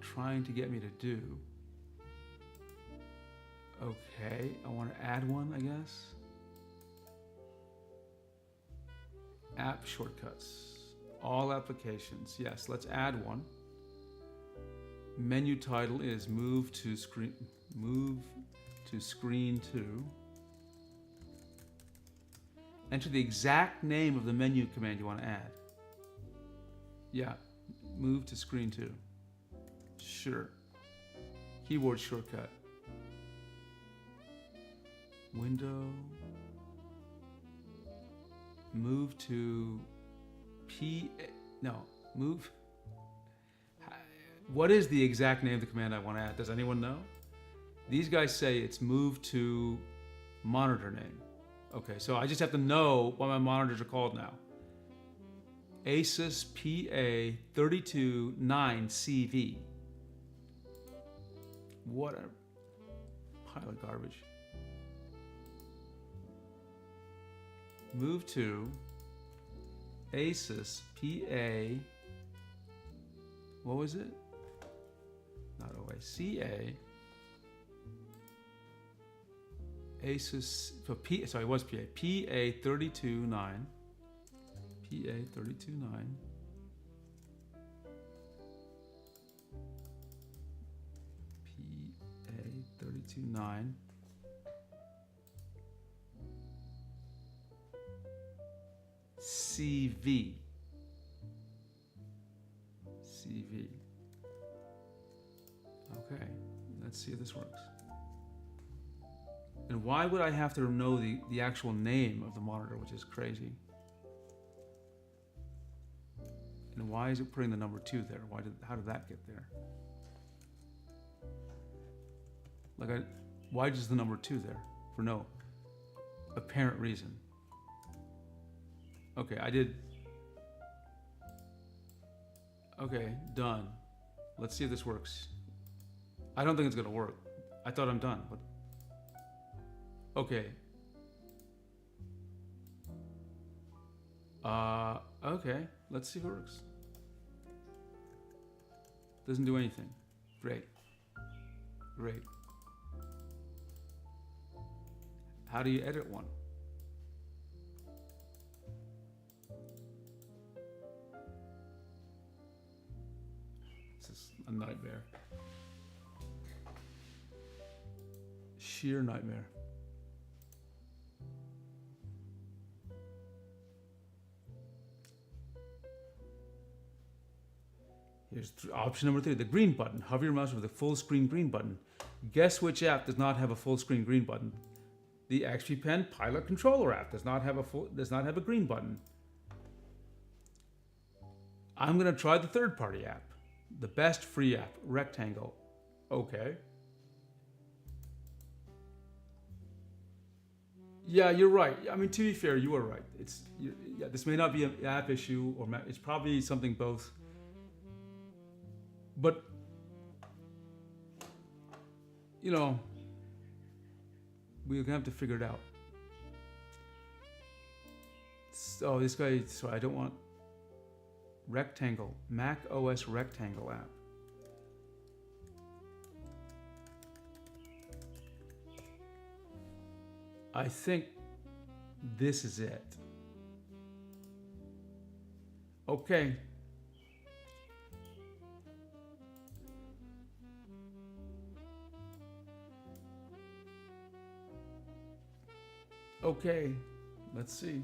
trying to get me to do. Okay, I want to add one, I guess. App shortcuts. All applications. Yes, let's add one. Menu title is move to screen 2. Enter the exact name of the menu command you want to add. Yeah, move to screen 2. Sure. Keyboard shortcut. Window. Move to move. What is the exact name of the command I want to add? Does anyone know? These guys say it's move to monitor name. Okay, so I just have to know what my monitors are called now. Asus PA329CV. What a pile of garbage. Move to Asus PA. What was it? Not OA. CA. Asus for P. Sorry, it was PA. PA329. PA329. PA329. CV. CV. Okay, let's see if this works. And why would I have to know the actual name of the monitor, which is crazy? And why is it putting the number 2 there? How did that get there? Why is the number 2 there? For no apparent reason. Okay, I did. Okay, done. Let's see if this works. I don't think it's gonna work. I thought I'm done, but okay. Okay, let's see if it works. Doesn't do anything. Great. Great. How do you edit one? This is a nightmare. Sheer nightmare. Here's option number 3, the green button. Hover your mouse over the full screen green button. Guess which app does not have a full screen green button? The XP Pen Pilot Controller app does not have a green button. I'm gonna try the third-party app, the best free app, Rectangle. Okay. Yeah, you're right. I mean, to be fair, you are right. This may not be an app issue, or it's probably something both. But you know, we're gonna have to figure it out. So this guy. So I don't want Rectangle, Mac OS Rectangle app. I think this is it. Okay. Okay, let's see.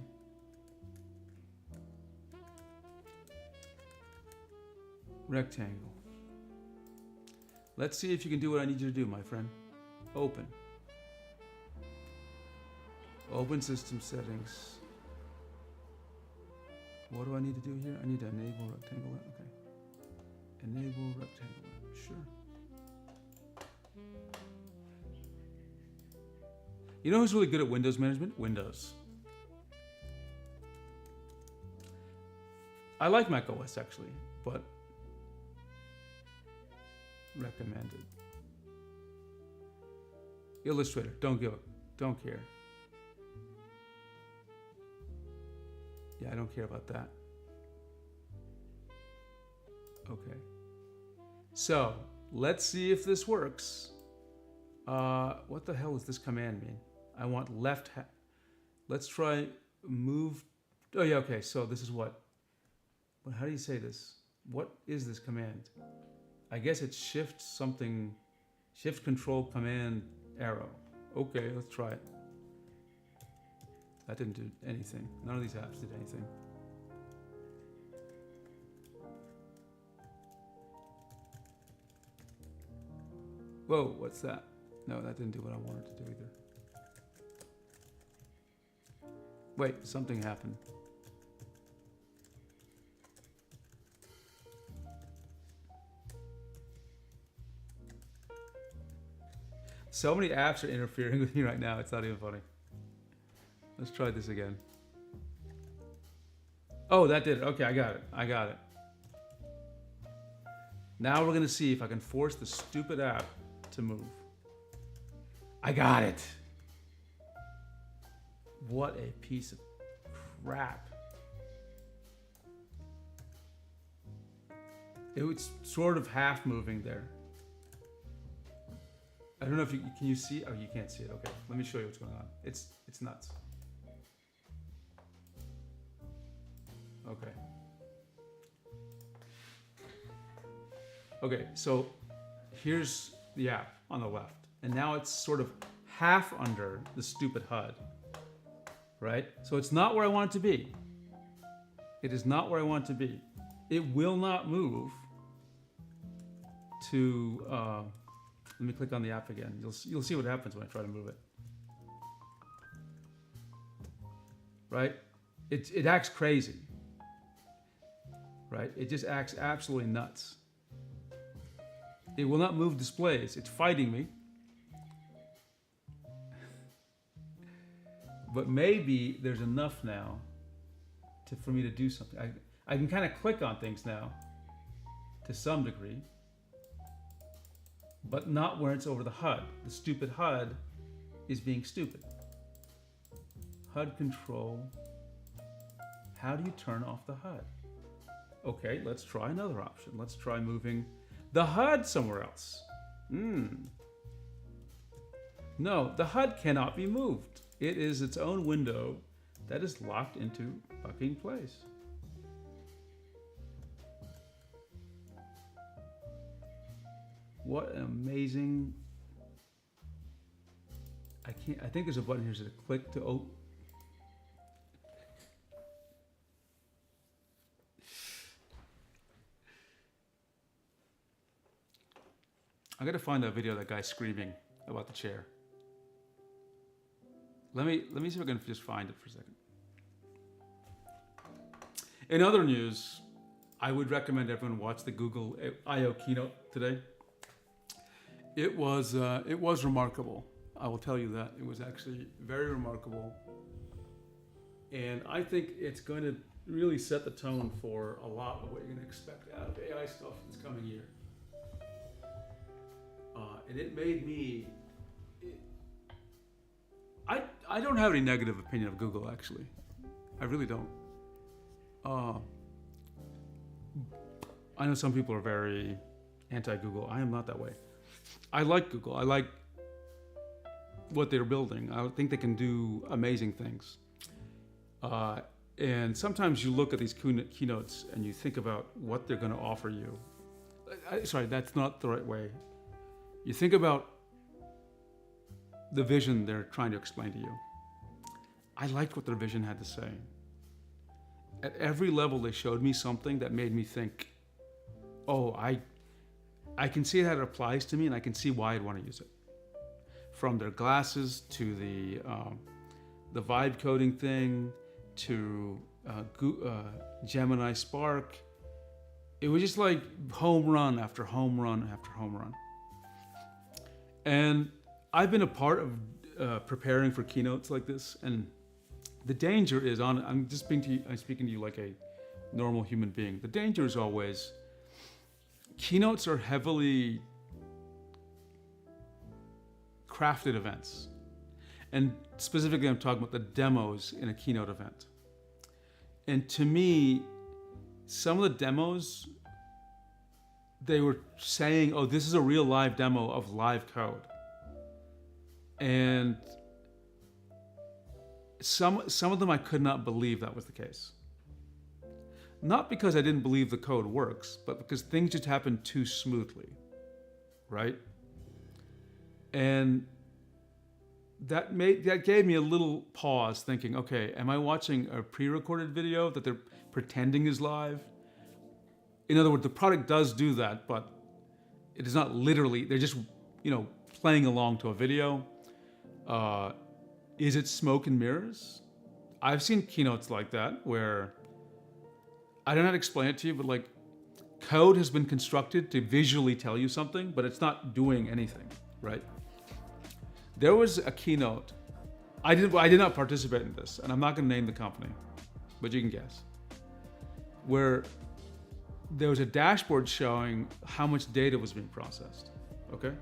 Rectangle. Let's see if you can do what I need you to do, my friend. Open. Open system settings. What do I need to do here? I need to enable rectangle. Okay. Enable rectangle. Sure. You know who's really good at Windows management? Windows. I like Mac OS actually, but recommended. Illustrator, don't care. Yeah, I don't care about that. Okay. So, let's see if this works. What the hell does this command mean? I want left let's try move. Oh yeah, okay, so this is what? But how do you say this? What is this command? I guess it's shift something, shift control command arrow. Okay, let's try it. That didn't do anything. None of these apps did anything. Whoa, what's that? No, that didn't do what I wanted to do either. Wait, something happened. So many apps are interfering with me right now, it's not even funny. Let's try this again. Oh, that did it. Okay, I got it. Now we're gonna see if I can force the stupid app to move. I got it. What a piece of crap. It was sort of half moving there. I don't know if can you see? Oh, you can't see it. Okay, let me show you what's going on. It's nuts. Okay. Okay, so here's the app on the left, and now it's sort of half under the stupid HUD, right? So it's not where I want it to be. It is not where I want it to be. It will not move to, let me click on the app again. You'll see what happens when I try to move it. Right? It acts crazy. Right? It just acts absolutely nuts. It will not move displays. It's fighting me. But maybe there's enough now for me to do something. I can kind of click on things now to some degree, but not where it's over the HUD. The stupid HUD is being stupid. HUD control. How do you turn off the HUD? Okay, let's try another option. Let's try moving the HUD somewhere else. No, the HUD cannot be moved. It is its own window that is locked into fucking place. What an amazing... I think there's a button here to click to open. I gotta find that video of that guy screaming about the chair. Let me see if I can just find it for a second. In other news, I would recommend everyone watch the Google I/O keynote today. It was remarkable. I will tell you that. It was actually very remarkable. And I think it's going to really set the tone for a lot of what you're going to expect out of AI stuff this coming year. And it made me... I don't have any negative opinion of Google, actually. I really don't. I know some people are very anti-Google. I am not that way. I like Google. I like what they're building. I think they can do amazing things. And sometimes you look at these keynotes and you think about what they're going to offer you. Sorry, that's not the right way. You think about the vision they're trying to explain to you. I liked what their vision had to say. At every level, they showed me something that made me think, oh, I can see how it applies to me, and I can see why I'd want to use it. From their glasses to the vibe coding thing to Gemini Spark. It was just like home run after home run after home run. And I've been a part of preparing for keynotes like this, and the danger is I'm speaking to you like a normal human being. The danger is always keynotes are heavily crafted events. And specifically, I'm talking about the demos in a keynote event. And to me, some of the demos, they were saying, oh, this is a real live demo of live code. And some of them I could not believe that was the case. Not because I didn't believe the code works, but because things just happened too smoothly, right? And that gave me a little pause, thinking, okay, am I watching a pre-recorded video that they're pretending is live? In other words, the product does do that, but it is not literally, they're just, playing along to a video. Is it smoke and mirrors? I've seen keynotes like that where, I don't know how to explain it to you, but like code has been constructed to visually tell you something, but it's not doing anything, right? There was a keynote. I did not participate in this, and I'm not going to name the company, but you can guess. Where there was a dashboard showing how much data was being processed, okay?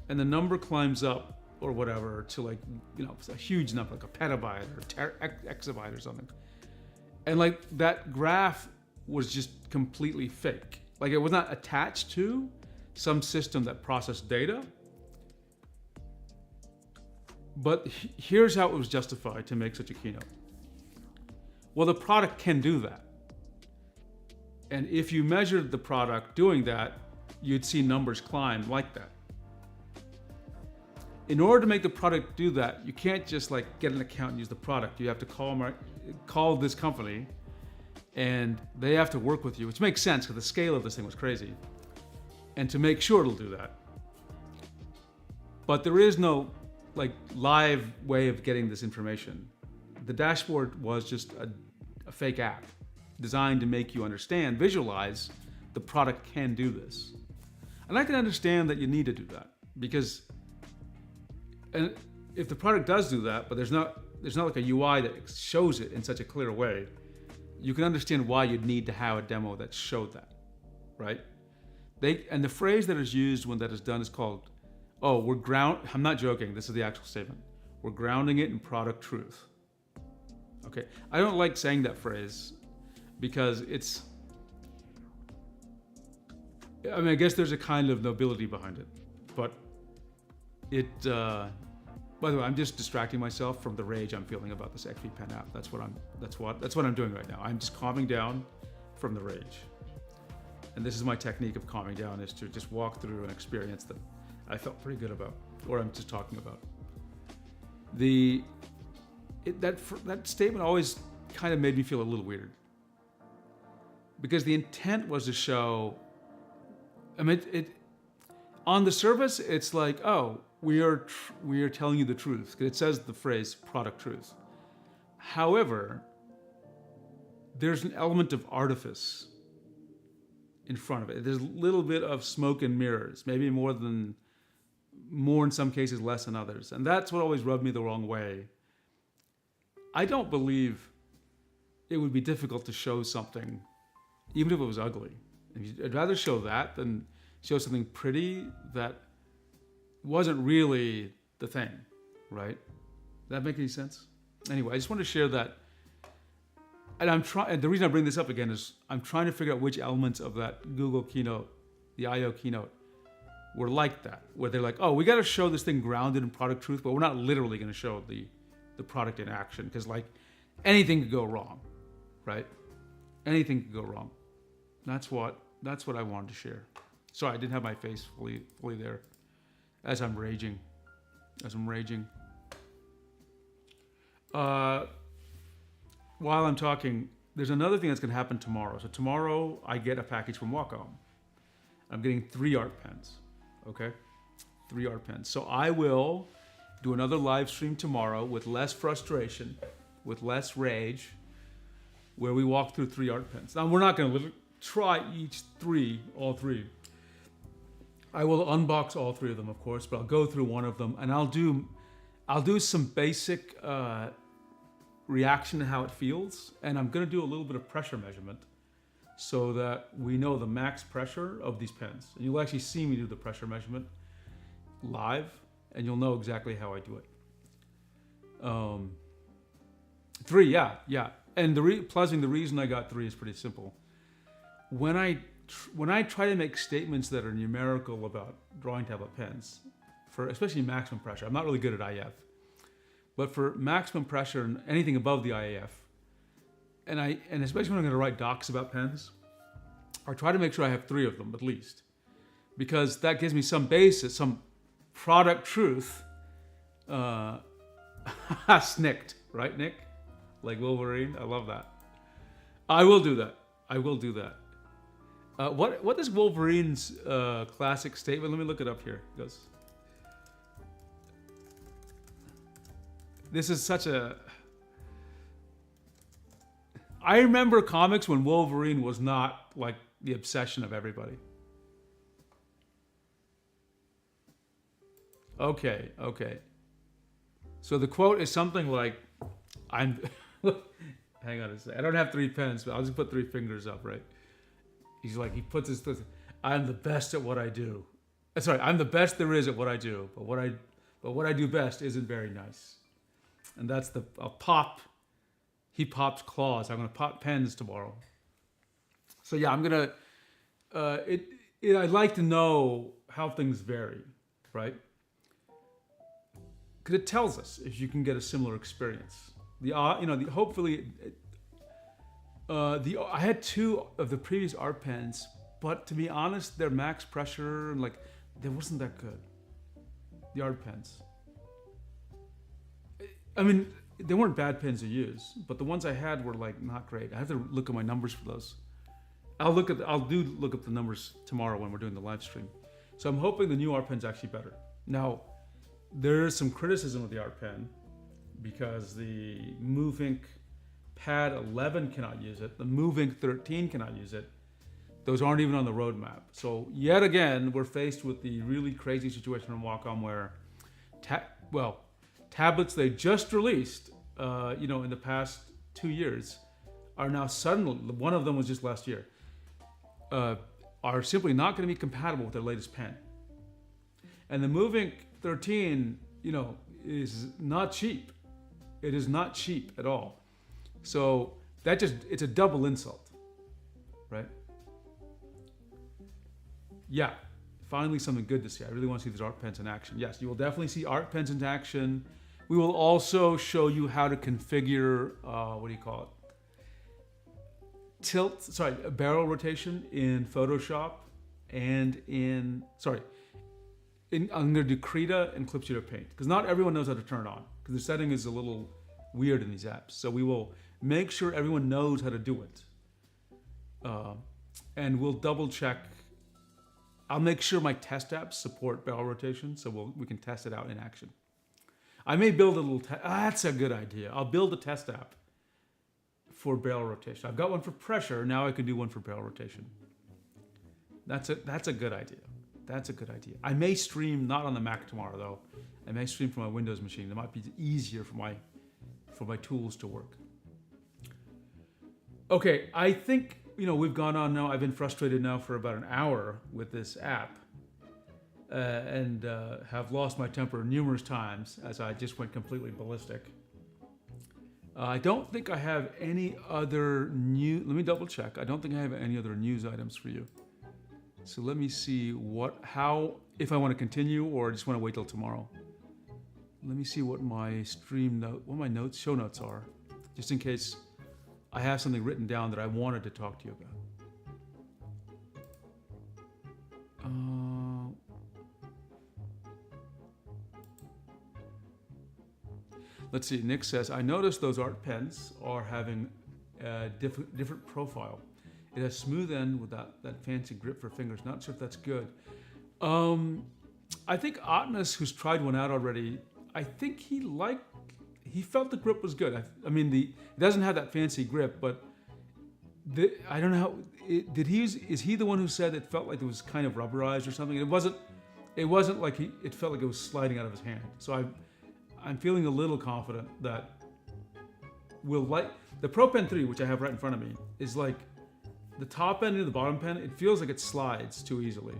And the number climbs up or whatever to like, a huge number, like a petabyte or exabyte or something. And like that graph was just completely fake. Like it was not attached to some system that processed data. But here's how it was justified to make such a keynote. Well, the product can do that. And if you measured the product doing that, you'd see numbers climb like that. In order to make the product do that, you can't just like get an account and use the product. You have to call this company, and they have to work with you, which makes sense because the scale of this thing was crazy. And to make sure it'll do that. But there is no like live way of getting this information. The dashboard was just a fake app designed to make you understand, visualize the product can do this. And I can understand that you need to do that because, and if the product does do that, but there's not like a UI that shows it in such a clear way, you can understand why you'd need to have a demo that showed that, right? And the phrase that is used when that is done is called, I'm not joking, this is the actual statement. We're grounding it in product truth. Okay, I don't like saying that phrase because I guess there's a kind of nobility behind it, but by the way, I'm just distracting myself from the rage I'm feeling about this XP-Pen app. That's what I'm doing right now. I'm just calming down from the rage. And this is my technique of calming down, is to just walk through an experience that I felt pretty good about, or I'm just talking about. That statement always kind of made me feel a little weird, because the intent was to show. On the surface, it's like, oh, we are telling you the truth, because it says the phrase product truth. However, there's an element of artifice in front of it. There's a little bit of smoke and mirrors, maybe more in some cases, less in others. And that's what always rubbed me the wrong way. I don't believe it would be difficult to show something, even if it was ugly. I'd rather show that than show something pretty that wasn't really the thing, right? Does that make any sense? Anyway, I just want to share that. And the reason I bring this up again is I'm trying to figure out which elements of that Google keynote, the I/O keynote, were like that, where they're like, oh, we got to show this thing grounded in product truth, but we're not literally going to show the product in action, because like anything could go wrong, right? Anything could go wrong. That's what I wanted to share. Sorry, I didn't have my face fully there as I'm raging. While I'm talking, there's another thing that's going to happen tomorrow. So tomorrow I get a package from Wacom. I'm getting 3 art pens, okay? 3 art pens. So I will do another live stream tomorrow with less frustration, with less rage, where we walk through 3 art pens. Now we're not going to try all three. I will unbox all 3 of them, of course, but I'll go through one of them and I'll do some basic reaction to how it feels, and I'm going to do a little bit of pressure measurement so that we know the max pressure of these pens. And you'll actually see me do the pressure measurement live, and you'll know exactly how I do it. 3, yeah. And the reason I got 3 is pretty simple. When I try to make statements that are numerical about drawing tablet pens, for especially maximum pressure, I'm not really good at IF, but for maximum pressure and anything above the IAF, and especially when I'm going to write docs about pens, I try to make sure I have 3 of them at least, because that gives me some basis, some product truth. Snicked, right, Nick? Like Wolverine. I love that. I will do that. What is Wolverine's classic statement? Let me look it up here. It goes, this is such a... I remember comics when Wolverine was not like the obsession of everybody. Okay. So the quote is something like, hang on a second. I don't have 3 pens, but I'll just put 3 fingers up, right? He's like, he puts his, I'm the best at what I do. Sorry, I'm the best there is at what I do, but what I do best isn't very nice. And that's he pops claws. I'm gonna pop pens tomorrow. So yeah, I'm gonna, I'd like to know how things vary, right? Because it tells us if you can get a similar experience. Hopefully, I had 2 of the previous art pens, but to be honest, their max pressure and they wasn't that good. The art pens. I mean, they weren't bad pens to use, but the ones I had were not great. I have to look at my numbers for those. I'll look up the numbers tomorrow when we're doing the live stream. So I'm hoping the new art pen's actually better. Now, there is some criticism of the art pen because the Move Ink Pad 11 cannot use it. The Move Ink 13 cannot use it. Those aren't even on the roadmap. So yet again, we're faced with the really crazy situation from Wacom where, tablets they just released, in the past 2 years, are now suddenly, one of them was just last year, are simply not going to be compatible with their latest pen. And the Move Ink 13, is not cheap. It is not cheap at all. So it's a double insult, right? Yeah, finally something good to see. I really want to see these art pens in action. Yes, you will definitely see art pens in action. We will also show you how to configure, barrel rotation in Photoshop and I'm going to do Krita and Clip Studio Paint, because not everyone knows how to turn it on, because the setting is a little weird in these apps. So we will make sure everyone knows how to do it. And we'll double check. I'll make sure my test apps support barrel rotation, so we can test it out in action. I may build a little that's a good idea. I'll build a test app for barrel rotation. I've got one for pressure, now I can do one for barrel rotation. That's a good idea. That's a good idea. I may stream, not on the Mac tomorrow though. I may stream from my Windows machine. It might be easier for my tools to work. Okay, I think we've gone on now. I've been frustrated now for about an hour with this app, and have lost my temper numerous times as I just went completely ballistic. I don't think I have any other let me double check. I don't think I have any other news items for you. So let me see if I want to continue or just want to wait till tomorrow. Let me see what my show notes are, just in case I have something written down that I wanted to talk to you about. Let's see, Nick says, I noticed those art pens are having a different profile. It has smooth end with that fancy grip for fingers. Not sure if that's good. I think Otnus, who's tried one out already, I think he felt the grip was good. It doesn't have that fancy grip, but I don't know how, did he use, is he the one who said it felt like it was kind of rubberized or something? It wasn't like it felt like it was sliding out of his hand. So I'm feeling a little confident that we'll like, the Pro Pen 3, which I have right in front of me, is like the top end and the bottom pen, it feels like it slides too easily.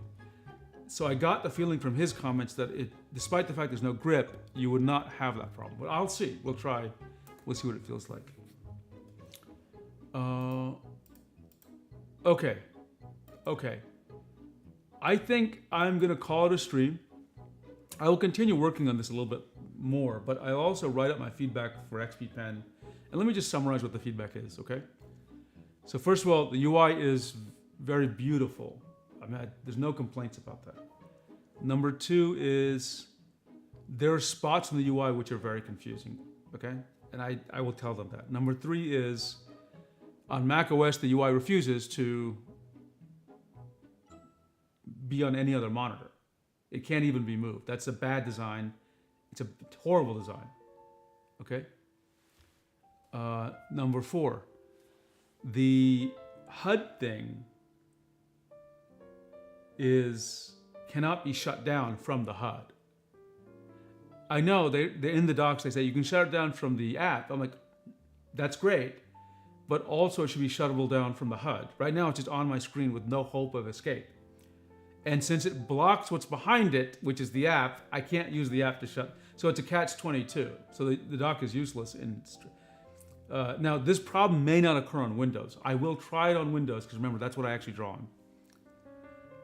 So I got the feeling from his comments that despite the fact there's no grip, you would not have that problem. But I'll see, we'll try, we'll see what it feels like. Okay. I think I'm gonna call it a stream. I will continue working on this a little bit more, but I'll also write up my feedback for XP Pen. And let me just summarize what the feedback is, okay? So first of all, the UI is very beautiful. There's no complaints about that. Number 2 is there are spots in the UI which are very confusing, okay? And I will tell them that. Number 3 is on Mac OS, the UI refuses to be on any other monitor. It can't even be moved. That's a bad design. It's a horrible design, okay? Number 4, the HUD thing cannot be shut down from the HUD. I know they're in the docs, they say you can shut it down from the app. I'm like, that's great, but also it should be shuttable down from the HUD. Right now it's just on my screen with no hope of escape. And since it blocks what's behind it, which is the app, I can't use the app to shut. So it's a catch-22. So the dock is useless. Now this problem may not occur on Windows. I will try it on Windows because remember that's what I actually draw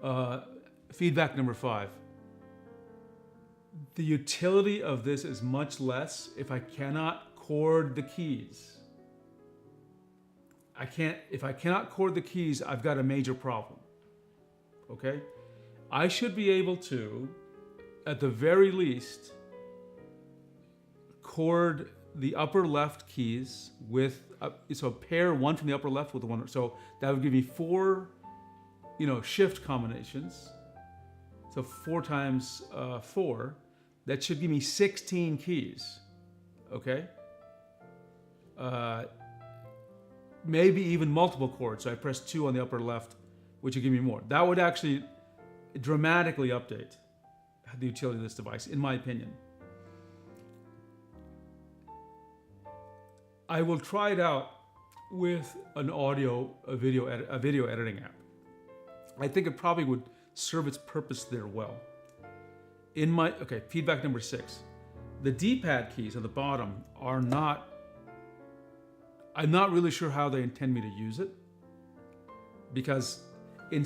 on. Feedback number 5. The utility of this is much less if I cannot chord the keys. If I cannot chord the keys, I've got a major problem. Okay? I should be able to, at the very least, chord the upper left keys with, so pair one from the upper left with the one, so that would give me 4, shift combinations. So 4 times 4, that should give me 16 keys, okay? Maybe even multiple chords, so I press 2 on the upper left, which would give me more. That would actually dramatically update the utility of this device, in my opinion. I will try it out with a video editing app. I think it probably would serve its purpose there well. Feedback number 6. The D-pad keys at the bottom are not, I'm not really sure how they intend me to use it, because in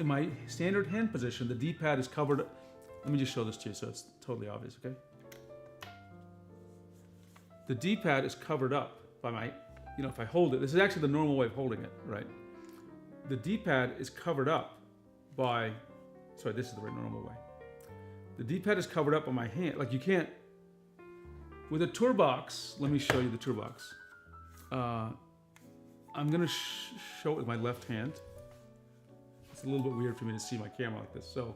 my standard hand position, the D-pad is covered. Let me just show this to you so it's totally obvious, okay? The D-pad is covered up by my, if I hold it, this is actually the normal way of holding it, right? The D-pad is covered up by, sorry, this is the normal way. The D-pad is covered up on my hand. Like you can't, with a TourBox, let me show you the TourBox. I'm gonna show it with my left hand. It's a little bit weird for me to see my camera like this. So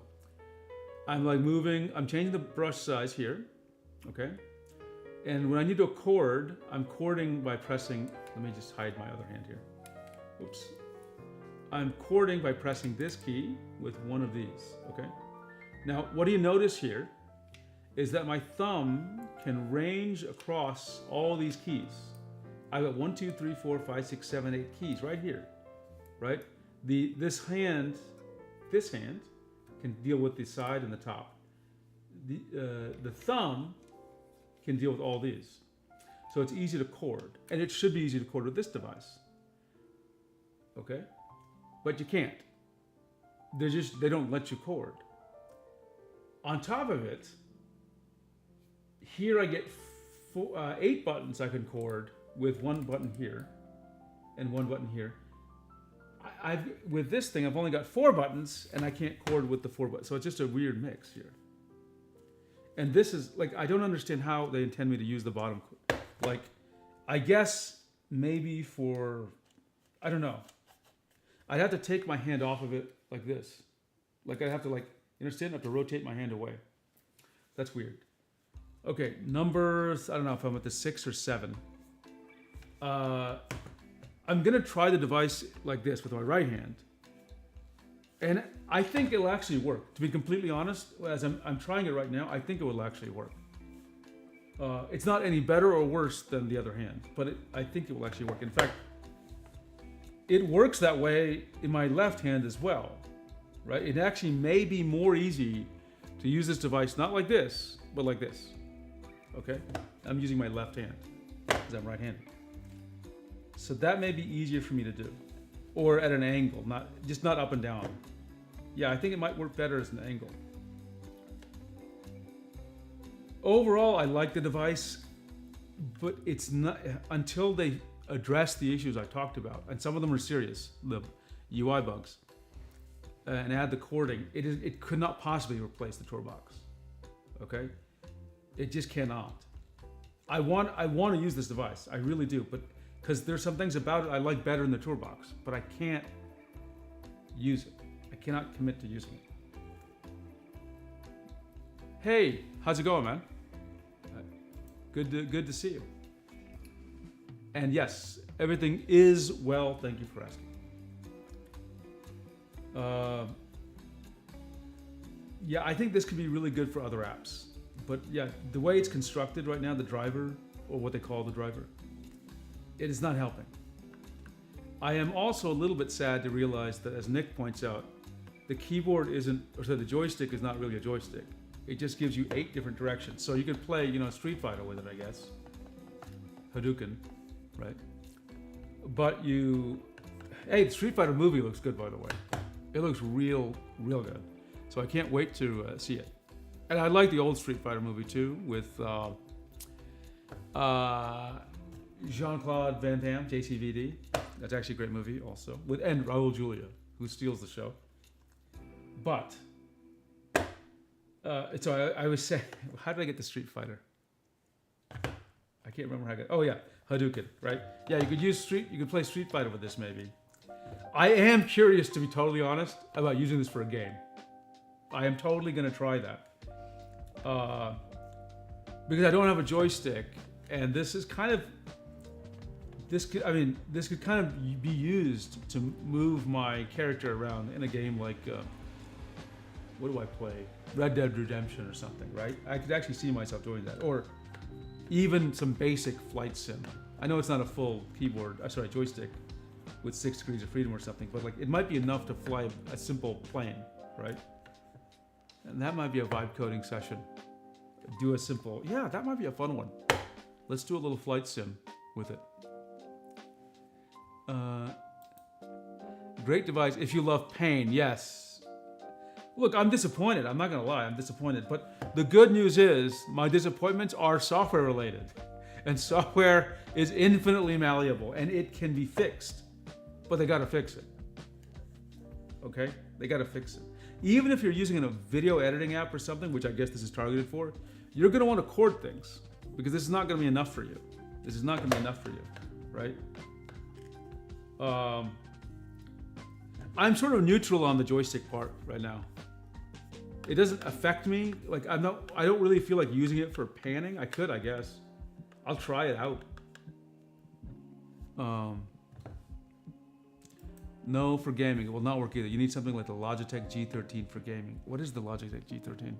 I'm like moving, I'm changing the brush size here, okay? And when I need to chord, I'm chording by pressing, let me just hide my other hand here. Oops. I'm chording by pressing this key with one of these, okay? Now, what do you notice here is that my thumb can range across all these keys. I've got 1, 2, 3, 4, 5, 6, 7, 8 keys right here, right? This hand can deal with the side and the top. The thumb can deal with all these. So it's easy to chord, and it should be easy to chord with this device, okay? But you can't. They don't let you chord. On top of it, here I get 8 buttons I can chord with 1 button here and 1 button here. With this thing, I've only got 4 buttons and I can't chord with the 4 buttons. So it's just a weird mix here. And this is like, I don't understand how they intend me to use the bottom. Like, I guess maybe for, I don't know. I'd have to take my hand off of it like this. Like I'd have to like, you understand? I have to rotate my hand away. That's weird. Okay, numbers, I don't know if I'm at the 6 or 7. I'm gonna try the device like this with my right hand, and I think it'll actually work. To be completely honest, as I'm trying it right now, I think it will actually work. It's not any better or worse than the other hand, but I think it will actually work. In fact, it works that way in my left hand as well, right? It actually may be more easy to use this device, not like this, but like this, okay? I'm using my left hand, because I'm right-handed. So that may be easier for me to do, or at an angle, not up and down. Yeah, I think it might work better as an angle. Overall, I like the device, but it's not until they address the issues I talked about, and some of them are serious, the UI bugs, and add the cording. It could not possibly replace the TourBox. Okay, it just cannot. I want to use this device, I really do, but because there's some things about it I like better than the TourBox, but I can't use it. I cannot commit to using it. Hey, how's it going, man? Good to see you. And yes, everything is well. Thank you for asking. Yeah, I think this could be really good for other apps. But yeah, the way it's constructed right now, the driver, or what they call the driver, it is not helping. I am also a little bit sad to realize that, as Nick points out, the keyboard the joystick is not really a joystick. It just gives you 8 different directions. So you could play, Street Fighter with it, I guess. Hadouken, right? But hey, the Street Fighter movie looks good, by the way. It looks real good. So I can't wait to see it. And I like the old Street Fighter movie too, with Jean-Claude Van Damme, JCVD. That's actually a great movie also. And Raul Julia, who steals the show. But, so I was saying, how did I get to Street Fighter? I can't remember how I got, oh yeah, Hadouken, right? Yeah, you could play Street Fighter with this maybe. I am curious, to be totally honest, about using this for a game. I am totally gonna try that. Because I don't have a joystick, and this could kind of be used to move my character around in a game like, what do I play? Red Dead Redemption or something, right? I could actually see myself doing that. Or even some basic flight sim. I know it's not a full joystick with 6 degrees of freedom or something, but like it might be enough to fly a simple plane, right? And that might be a vibe coding session. That might be a fun one. Let's do a little flight sim with it. Great device if you love pain, yes. Look, I'm disappointed. I'm not gonna lie, I'm disappointed. But the good news is my disappointments are software related. And software is infinitely malleable and it can be fixed. But they gotta fix it. Okay? They gotta fix it. Even if you're using a video editing app or something, which I guess this is targeted for, you're gonna want to chord things because this is not gonna be enough for you. This is not gonna be enough for you, right? I'm sort of neutral on the joystick part right now. It doesn't affect me. Like I don't really feel like using it for panning. I could, I guess. I'll try it out. No, for gaming, it will not work either. You need something like the Logitech G13 for gaming. What is the Logitech G13?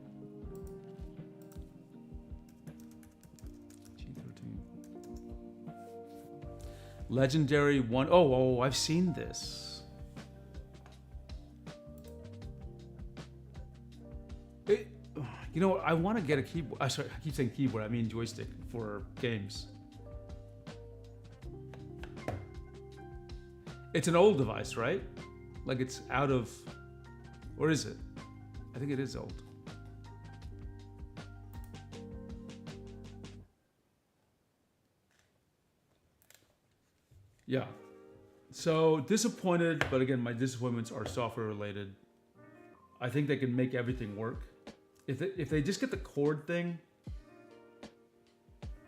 G13. Legendary one. Oh, I've seen this. I want to get a keyboard. Sorry, I keep saying keyboard. I mean joystick for games. It's an old device, right? Like it's out of, or is it? I think it is old. Yeah. So disappointed, but again, my disappointments are software related. I think they can make everything work. If they just get the chord thing,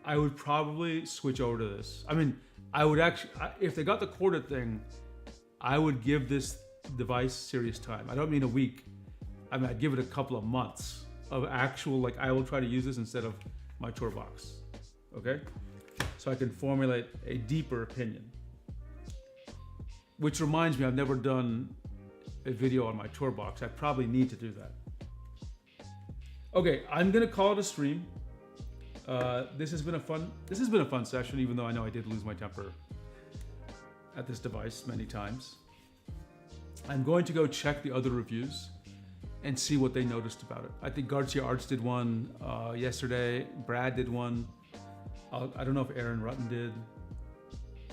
I would probably switch over to this. I mean, I would actually, if they got the chorded thing, I would give this device serious time. I don't mean a week. I mean, I'd give it a couple of months of actual, like, I will try to use this instead of my TourBox. Okay? So I can formulate a deeper opinion. Which reminds me, I've never done a video on my tour box. I probably need to do that. Okay, I'm gonna call it a stream. This has been a fun session, even though I know I did lose my temper at this device many times. I'm going to go check the other reviews and see what they noticed about it. I think Garcia Arts did one yesterday. Brad did one. I don't know if Aaron Rutten did.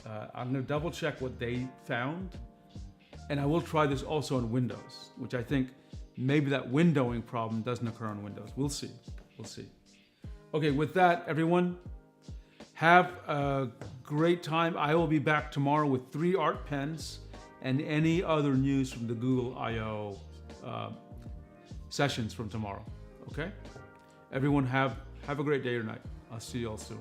I'm gonna double check what they found. And I will try this also on Windows, which I think maybe that windowing problem doesn't occur on Windows. We'll see. Okay, with that, everyone, have a great time. I will be back tomorrow with 3 art pens and any other news from the Google I/O sessions from tomorrow. Okay? Everyone have a great day or night. I'll see you all soon.